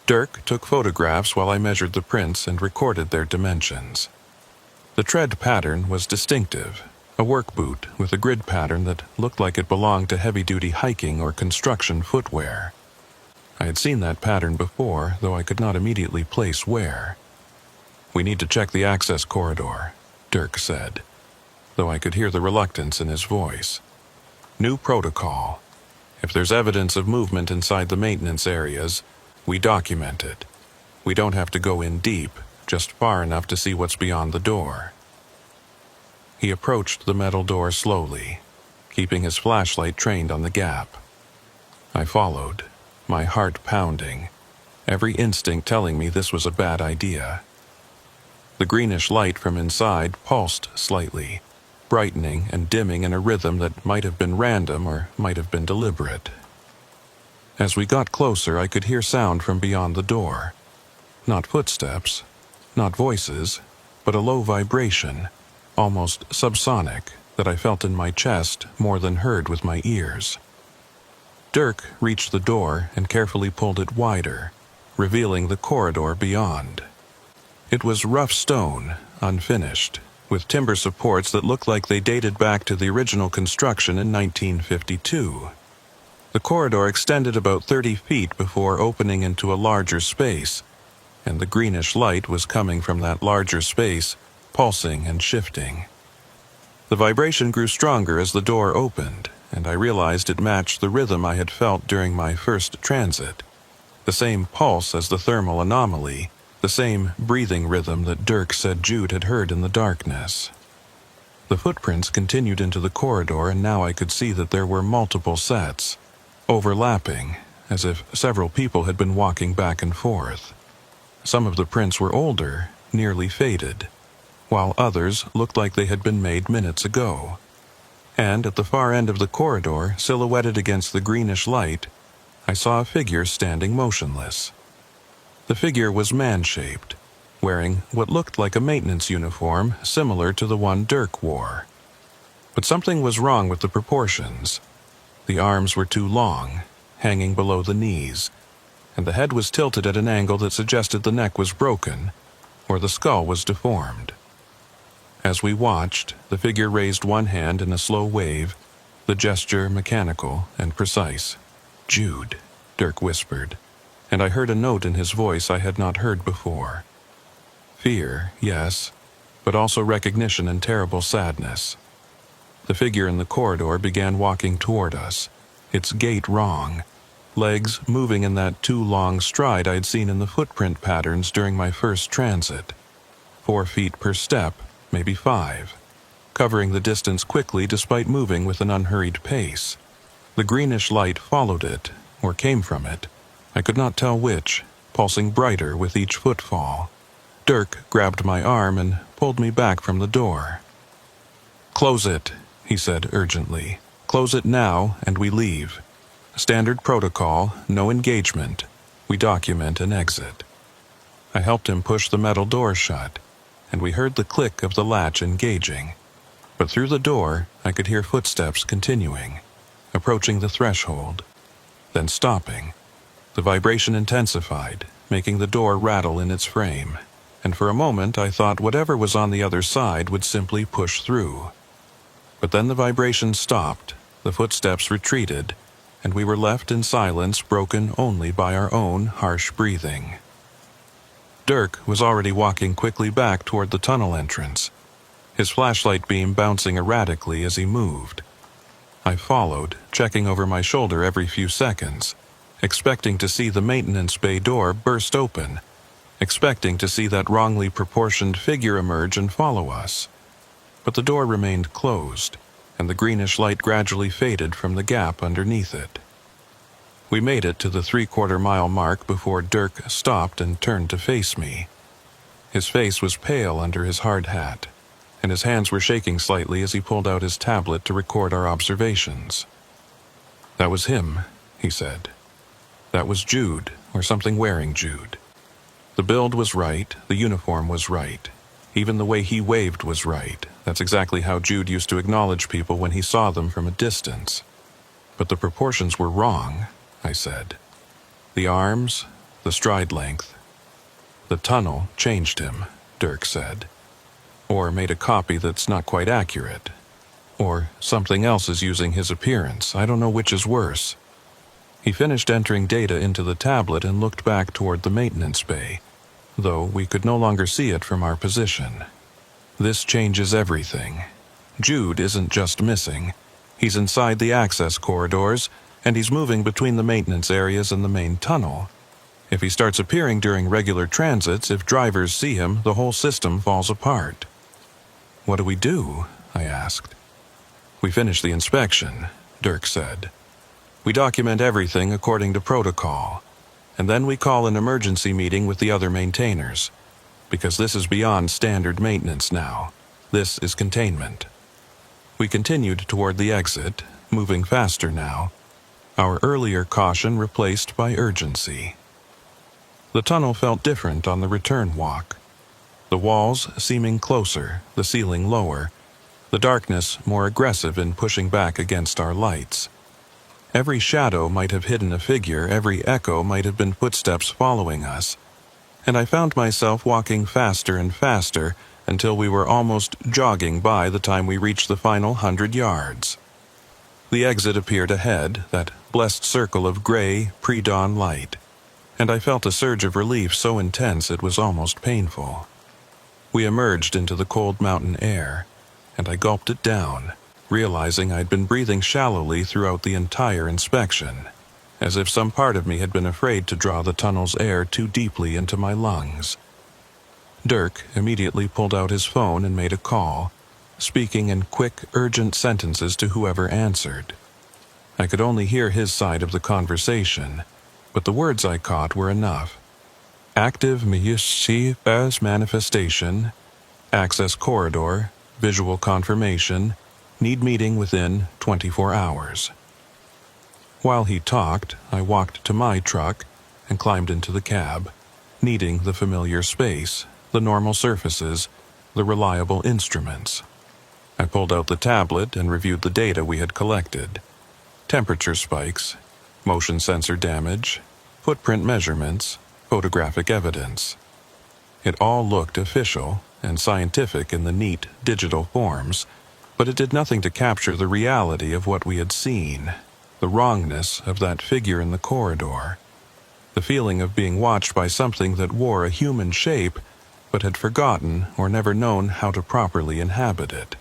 Dirk took photographs while I measured the prints and recorded their dimensions. The tread pattern was distinctive, a work boot with a grid pattern that looked like it belonged to heavy-duty hiking or construction footwear. I had seen that pattern before, though I could not immediately place where. "We need to check the access corridor," Dirk said, though I could hear the reluctance in his voice. "New protocol. If there's evidence of movement inside the maintenance areas, we document it. We don't have to go in deep, just far enough to see what's beyond the door." He approached the metal door slowly, keeping his flashlight trained on the gap. I followed, my heart pounding, every instinct telling me this was a bad idea. The greenish light from inside pulsed slightly, brightening and dimming in a rhythm that might have been random or might have been deliberate. As we got closer, I could hear sound from beyond the door. Not footsteps, not voices, but a low vibration, almost subsonic, that I felt in my chest more than heard with my ears. Dirk reached the door and carefully pulled it wider, revealing the corridor beyond. It was rough stone, unfinished, with timber supports that looked like they dated back to the original construction in 1952. The corridor extended about 30 feet before opening into a larger space, and the greenish light was coming from that larger space, pulsing and shifting. The vibration grew stronger as the door opened, and I realized it matched the rhythm I had felt during my first transit. The same pulse as the thermal anomaly, the same breathing rhythm that Dirk said Jude had heard in the darkness. The footprints continued into the corridor, and now I could see that there were multiple sets, overlapping, as if several people had been walking back and forth. Some of the prints were older, nearly faded, while others looked like they had been made minutes ago. And at the far end of the corridor, silhouetted against the greenish light, I saw a figure standing motionless. The figure was man-shaped, wearing what looked like a maintenance uniform similar to the one Dirk wore. But something was wrong with the proportions. The arms were too long, hanging below the knees, and the head was tilted at an angle that suggested the neck was broken, or the skull was deformed. As we watched, the figure raised one hand in a slow wave, the gesture mechanical and precise. "Jude," Dirk whispered, and I heard a note in his voice I had not heard before. Fear, yes, but also recognition and terrible sadness. The figure in the corridor began walking toward us, its gait wrong, legs moving in that too long stride I'd seen in the footprint patterns during my first transit. 4 feet per step, maybe 5, covering the distance quickly despite moving with an unhurried pace. The greenish light followed it, or came from it. I could not tell which, pulsing brighter with each footfall. Dirk grabbed my arm and pulled me back from the door. "Close it," he said urgently. "Close it now, and we leave. Standard protocol, no engagement. We document and exit." I helped him push the metal door shut, and we heard the click of the latch engaging. But through the door, I could hear footsteps continuing, approaching the threshold, then stopping. The vibration intensified, making the door rattle in its frame, and for a moment I thought whatever was on the other side would simply push through. But then the vibration stopped, the footsteps retreated, and we were left in silence broken only by our own harsh breathing. Dirk was already walking quickly back toward the tunnel entrance, his flashlight beam bouncing erratically as he moved. I followed, checking over my shoulder every few seconds, expecting to see the maintenance bay door burst open, expecting to see that wrongly proportioned figure emerge and follow us. But the door remained closed, and the greenish light gradually faded from the gap underneath it. We made it to the 3/4-mile mark before Dirk stopped and turned to face me. His face was pale under his hard hat, and his hands were shaking slightly as he pulled out his tablet to record our observations. "That was him," he said. "That was Jude, or something wearing Jude. The build was right, the uniform was right. Even the way he waved was right. That's exactly how Jude used to acknowledge people when he saw them from a distance. But the proportions were wrong," I said. "The arms, the stride length. The tunnel changed him," Dirk said. "Or made a copy that's not quite accurate. Or something else is using his appearance. I don't know which is worse." He finished entering data into the tablet and looked back toward the maintenance bay, though we could no longer see it from our position. "This changes everything. Jude isn't just missing. He's inside the access corridors, and he's moving between the maintenance areas and the main tunnel. If he starts appearing during regular transits, if drivers see him, the whole system falls apart." "What do we do?" I asked. "We finish the inspection," Dirk said. "We document everything according to protocol, and then we call an emergency meeting with the other maintainers, because this is beyond standard maintenance now. This is containment." We continued toward the exit, moving faster now, our earlier caution replaced by urgency. The tunnel felt different on the return walk, the walls seeming closer, the ceiling lower, the darkness more aggressive in pushing back against our lights. Every shadow might have hidden a figure, every echo might have been footsteps following us, and I found myself walking faster and faster until we were almost jogging by the time we reached the final 100 yards. The exit appeared ahead, that blessed circle of gray, pre-dawn light, and I felt a surge of relief so intense it was almost painful. We emerged into the cold mountain air, and I gulped it down, realizing I'd been breathing shallowly throughout the entire inspection, as if some part of me had been afraid to draw the tunnel's air too deeply into my lungs. Dirk immediately pulled out his phone and made a call, speaking in quick, urgent sentences to whoever answered. I could only hear his side of the conversation, but the words I caught were enough. Active mischievous manifestation, access corridor, visual confirmation, need meeting within 24 hours. While he talked, I walked to my truck and climbed into the cab, needing the familiar space, the normal surfaces, the reliable instruments. I pulled out the tablet and reviewed the data we had collected. Temperature spikes, motion sensor damage, footprint measurements, photographic evidence. It all looked official and scientific in the neat digital forms, but it did nothing to capture the reality of what we had seen, the wrongness of that figure in the corridor, the feeling of being watched by something that wore a human shape but had forgotten or never known how to properly inhabit it.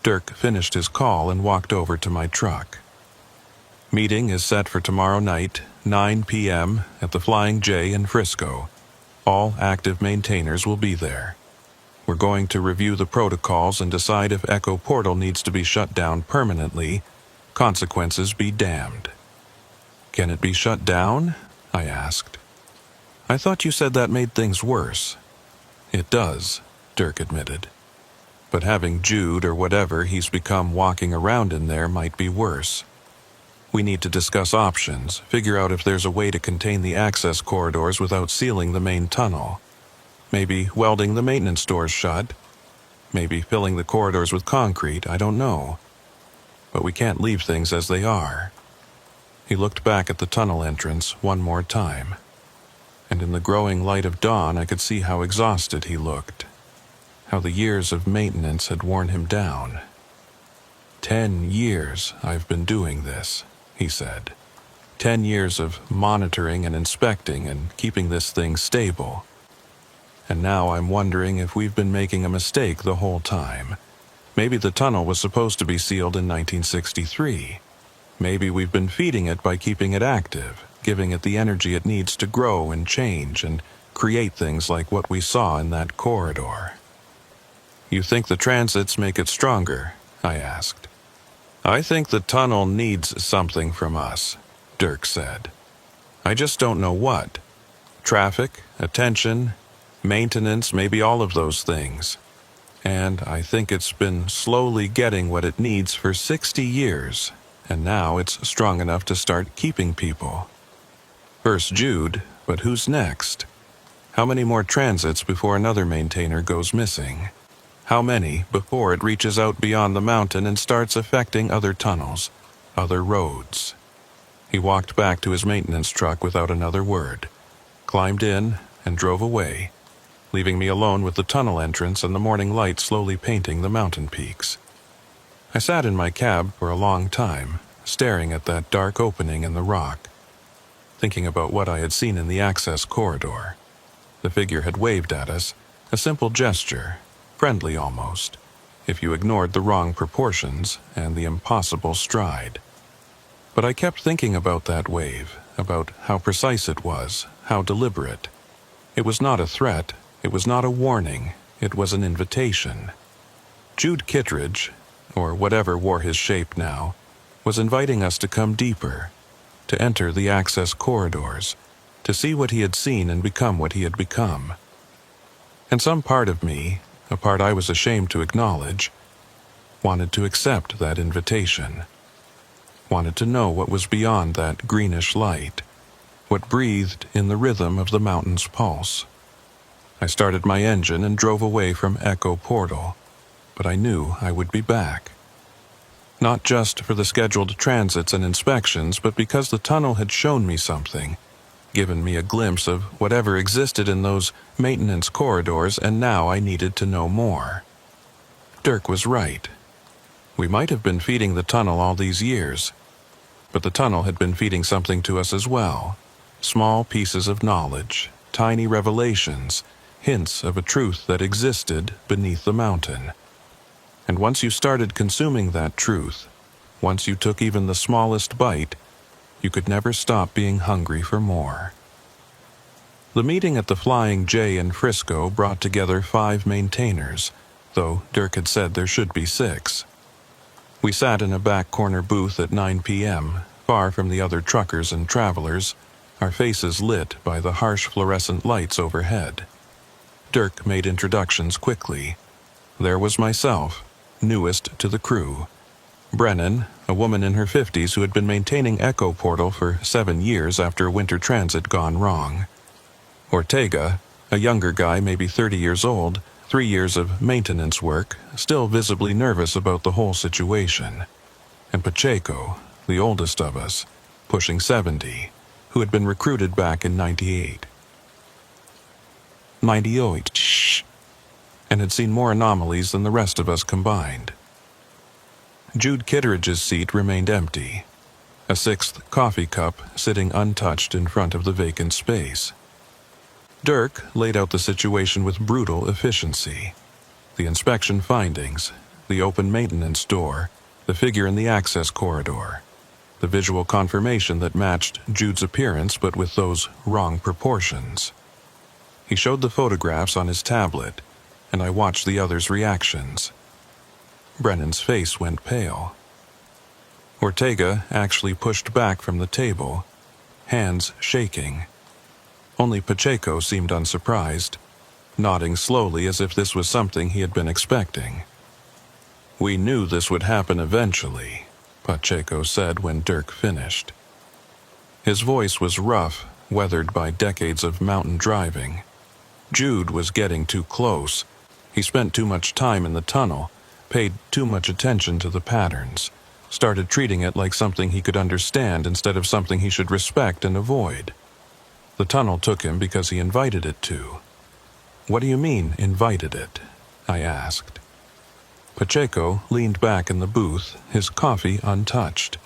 Dirk finished his call and walked over to my truck. Meeting is set for tomorrow night, 9 p.m. at the Flying J in Frisco. All active maintainers will be there. We're going to review the protocols and decide if Echo Portal needs to be shut down permanently. Consequences be damned. Can it be shut down? I asked. I thought you said that made things worse. It does, Dirk admitted. But having Jude or whatever he's become walking around in there might be worse. We need to discuss options, figure out if there's a way to contain the access corridors without sealing the main tunnel. Maybe welding the maintenance doors shut. Maybe filling the corridors with concrete, I don't know. But we can't leave things as they are. He looked back at the tunnel entrance one more time. And in the growing light of dawn I could see how exhausted he looked. How the years of maintenance had worn him down. 10 years I've been doing this, he said. 10 years of monitoring and inspecting and keeping this thing stable. And now I'm wondering if we've been making a mistake the whole time. Maybe the tunnel was supposed to be sealed in 1963. Maybe we've been feeding it by keeping it active, giving it the energy it needs to grow and change and create things like what we saw in that corridor. You think the transits make it stronger? I asked. I think the tunnel needs something from us, Dirk said. I just don't know what. Traffic, attention, maintenance, maybe all of those things. And I think it's been slowly getting what it needs for 60 years, and now it's strong enough to start keeping people. First Jude, but who's next? How many more transits before another maintainer goes missing? How many before it reaches out beyond the mountain and starts affecting other tunnels, other roads? He walked back to his maintenance truck without another word, climbed in, and drove away, leaving me alone with the tunnel entrance and the morning light slowly painting the mountain peaks. I sat in my cab for a long time, staring at that dark opening in the rock, thinking about what I had seen in the access corridor. The figure had waved at us, a simple gesture, friendly almost, if you ignored the wrong proportions and the impossible stride. But I kept thinking about that wave, about how precise it was, how deliberate. It was not a threat, it was not a warning, it was an invitation. Jude Kittredge, or whatever wore his shape now, was inviting us to come deeper, to enter the access corridors, to see what he had seen and become what he had become. And some part of me, a part I was ashamed to acknowledge, wanted to accept that invitation, wanted to know what was beyond that greenish light, what breathed in the rhythm of the mountain's pulse. I started my engine and drove away from Echo Portal, but I knew I would be back. Not just for the scheduled transits and inspections, but because the tunnel had shown me something, given me a glimpse of whatever existed in those maintenance corridors, and now I needed to know more. Dirk was right. We might have been feeding the tunnel all these years, but the tunnel had been feeding something to us as well. Small pieces of knowledge, tiny revelations, hints of a truth that existed beneath the mountain. And once you started consuming that truth, once you took even the smallest bite, you could never stop being hungry for more. The meeting at the Flying J in Frisco brought together 5 maintainers, though Dirk had said there should be 6. We sat in a back corner booth at 9 p.m., far from the other truckers and travelers, our faces lit by the harsh fluorescent lights overhead. Dirk made introductions quickly. There was myself, newest to the crew. Brennan, a woman in her 50s who had been maintaining Echo Portal for 7 years after a winter transit gone wrong. Ortega, a younger guy maybe 30 years old, 3 years of maintenance work, still visibly nervous about the whole situation. And Pacheco, the oldest of us, pushing 70, who had been recruited back in 98. 98, shh, and had seen more anomalies than the rest of us combined. Jude Kitteridge's seat remained empty, a 6th coffee cup sitting untouched in front of the vacant space. Dirk laid out the situation with brutal efficiency. The inspection findings, the open maintenance door, the figure in the access corridor, the visual confirmation that matched Jude's appearance but with those wrong proportions. He showed the photographs on his tablet, and I watched the others' reactions. Brennan's face went pale. Ortega actually pushed back from the table, hands shaking. Only Pacheco seemed unsurprised, nodding slowly as if this was something he had been expecting. "We knew this would happen eventually," Pacheco said when Dirk finished. His voice was rough, weathered by decades of mountain driving. Jude was getting too close. He spent too much time in the tunnel, paid too much attention to the patterns, started treating it like something he could understand instead of something he should respect and avoid. The tunnel took him because he invited it to. "What do you mean, invited it?" I asked. Pacheco leaned back in the booth, his coffee untouched.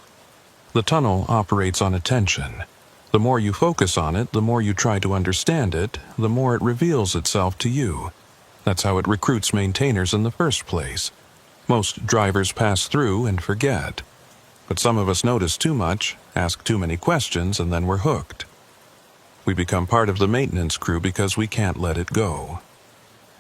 "The tunnel operates on attention. The more you focus on it, the more you try to understand it, the more it reveals itself to you. That's how it recruits maintainers in the first place. Most drivers pass through and forget. But some of us notice too much, ask too many questions, and then we're hooked. We become part of the maintenance crew because we can't let it go."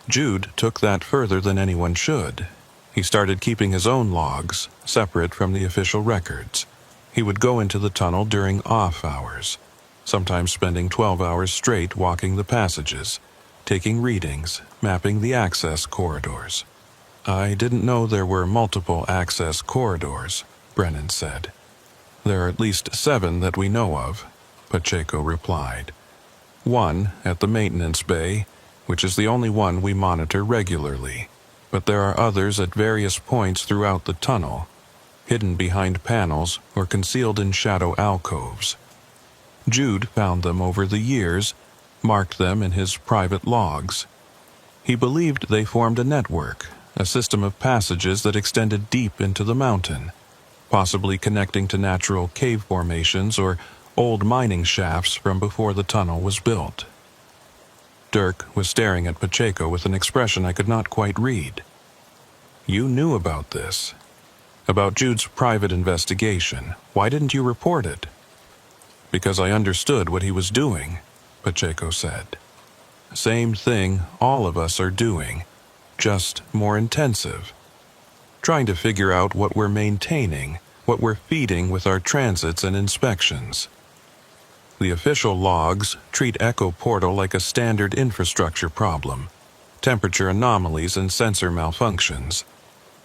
Jude took that further than anyone should. He started keeping his own logs, separate from the official records. He would go into the tunnel during off hours, sometimes spending 12 hours straight walking the passages, taking readings, mapping the access corridors. "I didn't know there were multiple access corridors," Brennan said. "There are at least 7 that we know of," Pacheco replied. "One at the maintenance bay, which is the only one we monitor regularly, but there are others at various points throughout the tunnel, hidden behind panels or concealed in shadow alcoves. Jude found them over the years, marked them in his private logs. He believed they formed a network, a system of passages that extended deep into the mountain, possibly connecting to natural cave formations or old mining shafts from before the tunnel was built." Dirk was staring at Pacheco with an expression I could not quite read. "You knew about this. About Jude's private investigation. Why didn't you report it?" "Because I understood what he was doing," Pacheco said. "Same thing all of us are doing, just more intensive. Trying to figure out what we're maintaining, what we're feeding with our transits and inspections. The official logs treat Echo Portal like a standard infrastructure problem, temperature anomalies and sensor malfunctions.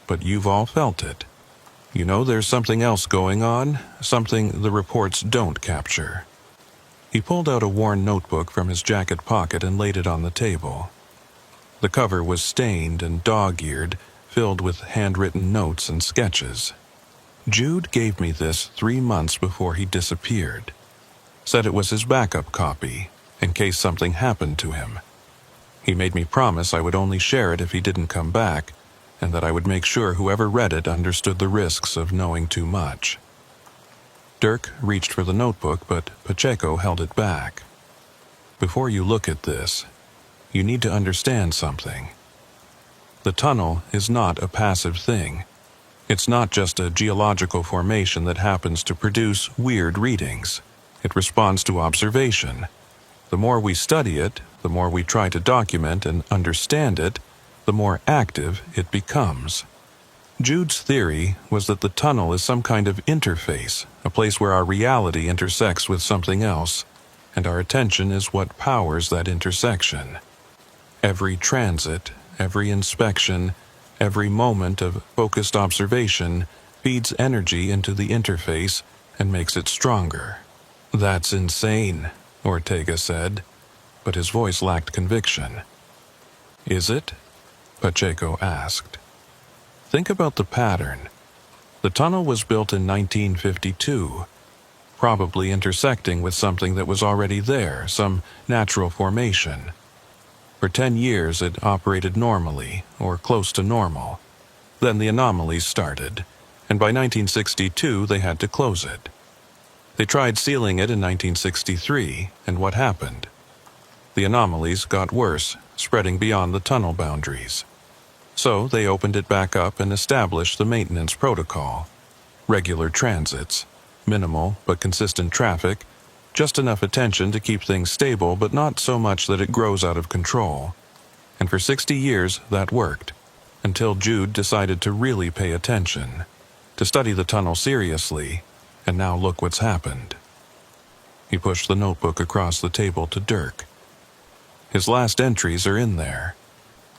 But you've all felt it. You know there's something else going on, something the reports don't capture." He pulled out a worn notebook from his jacket pocket and laid it on the table. The cover was stained and dog-eared, filled with handwritten notes and sketches. "Jude gave me this 3 months before he disappeared. Said it was his backup copy, in case something happened to him. He made me promise I would only share it if he didn't come back, and that I would make sure whoever read it understood the risks of knowing too much." Dirk reached for the notebook, but Pacheco held it back. "Before you look at this, you need to understand something. The tunnel is not a passive thing. It's not just a geological formation that happens to produce weird readings. It responds to observation. The more we study it, the more we try to document and understand it, the more active it becomes. Jude's theory was that the tunnel is some kind of interface, a place where our reality intersects with something else, and our attention is what powers that intersection. Every transit, every inspection, every moment of focused observation feeds energy into the interface and makes it stronger. "That's insane," Ortega said, but his voice lacked conviction. "Is it?" Pacheco asked. "Think about the pattern. The tunnel was built in 1952, probably intersecting with something that was already there, some natural formation. For 10 years it operated normally, or close to normal. Then the anomalies started, and by 1962 they had to close it. They tried sealing it in 1963, and what happened? The anomalies got worse, spreading beyond the tunnel boundaries. So they opened it back up and established the maintenance protocol. Regular transits, minimal but consistent traffic, just enough attention to keep things stable but not so much that it grows out of control. And for 60 years that worked, until Jude decided to really pay attention, to study the tunnel seriously, and now look what's happened." He pushed the notebook across the table to Dirk. "His last entries are in there,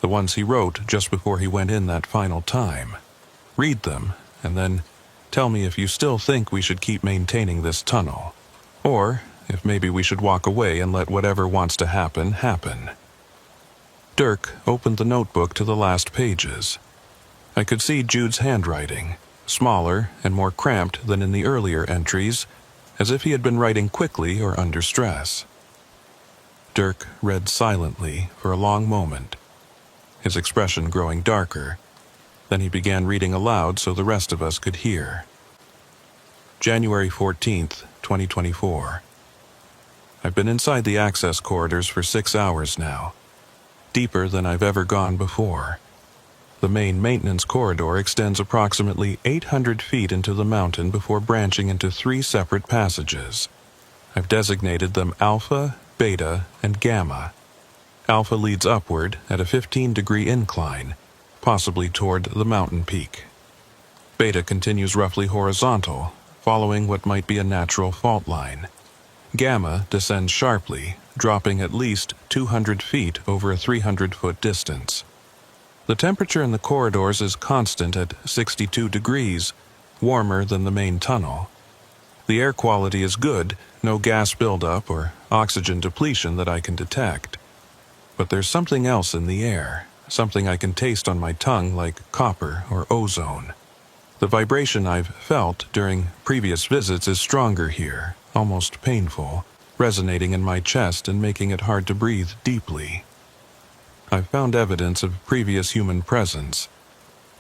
the ones he wrote just before he went in that final time. Read them, and then tell me if you still think we should keep maintaining this tunnel, or if maybe we should walk away and let whatever wants to happen, happen." Dirk opened the notebook to the last pages. I could see Jude's handwriting, smaller and more cramped than in the earlier entries, as if he had been writing quickly or under stress. Dirk read silently for a long moment, his expression growing darker. Then he began reading aloud so the rest of us could hear. January 14th, 2024. I've been inside the access corridors for 6 hours now, deeper than I've ever gone before. The main maintenance corridor extends approximately 800 feet into the mountain before branching into 3 separate passages. I've designated them Alpha, Beta, and Gamma. Alpha leads upward at a 15-degree incline, possibly toward the mountain peak. Beta continues roughly horizontal, following what might be a natural fault line. Gamma descends sharply, dropping at least 200 feet over a 300-foot distance. The temperature in the corridors is constant at 62 degrees, warmer than the main tunnel. The air quality is good, no gas buildup or oxygen depletion that I can detect. But there's something else in the air, something I can taste on my tongue like copper or ozone. The vibration I've felt during previous visits is stronger here, almost painful, resonating in my chest and making it hard to breathe deeply. I've found evidence of previous human presence,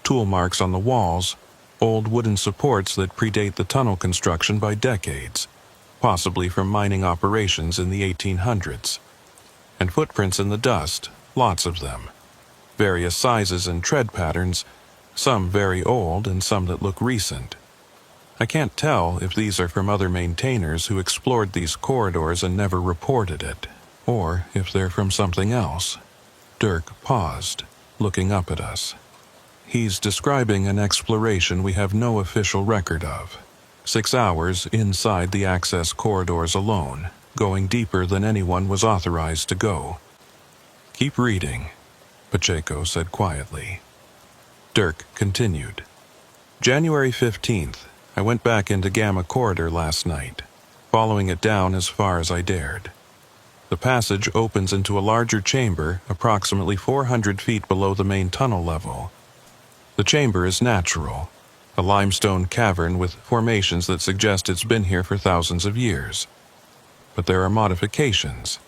tool marks on the walls, old wooden supports that predate the tunnel construction by decades, possibly from mining operations in the 1800s, and footprints in the dust, lots of them, various sizes and tread patterns, some very old and some that look recent. I can't tell if these are from other maintainers who explored these corridors and never reported it, or if they're from something else. Dirk paused, looking up at us. He's describing an exploration we have no official record of. 6 hours inside the access corridors alone, going deeper than anyone was authorized to go. "Keep reading," Pacheco said quietly. Dirk continued. January 15th, I went back into Gamma Corridor last night, following it down as far as I dared. The passage opens into a larger chamber approximately 400 feet below the main tunnel level. The chamber is natural, a limestone cavern with formations that suggest it's been here for thousands of years. But there are modifications,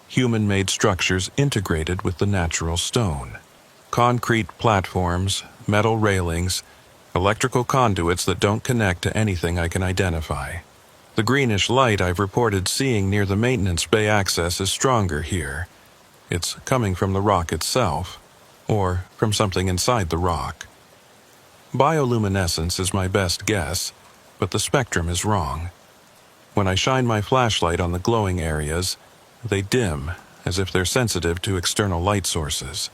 human-made structures integrated with the natural stone. Concrete platforms, metal railings, electrical conduits that don't connect to anything I can identify. The greenish light I've reported seeing near the maintenance bay access is stronger here. It's coming from the rock itself, or from something inside the rock. Bioluminescence is my best guess, but the spectrum is wrong. When I shine my flashlight on the glowing areas, they dim, as if they're sensitive to external light sources.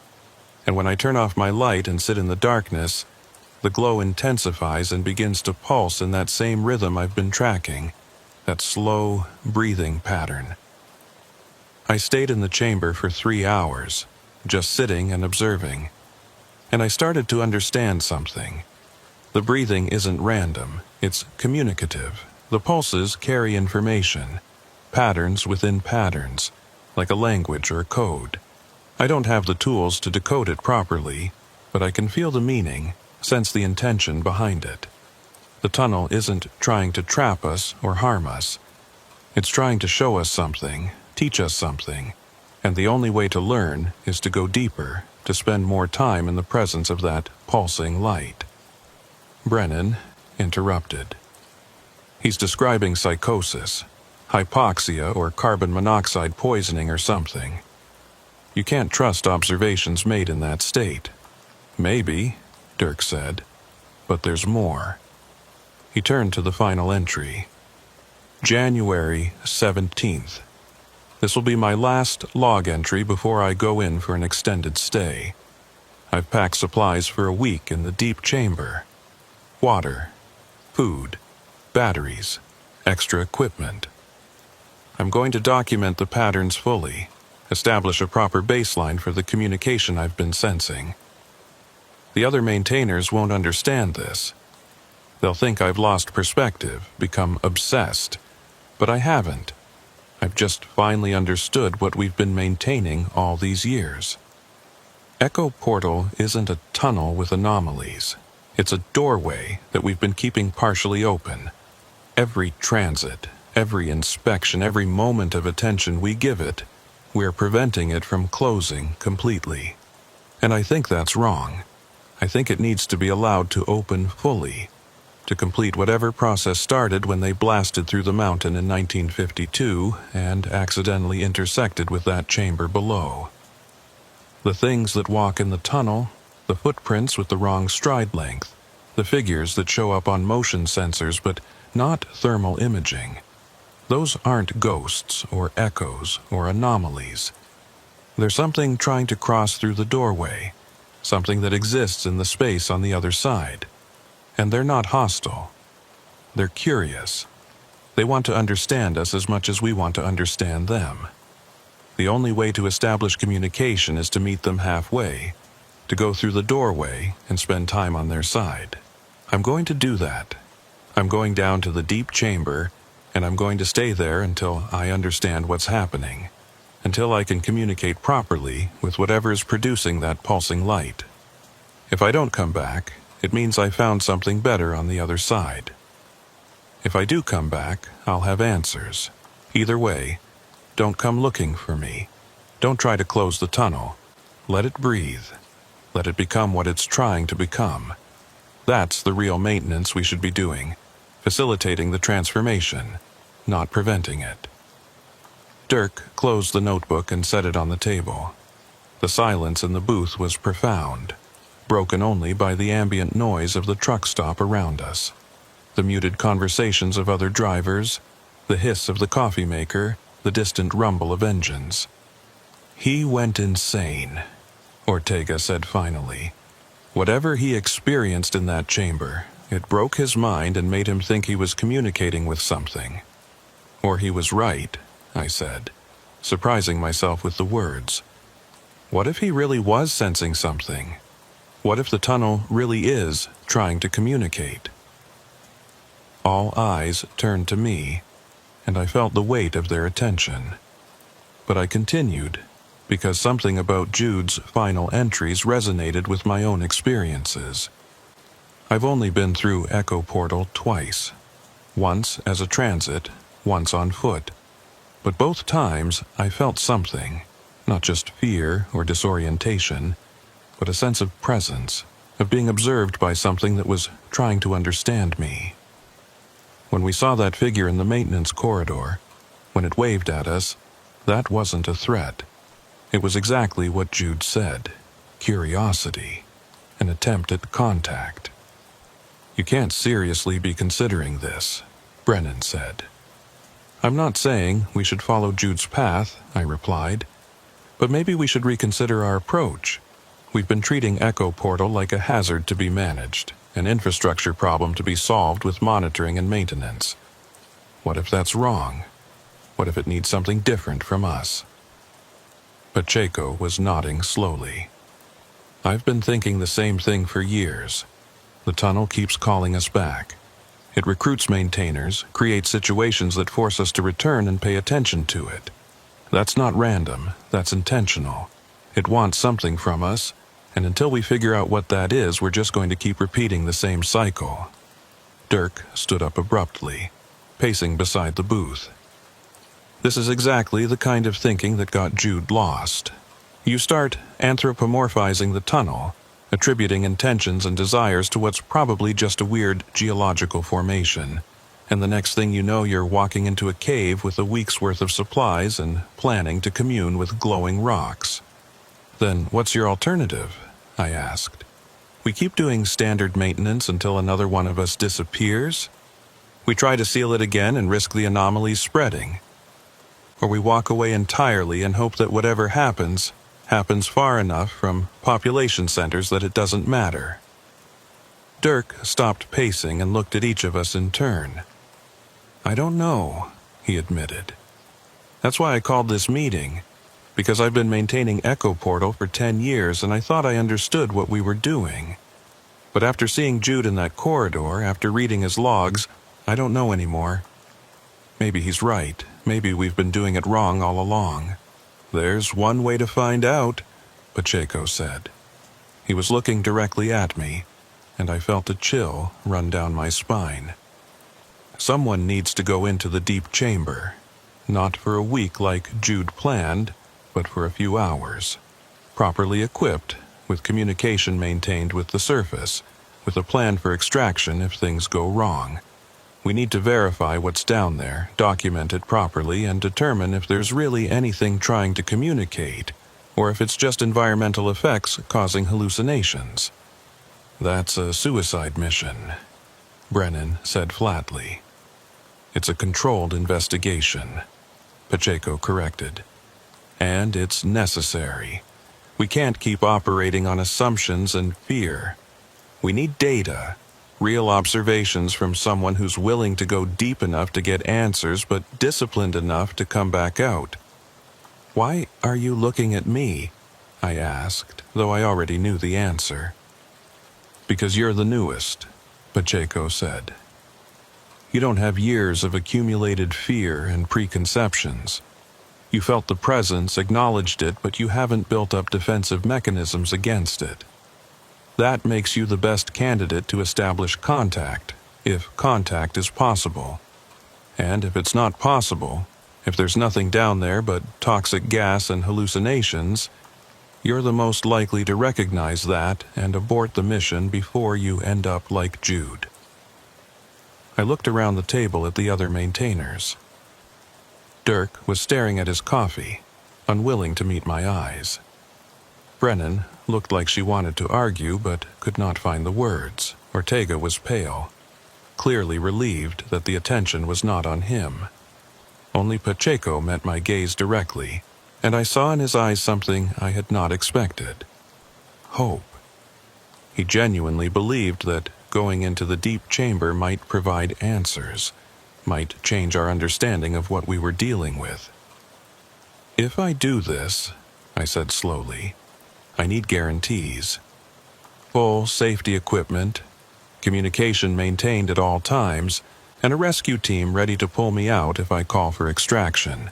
And when I turn off my light and sit in the darkness, the glow intensifies and begins to pulse in that same rhythm I've been tracking, that slow, breathing pattern. I stayed in the chamber for 3 hours, just sitting and observing, and I started to understand something. The breathing isn't random, it's communicative. The pulses carry information, patterns within patterns, like a language or code. I don't have the tools to decode it properly, but I can feel the meaning, sense the intention behind it. The tunnel isn't trying to trap us or harm us. It's trying to show us something, teach us something, and the only way to learn is to go deeper, to spend more time in the presence of that pulsing light. Brennan interrupted. He's describing psychosis, hypoxia or carbon monoxide poisoning or something. You can't trust observations made in that state. Maybe, Dirk said, but there's more. He turned to the final entry. January 17th. This will be my last log entry before I go in for an extended stay. I've packed supplies for a week in the deep chamber. Water, food, batteries, extra equipment. I'm going to document the patterns fully, establish a proper baseline for the communication I've been sensing. The other maintainers won't understand this. They'll think I've lost perspective, become obsessed, but I haven't. I've just finally understood what we've been maintaining all these years. Echo Portal isn't a tunnel with anomalies. It's a doorway that we've been keeping partially open. Every transit, every inspection, every moment of attention we give it, we're preventing it from closing completely. And I think that's wrong. I think it needs to be allowed to open fully, to complete whatever process started when they blasted through the mountain in 1952 and accidentally intersected with that chamber below. The things that walk in the tunnel, the footprints with the wrong stride length, the figures that show up on motion sensors but not thermal imaging. Those aren't ghosts or echoes or anomalies. There's something trying to cross through the doorway, something that exists in the space on the other side. And they're not hostile. They're curious. They want to understand us as much as we want to understand them. The only way to establish communication is to meet them halfway, to go through the doorway and spend time on their side. I'm going to do that. I'm going down to the deep chamber, and I'm going to stay there until I understand what's happening, until I can communicate properly with whatever is producing that pulsing light. If I don't come back, it means I found something better on the other side. If I do come back, I'll have answers. Either way, don't come looking for me. Don't try to close the tunnel. Let it breathe. Let it become what it's trying to become. That's the real maintenance we should be doing, facilitating the transformation, not preventing it. Dirk closed the notebook and set it on the table. The silence in the booth was profound, broken only by the ambient noise of the truck stop around us, the muted conversations of other drivers, the hiss of the coffee maker, the distant rumble of engines. He went insane, Ortega said finally. Whatever he experienced in that chamber, it broke his mind and made him think he was communicating with something. Or he was right, I said, surprising myself with the words. What if he really was sensing something? What if the tunnel really is trying to communicate? All eyes turned to me, and I felt the weight of their attention. But I continued, because something about Jude's final entries resonated with my own experiences. I've only been through Echo Portal twice, once as a transit, once on foot, but both times I felt something, not just fear or disorientation, but a sense of presence, of being observed by something that was trying to understand me. When we saw that figure in the maintenance corridor, when it waved at us, that wasn't a threat. It was exactly what Jude said, curiosity, an attempt at contact. You can't seriously be considering this, Brennan said. I'm not saying we should follow Jude's path, I replied, but maybe we should reconsider our approach. We've been treating Echo Portal like a hazard to be managed, an infrastructure problem to be solved with monitoring and maintenance. What if that's wrong? What if it needs something different from us? Pacheco was nodding slowly. I've been thinking the same thing for years. The tunnel keeps calling us back. It recruits maintainers, creates situations that force us to return and pay attention to it. That's not random, that's intentional. It wants something from us, and until we figure out what that is, we're just going to keep repeating the same cycle. Dirk stood up abruptly, pacing beside the booth. This is exactly the kind of thinking that got Jude lost. You start anthropomorphizing the tunnel, attributing intentions and desires to what's probably just a weird geological formation, and the next thing you know you're walking into a cave with a week's worth of supplies and planning to commune with glowing rocks. Then what's your alternative? I asked. We keep doing standard maintenance until another one of us disappears? We try to seal it again and risk the anomalies spreading? Or we walk away entirely and hope that whatever happens far enough from population centers that it doesn't matter? Dirk stopped pacing and looked at each of us in turn. I don't know, he admitted. That's why I called this meeting, because I've been maintaining Echo Portal for 10 years and I thought I understood what we were doing. But after seeing Jude in that corridor, after reading his logs, I don't know anymore. Maybe he's right. Maybe we've been doing it wrong all along. There's one way to find out, Pacheco said. He was looking directly at me, and I felt a chill run down my spine. Someone needs to go into the deep chamber, not for a week like Jude planned, but for a few hours, properly equipped, with communication maintained with the surface, with a plan for extraction if things go wrong. We need to verify what's down there, document it properly, and determine if there's really anything trying to communicate, or if it's just environmental effects causing hallucinations. That's a suicide mission, Brennan said flatly. It's a controlled investigation, Pacheco corrected. And it's necessary. We can't keep operating on assumptions and fear. We need data. Real observations from someone who's willing to go deep enough to get answers but disciplined enough to come back out. Why are you looking at me? I asked, though I already knew the answer. Because you're the newest, Pacheco said. You don't have years of accumulated fear and preconceptions. You felt the presence, acknowledged it, but you haven't built up defensive mechanisms against it. That makes you the best candidate to establish contact, if contact is possible. And if it's not possible, if there's nothing down there but toxic gas and hallucinations, you're the most likely to recognize that and abort the mission before you end up like Jude. I looked around the table at the other maintainers. Dirk was staring at his coffee, unwilling to meet my eyes. Brennan looked like she wanted to argue but could not find the words. Ortega was pale, clearly relieved that the attention was not on him. Only Pacheco met my gaze directly, and I saw in his eyes something I had not expected. Hope. He genuinely believed that going into the deep chamber might provide answers, might change our understanding of what we were dealing with. If I do this, I said slowly, I need guarantees. Full safety equipment, communication maintained at all times, and a rescue team ready to pull me out if I call for extraction.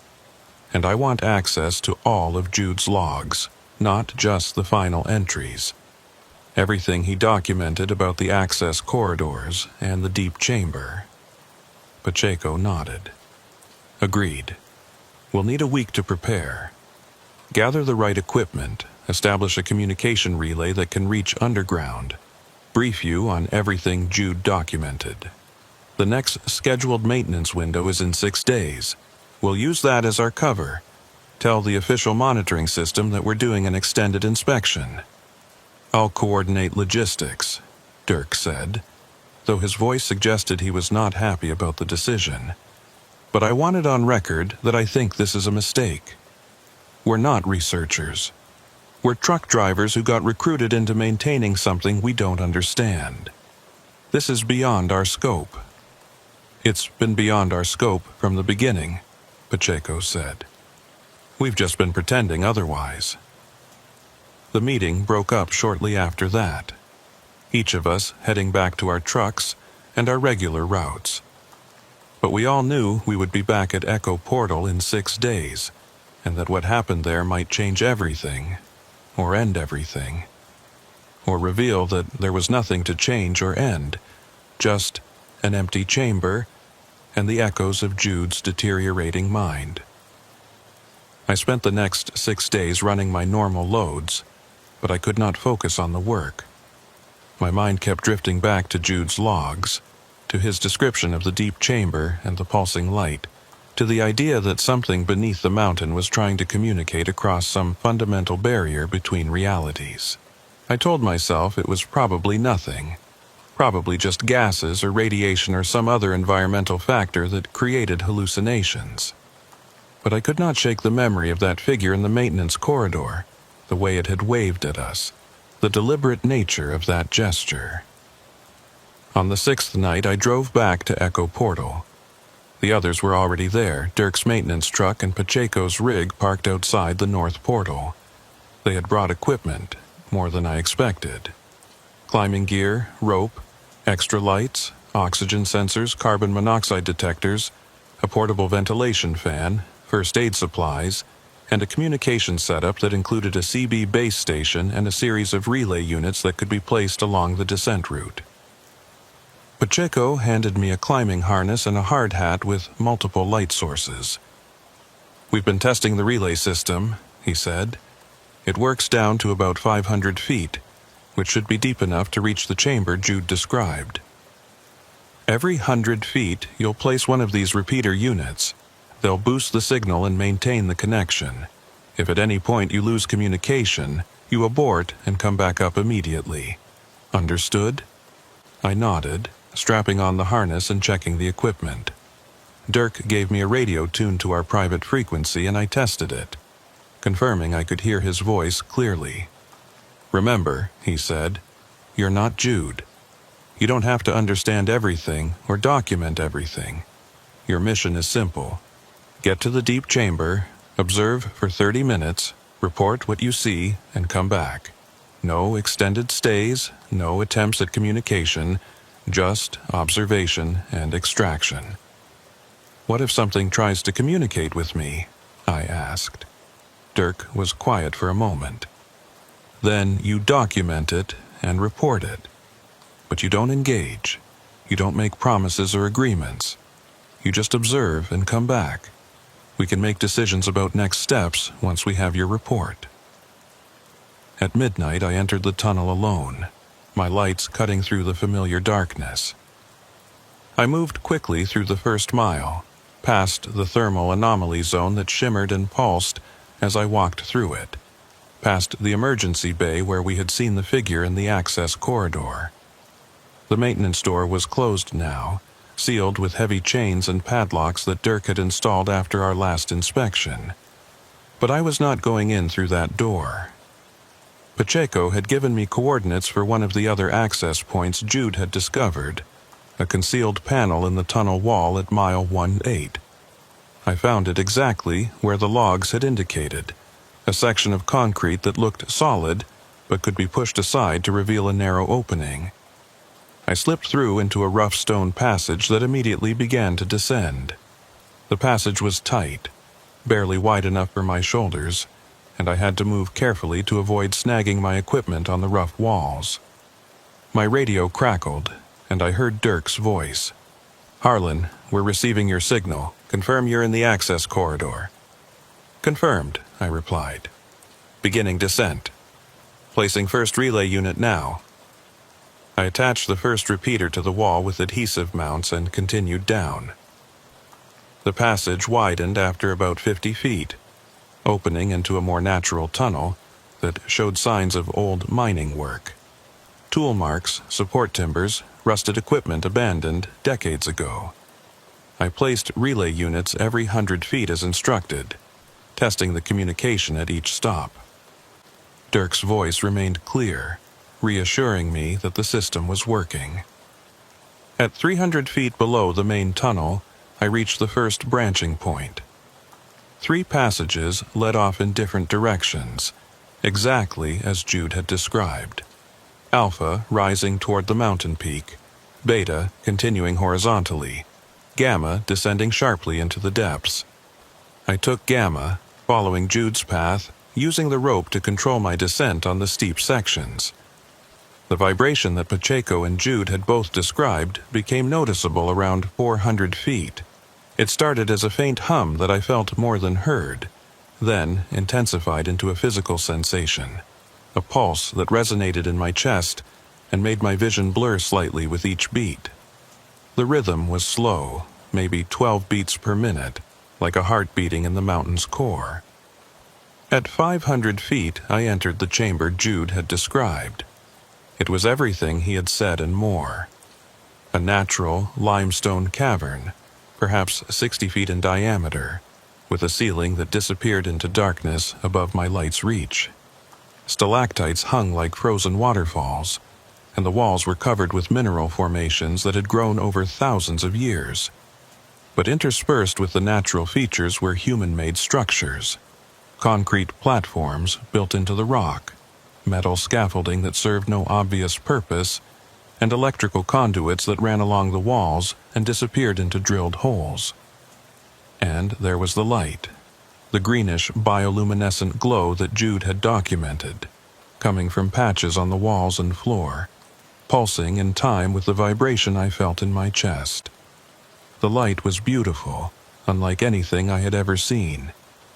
And I want access to all of Jude's logs, not just the final entries. Everything he documented about the access corridors and the deep chamber. Pacheco nodded. Agreed. We'll need a week to prepare. Gather the right equipment, establish a communication relay that can reach underground, brief you on everything Jude documented. The next scheduled maintenance window is in 6 days. We'll use that as our cover. Tell the official monitoring system that we're doing an extended inspection. I'll coordinate logistics, Dirk said, though his voice suggested he was not happy about the decision. But I want it on record that I think this is a mistake. We're not researchers. We're truck drivers who got recruited into maintaining something we don't understand. This is beyond our scope. It's been beyond our scope from the beginning, Pacheco said. We've just been pretending otherwise. The meeting broke up shortly after that, each of us heading back to our trucks and our regular routes. But we all knew we would be back at Echo Portal in 6 days, and that what happened there might change everything, or end everything, or reveal that there was nothing to change or end, just an empty chamber and the echoes of Jude's deteriorating mind. I spent the next 6 days running my normal loads, but I could not focus on the work. My mind kept drifting back to Jude's logs, to his description of the deep chamber and the pulsing light, to the idea that something beneath the mountain was trying to communicate across some fundamental barrier between realities. I told myself it was probably nothing, probably just gases or radiation or some other environmental factor that created hallucinations. But I could not shake the memory of that figure in the maintenance corridor, the way it had waved at us, the deliberate nature of that gesture. On the 6th night, I drove back to Echo Portal. The others were already there, Dirk's maintenance truck and Pacheco's rig parked outside the north portal. They had brought equipment, more than I expected. Climbing gear, rope, extra lights, oxygen sensors, carbon monoxide detectors, a portable ventilation fan, first aid supplies, and a communication setup that included a CB base station and a series of relay units that could be placed along the descent route. Pacheco handed me a climbing harness and a hard hat with multiple light sources. "We've been testing the relay system," he said. "It works down to about 500 feet, which should be deep enough to reach the chamber Jude described. Every 100 feet, you'll place one of these repeater units. They'll boost the signal and maintain the connection. If at any point you lose communication, you abort and come back up immediately. Understood?" I nodded, strapping on the harness and checking the equipment. Dirk gave me a radio tuned to our private frequency and I tested it, confirming I could hear his voice clearly. "Remember," he said, "you're not Jude. You don't have to understand everything or document everything. Your mission is simple. Get to the deep chamber, observe for 30 minutes, report what you see, and come back. No extended stays, no attempts at communication, just observation and extraction." "What if something tries to communicate with me?" I asked. Dirk was quiet for a moment. "Then you document it and report it. But you don't engage. You don't make promises or agreements. You just observe and come back. We can make decisions about next steps once we have your report." At midnight, I entered the tunnel alone, my lights cutting through the familiar darkness. I moved quickly through the first mile, past the thermal anomaly zone that shimmered and pulsed as I walked through it, past the emergency bay where we had seen the figure in the access corridor. The maintenance door was closed now, sealed with heavy chains and padlocks that Dirk had installed after our last inspection. But I was not going in through that door. Pacheco had given me coordinates for one of the other access points Jude had discovered, a concealed panel in the tunnel wall at mile 18. I found it exactly where the logs had indicated, a section of concrete that looked solid but could be pushed aside to reveal a narrow opening. I slipped through into a rough stone passage that immediately began to descend. The passage was tight, barely wide enough for my shoulders, and I had to move carefully to avoid snagging my equipment on the rough walls. My radio crackled, and I heard Dirk's voice. "Harlan, we're receiving your signal. Confirm you're in the access corridor." "Confirmed," I replied. "Beginning descent. Placing first relay unit now." I attached the first repeater to the wall with adhesive mounts and continued down. The passage widened after about 50 feet, opening into a more natural tunnel that showed signs of old mining work. Tool marks, support timbers, rusted equipment abandoned decades ago. I placed relay units every 100 feet as instructed, testing the communication at each stop. Dirk's voice remained clear, reassuring me that the system was working. At 300 feet below the main tunnel, I reached the first branching point. 3 passages led off in different directions, exactly as Jude had described. Alpha rising toward the mountain peak, Beta continuing horizontally, Gamma descending sharply into the depths. I took Gamma, following Jude's path, using the rope to control my descent on the steep sections. The vibration that Pacheco and Jude had both described became noticeable around 400 feet. It started as a faint hum that I felt more than heard, then intensified into a physical sensation, a pulse that resonated in my chest and made my vision blur slightly with each beat. The rhythm was slow, maybe 12 beats per minute, like a heart beating in the mountain's core. At 500 feet, I entered the chamber Jude had described. It was everything he had said and more. A natural limestone cavern, perhaps 60 feet in diameter, with a ceiling that disappeared into darkness above my light's reach. Stalactites hung like frozen waterfalls, and the walls were covered with mineral formations that had grown over thousands of years. But interspersed with the natural features were human-made structures, concrete platforms built into the rock, metal scaffolding that served no obvious purpose, and electrical conduits that ran along the walls and disappeared into drilled holes. And there was the light, the greenish bioluminescent glow that Jude had documented, coming from patches on the walls and floor, pulsing in time with the vibration I felt in my chest. The light was beautiful, unlike anything I had ever seen,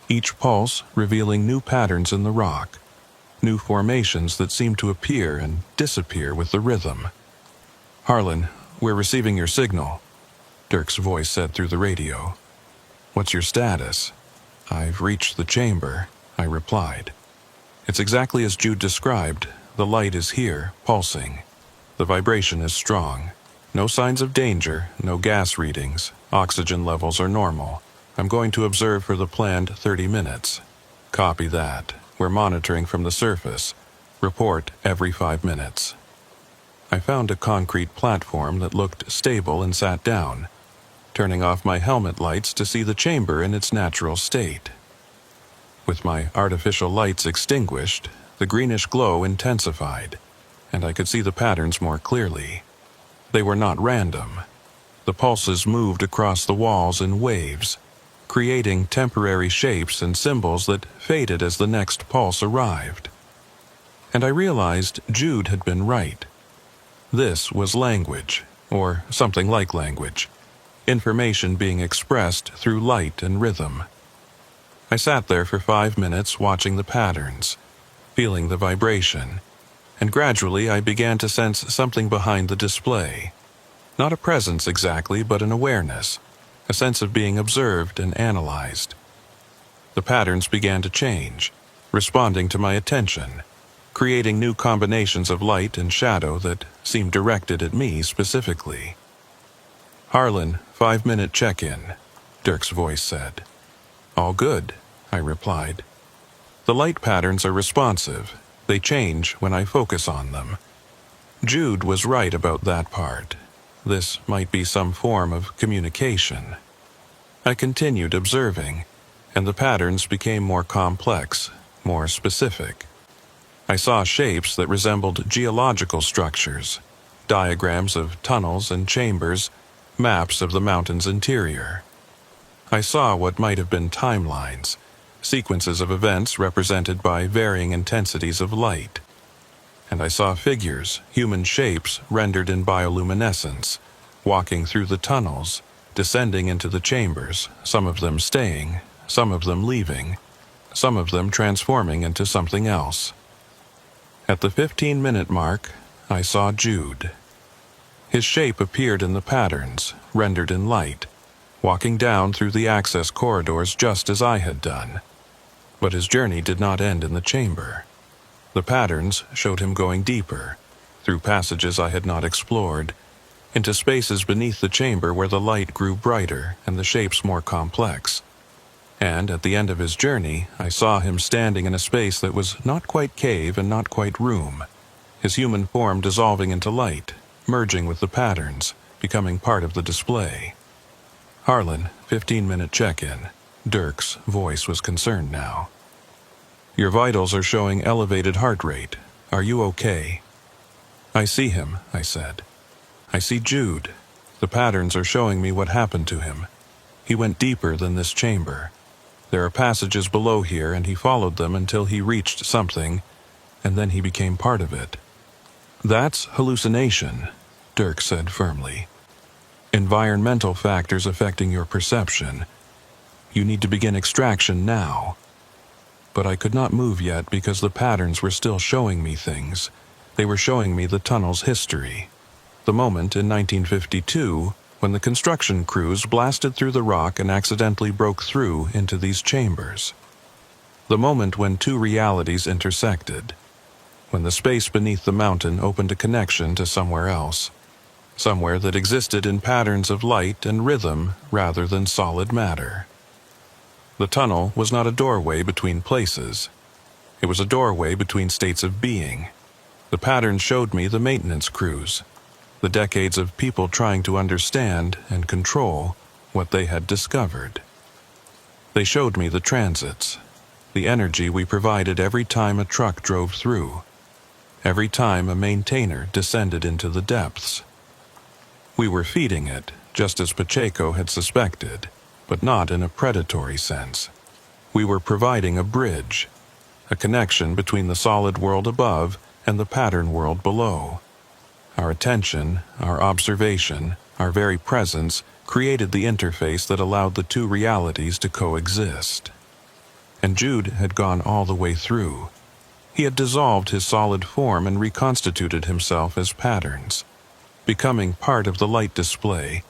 each pulse revealing new patterns in the rock, new formations that seemed to appear and disappear with the rhythm. "Harlan, we're receiving your signal," Dirk's voice said through the radio. "What's your status?" "I've reached the chamber," I replied. "It's exactly as Jude described. The light is here, pulsing. The vibration is strong. No signs of danger, no gas readings. Oxygen levels are normal. I'm going to observe for the planned 30 minutes. Copy that. We're monitoring from the surface. Report every 5 minutes." I found a concrete platform that looked stable and sat down, turning off my helmet lights to see the chamber in its natural state. With my artificial lights extinguished, the greenish glow intensified, and I could see the patterns more clearly. They were not random. The pulses moved across the walls in waves, creating temporary shapes and symbols that faded as the next pulse arrived. And I realized Jude had been right. This was language, or something like language, information being expressed through light and rhythm. I sat there for 5 minutes watching the patterns, feeling the vibration, and gradually I began to sense something behind the display. Not a presence exactly, but an awareness, a sense of being observed and analyzed. The patterns began to change, responding to my attention, creating new combinations of light and shadow that seemed directed at me specifically. "Harlan, 5-minute check-in," Dirk's voice said. "All good," I replied. "The light patterns are responsive. They change when I focus on them." Jude was right about that part. This might be some form of communication. I continued observing, and the patterns became more complex, more specific. I saw shapes that resembled geological structures, diagrams of tunnels and chambers, maps of the mountain's interior. I saw what might have been timelines, sequences of events represented by varying intensities of light. And I saw figures, human shapes rendered in bioluminescence, walking through the tunnels, descending into the chambers, some of them staying, some of them leaving, some of them transforming into something else. At the 15-minute mark, I saw Jude. His shape appeared in the patterns, rendered in light, walking down through the access corridors just as I had done. But his journey did not end in the chamber. The patterns showed him going deeper, through passages I had not explored, into spaces beneath the chamber where the light grew brighter and the shapes more complex. And at the end of his journey, I saw him standing in a space that was not quite cave and not quite room, his human form dissolving into light, merging with the patterns, becoming part of the display. "Harlan, 15-minute check-in," Dirk's voice was concerned now. "Your vitals are showing elevated heart rate. Are you okay?" "I see him," I said. "I see Jude. The patterns are showing me what happened to him. He went deeper than this chamber. There are passages below here, and he followed them until he reached something, and then he became part of it." "That's hallucination," Dirk said firmly. "Environmental factors affecting your perception. You need to begin extraction now." But I could not move yet because the patterns were still showing me things. They were showing me the tunnel's history. The moment in 1952 when the construction crews blasted through the rock and accidentally broke through into these chambers. The moment when two realities intersected. When the space beneath the mountain opened a connection to somewhere else. Somewhere that existed in patterns of light and rhythm rather than solid matter. The tunnel was not a doorway between places. It was a doorway between states of being. The pattern showed me the maintenance crews, the decades of people trying to understand and control what they had discovered. They showed me the transits, the energy we provided every time a truck drove through, every time a maintainer descended into the depths. We were feeding it, just as Pacheco had suspected, but not in a predatory sense. We were providing a bridge, a connection between the solid world above and the pattern world below. Our attention, our observation, our very presence created the interface that allowed the two realities to coexist. And Jude had gone all the way through. He had dissolved his solid form and reconstituted himself as patterns, becoming part of the light display,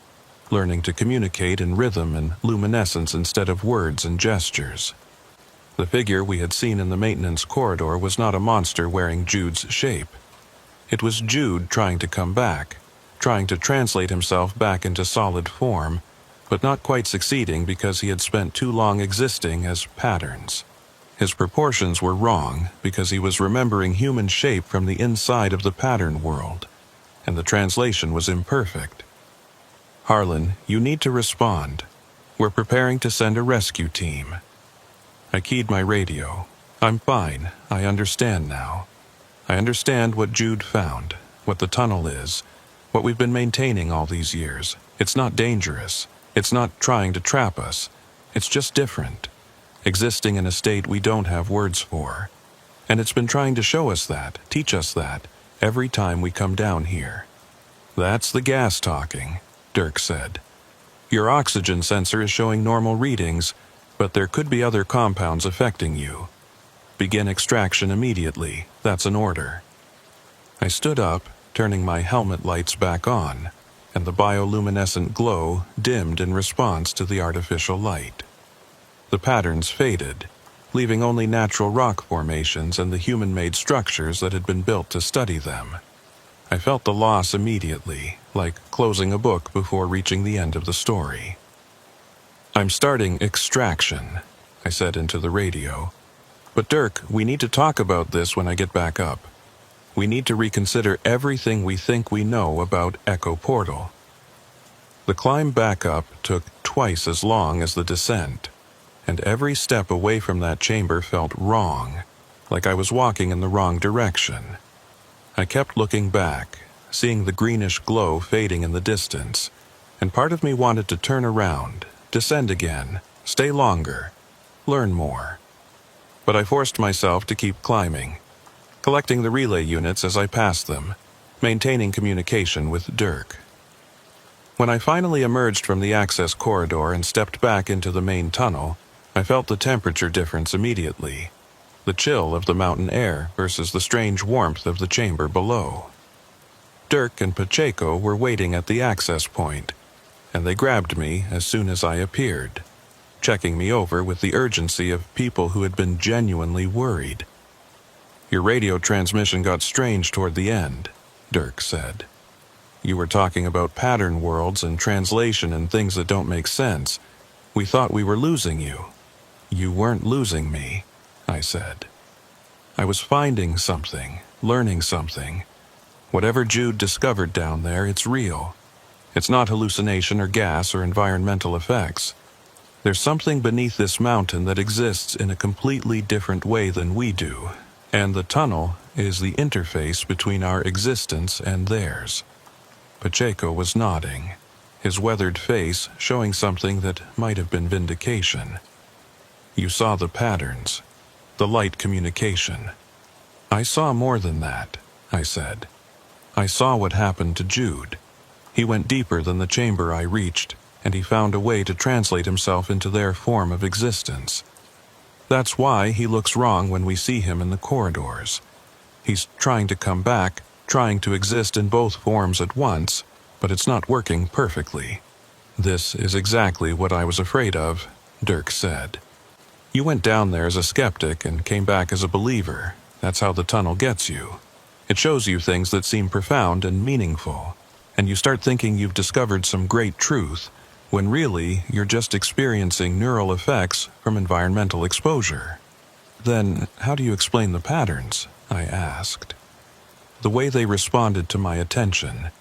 learning to communicate in rhythm and luminescence instead of words and gestures. The figure we had seen in the maintenance corridor was not a monster wearing Jude's shape. It was Jude trying to come back, trying to translate himself back into solid form, but not quite succeeding because he had spent too long existing as patterns. His proportions were wrong because he was remembering human shape from the inside of the pattern world, and the translation was imperfect. "Harlan, you need to respond. We're preparing to send a rescue team." I keyed my radio. "I'm fine. I understand now. I understand what Jude found, what the tunnel is, what we've been maintaining all these years. It's not dangerous. It's not trying to trap us. It's just different, existing in a state we don't have words for. And it's been trying to show us that, teach us that, every time we come down here." "That's the gas talking," Dirk said. "Your oxygen sensor is showing normal readings, but there could be other compounds affecting you. Begin extraction immediately. That's an order." I stood up, turning my helmet lights back on, and the bioluminescent glow dimmed in response to the artificial light. The patterns faded, leaving only natural rock formations and the human-made structures that had been built to study them. I felt the loss immediately, like closing a book before reaching the end of the story. "I'm starting extraction," I said into the radio. "But Dirk, we need to talk about this when I get back up. We need to reconsider everything we think we know about Echo Portal." The climb back up took twice as long as the descent, and every step away from that chamber felt wrong, like I was walking in the wrong direction. I kept looking back, seeing the greenish glow fading in the distance, and part of me wanted to turn around, descend again, stay longer, learn more. But I forced myself to keep climbing, collecting the relay units as I passed them, maintaining communication with Dirk. When I finally emerged from the access corridor and stepped back into the main tunnel, I felt the temperature difference immediately. The chill of the mountain air versus the strange warmth of the chamber below. Dirk and Pacheco were waiting at the access point, and they grabbed me as soon as I appeared, checking me over with the urgency of people who had been genuinely worried. "Your radio transmission got strange toward the end," Dirk said. "You were talking about pattern worlds and translation and things that don't make sense. We thought we were losing you." "You weren't losing me," I said. "I was finding something, learning something. Whatever Jude discovered down there, it's real. It's not hallucination or gas or environmental effects. There's something beneath this mountain that exists in a completely different way than we do, and the tunnel is the interface between our existence and theirs. Pacheco was nodding, his weathered face showing something that might have been vindication. You saw the patterns, the light communication. I saw more than that, I said. I saw what happened to Jude. He went deeper than the chamber I reached, and he found a way to translate himself into their form of existence. That's why he looks wrong when we see him in the corridors. He's trying to come back, trying to exist in both forms at once, but it's not working perfectly. This is exactly what I was afraid of, Dirk said. You went down there as a skeptic and came back as a believer. That's how the tunnel gets you. It shows you things that seem profound and meaningful, and you start thinking you've discovered some great truth, when really you're just experiencing neural effects from environmental exposure. Then, how do you explain the patterns? I asked. The way they responded to my attention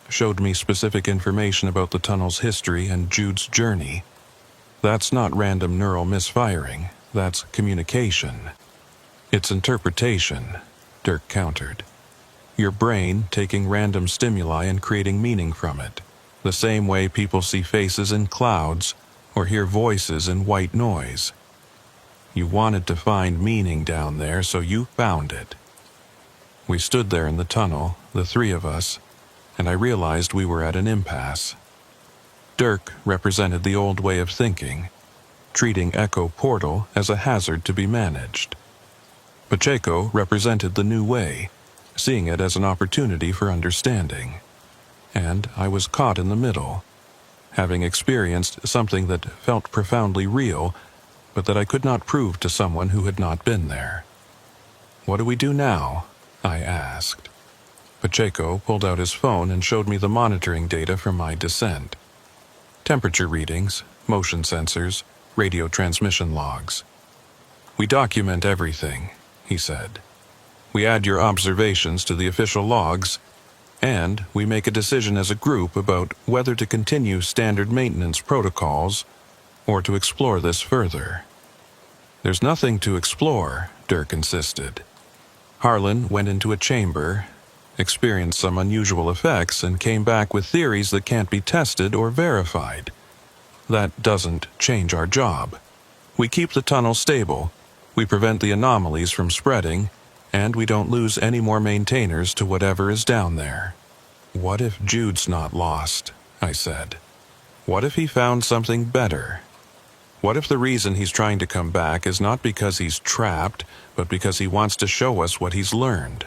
showed me specific information about the tunnel's history and Jude's journey. That's not random neural misfiring, that's communication. It's interpretation, Dirk countered. Your brain taking random stimuli and creating meaning from it, the same way people see faces in clouds or hear voices in white noise. You wanted to find meaning down there, so you found it. We stood there in the tunnel, the three of us, and I realized we were at an impasse. Dirk represented the old way of thinking, treating Echo Portal as a hazard to be managed. Pacheco represented the new way, seeing it as an opportunity for understanding. And I was caught in the middle, having experienced something that felt profoundly real, but that I could not prove to someone who had not been there. What do we do now? I asked. Pacheco pulled out his phone and showed me the monitoring data from my descent. Temperature readings, motion sensors, radio transmission logs. We document everything, he said. We add your observations to the official logs, and we make a decision as a group about whether to continue standard maintenance protocols or to explore this further. There's nothing to explore, Dirk insisted. Harlan went into a chamber, experienced some unusual effects, and came back with theories that can't be tested or verified. That doesn't change our job. We keep the tunnel stable, we prevent the anomalies from spreading, and we don't lose any more maintainers to whatever is down there. What if Jude's not lost? I said. What if he found something better? What if the reason he's trying to come back is not because he's trapped, but because he wants to show us what he's learned?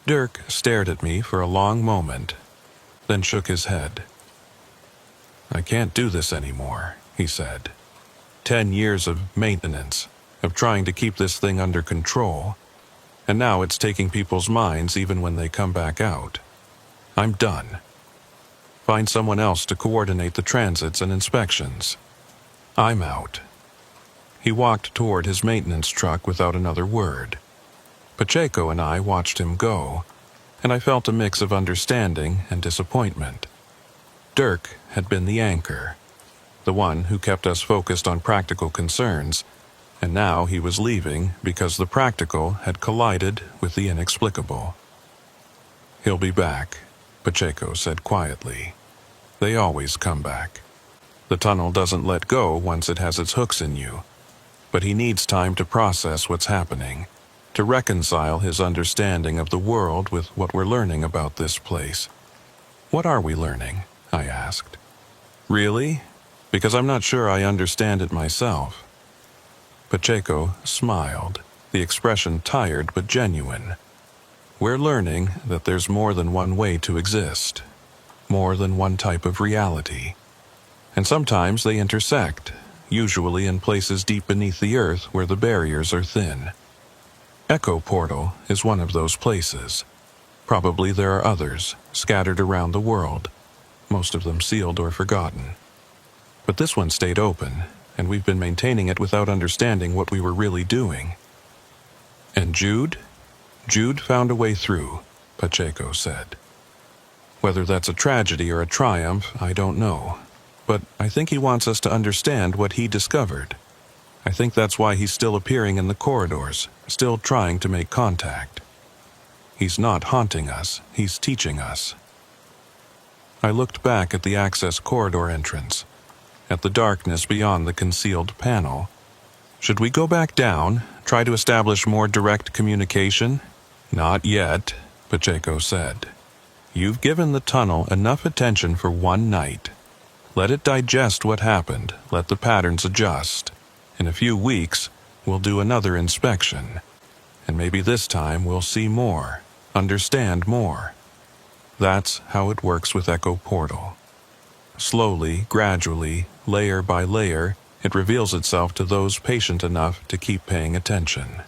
Dirk stared at me for a long moment, then shook his head. I can't do this anymore, he said. 10 years of maintenance, of trying to keep this thing under control, and now it's taking people's minds even when they come back out. I'm done. Find someone else to coordinate the transits and inspections. I'm out. He walked toward his maintenance truck without another word. Pacheco and I watched him go, and I felt a mix of understanding and disappointment. Dirk had been the anchor, the one who kept us focused on practical concerns, and now he was leaving because the practical had collided with the inexplicable. He'll be back, Pacheco said quietly. They always come back. The tunnel doesn't let go once it has its hooks in you, but he needs time to process what's happening, to reconcile his understanding of the world with what we're learning about this place. What are we learning? I asked. Really? Because I'm not sure I understand it myself. Pacheco smiled, the expression tired but genuine. We're learning that there's more than one way to exist, more than one type of reality. And sometimes they intersect, usually in places deep beneath the earth where the barriers are thin. Echo Portal is one of those places. Probably there are others, scattered around the world, most of them sealed or forgotten. But this one stayed open, and we've been maintaining it without understanding what we were really doing. And Jude? Jude found a way through, Pacheco said. Whether that's a tragedy or a triumph, I don't know. But I think he wants us to understand what he discovered. I think that's why he's still appearing in the corridors, still trying to make contact. He's not haunting us, he's teaching us. I looked back at the access corridor entrance, at the darkness beyond the concealed panel. Should we go back down, try to establish more direct communication? Not yet, Pacheco said. You've given the tunnel enough attention for one night. Let it digest what happened, let the patterns adjust. In a few weeks, we'll do another inspection. And maybe this time we'll see more, understand more. That's how it works with Echo Portal. Slowly, gradually, layer by layer, it reveals itself to those patient enough to keep paying attention.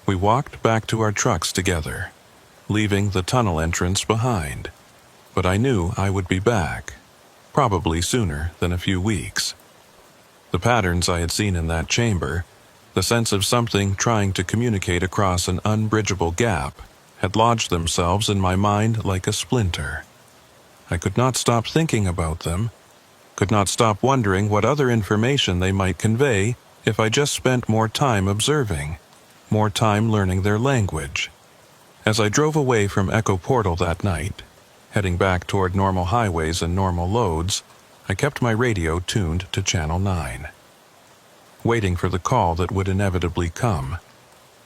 We walked back to our trucks together, leaving the tunnel entrance behind. But I knew I would be back, probably sooner than a few weeks. The patterns I had seen in that chamber, the sense of something trying to communicate across an unbridgeable gap, had lodged themselves in my mind like a splinter. I could not stop thinking about them, could not stop wondering what other information they might convey if I just spent more time observing, more time learning their language. As I drove away from Echo Portal that night, heading back toward normal highways and normal loads, I kept my radio tuned to Channel 9. Waiting for the call that would inevitably come,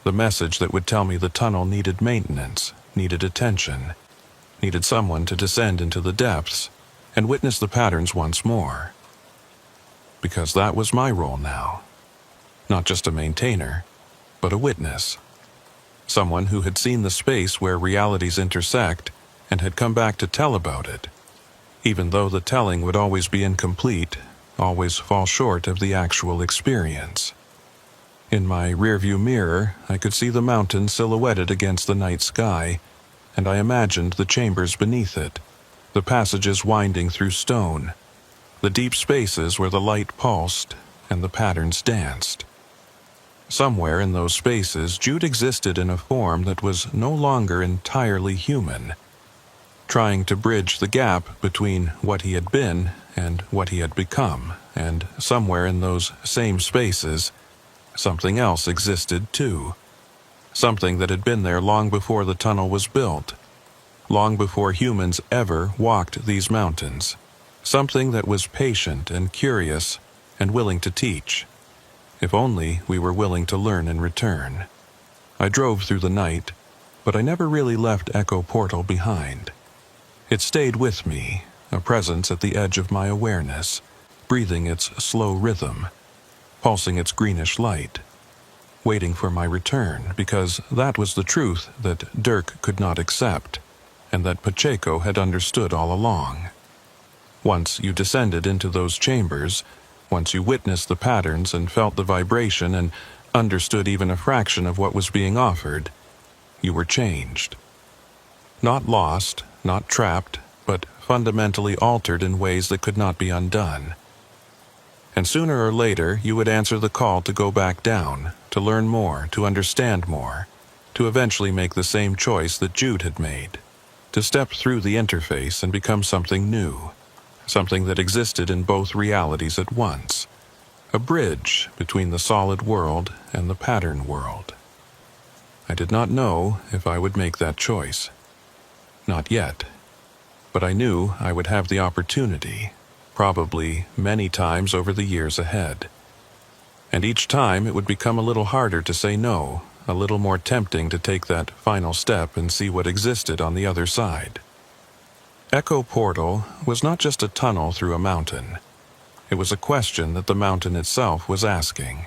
the message that would tell me the tunnel needed maintenance, needed attention, needed someone to descend into the depths and witness the patterns once more. Because that was my role now. Not just a maintainer, but a witness. Someone who had seen the space where realities intersect and had come back to tell about it, even though the telling would always be incomplete, always fall short of the actual experience. In my rearview mirror, I could see the mountain silhouetted against the night sky, and I imagined the chambers beneath it, the passages winding through stone, the deep spaces where the light pulsed and the patterns danced. Somewhere in those spaces, Jude existed in a form that was no longer entirely human, trying to bridge the gap between what he had been and what he had become, and somewhere in those same spaces, something else existed too. Something that had been there long before the tunnel was built, long before humans ever walked these mountains. Something that was patient and curious and willing to teach, if only we were willing to learn in return. I drove through the night, but I never really left Echo Portal behind. It stayed with me, a presence at the edge of my awareness, breathing its slow rhythm, pulsing its greenish light, waiting for my return, because that was the truth that Dirk could not accept, and that Pacheco had understood all along. Once you descended into those chambers, once you witnessed the patterns and felt the vibration and understood even a fraction of what was being offered, you were changed. Not lost, not trapped, but fundamentally altered in ways that could not be undone. And sooner or later, you would answer the call to go back down, to learn more, to understand more, to eventually make the same choice that Jude had made, to step through the interface and become something new, something that existed in both realities at once, a bridge between the solid world and the pattern world. I did not know if I would make that choice. Not yet. But I knew I would have the opportunity, probably many times over the years ahead. And each time it would become a little harder to say no, a little more tempting to take that final step and see what existed on the other side. Echo Portal was not just a tunnel through a mountain. It was a question that the mountain itself was asking.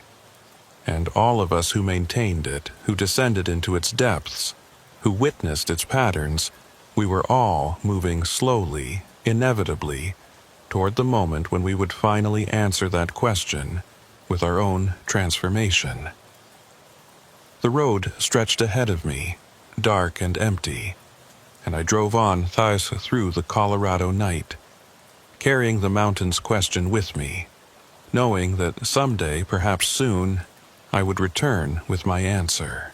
And all of us who maintained it, who descended into its depths, who witnessed its patterns, we were all moving slowly, inevitably, toward the moment when we would finally answer that question with our own transformation. The road stretched ahead of me, dark and empty, and I drove on through the Colorado night, carrying the mountain's question with me, knowing that someday, perhaps soon, I would return with my answer.